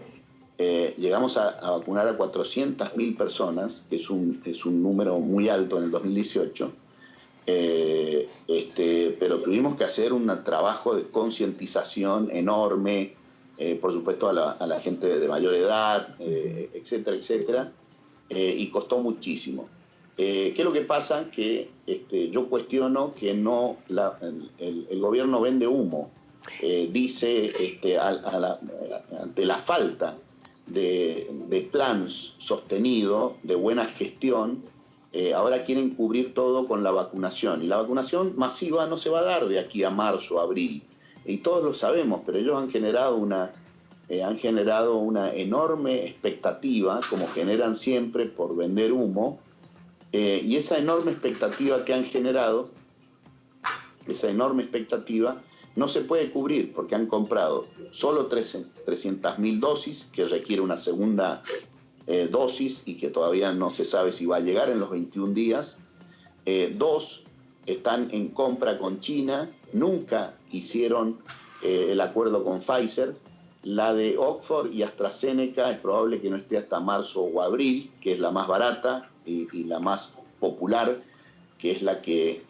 Llegamos a vacunar a 400.000 personas, que es un número muy alto en el 2018. pero tuvimos que hacer un trabajo de concientización enorme, por supuesto a la gente de mayor edad, etcétera, etcétera, y costó muchísimo. ¿Qué es lo que pasa? Que yo cuestiono que no el gobierno vende humo. Dice ante la falta de plan sostenido, de buena gestión, ahora quieren cubrir todo con la vacunación. Y la vacunación masiva no se va a dar de aquí a marzo, abril. Y todos lo sabemos, pero ellos han generado una enorme expectativa, como generan siempre por vender humo. Y esa enorme expectativa que han generado, no se puede cubrir porque han comprado solo 300.000 dosis, que requiere una segunda dosis y que todavía no se sabe si va a llegar en los 21 días. 2, están en compra con China, nunca hicieron el acuerdo con Pfizer. La de Oxford y AstraZeneca es probable que no esté hasta marzo o abril, que es la más barata y la más popular, que es la que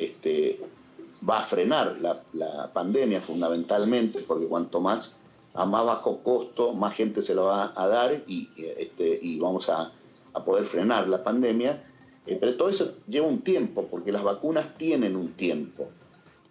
va a frenar la pandemia fundamentalmente, porque cuanto más a más bajo costo, más gente se lo va a dar y vamos a poder frenar la pandemia. Pero todo eso lleva un tiempo, porque las vacunas tienen un tiempo.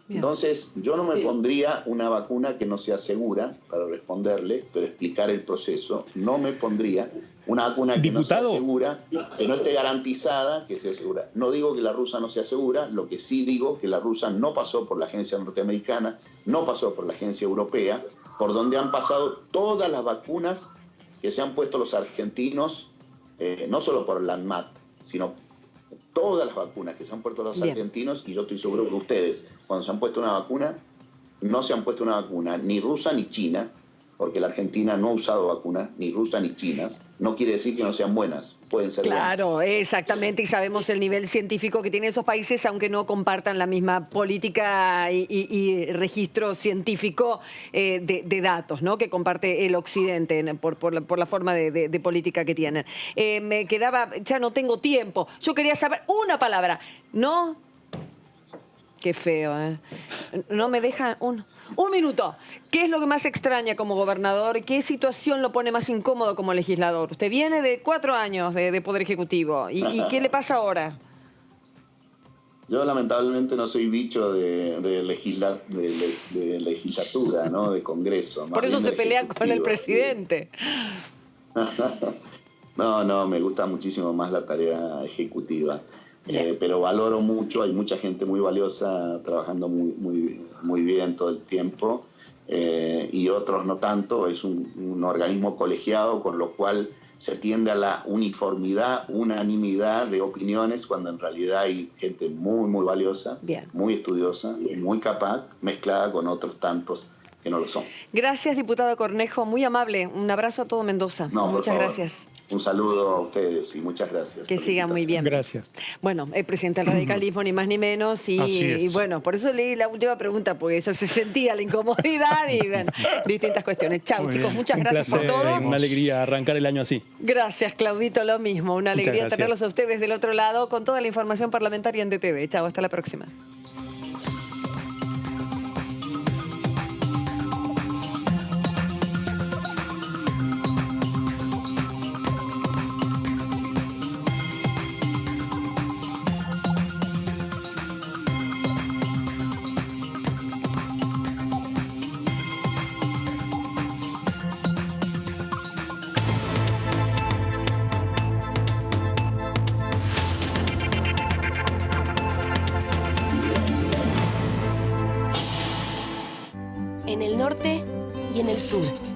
Bien. Entonces, yo no me pondría una vacuna que no sea segura, para responderle, pero explicar el proceso. No me pondría una vacuna que no sea segura, que no esté garantizada, que sea segura. No digo que la rusa no sea segura, lo que sí digo que la rusa no pasó por la agencia norteamericana, no pasó por la agencia europea, por donde han pasado todas las vacunas que se han puesto los argentinos, no solo por la ANMAT, sino todas las vacunas que se han puesto los argentinos, y yo estoy seguro que ustedes, cuando se han puesto una vacuna, no se han puesto una vacuna ni rusa ni china, porque la Argentina no ha usado vacunas, ni rusas ni chinas. No quiere decir que no sean buenas, pueden ser buenas. Claro, exactamente, y sabemos el nivel científico que tienen esos países, aunque no compartan la misma política y registro científico de datos, ¿no?, que comparte el Occidente por la forma de política que tienen. Me quedaba, ya no tengo tiempo, yo quería saber una palabra, ¿no? Qué feo, ¿eh? No me dejan un minuto. ¿Qué es lo que más extraña como gobernador? ¿Qué situación lo pone más incómodo como legislador? Usted viene de 4 años de Poder Ejecutivo. ¿Y qué le pasa ahora? Yo lamentablemente no soy bicho de legislatura, ¿no?, de Congreso. Por eso se pelea con el presidente. No, me gusta muchísimo más la tarea ejecutiva. Pero valoro mucho, hay mucha gente muy valiosa trabajando muy bien todo el tiempo, y otros no tanto. Es un organismo colegiado, con lo cual se tiende a la uniformidad, unanimidad de opiniones, cuando en realidad hay gente muy valiosa, muy estudiosa, muy capaz, mezclada con otros tantos que no lo son. Gracias, diputado Cornejo, muy amable. Un abrazo a todo Mendoza. Muchas gracias. Un saludo a ustedes y muchas gracias. Que siga muy bien. Gracias. Bueno, el presidente del radicalismo, ni más ni menos, y bueno, por eso leí la última pregunta, porque eso se sentía la incomodidad y bueno, distintas cuestiones. Chau, chicos, muchas gracias por todo. Una alegría arrancar el año así. Gracias, Claudito, lo mismo. Una alegría tenerlos a ustedes del otro lado con toda la información parlamentaria en DTV. Chau, hasta la próxima. En el norte y en el sur.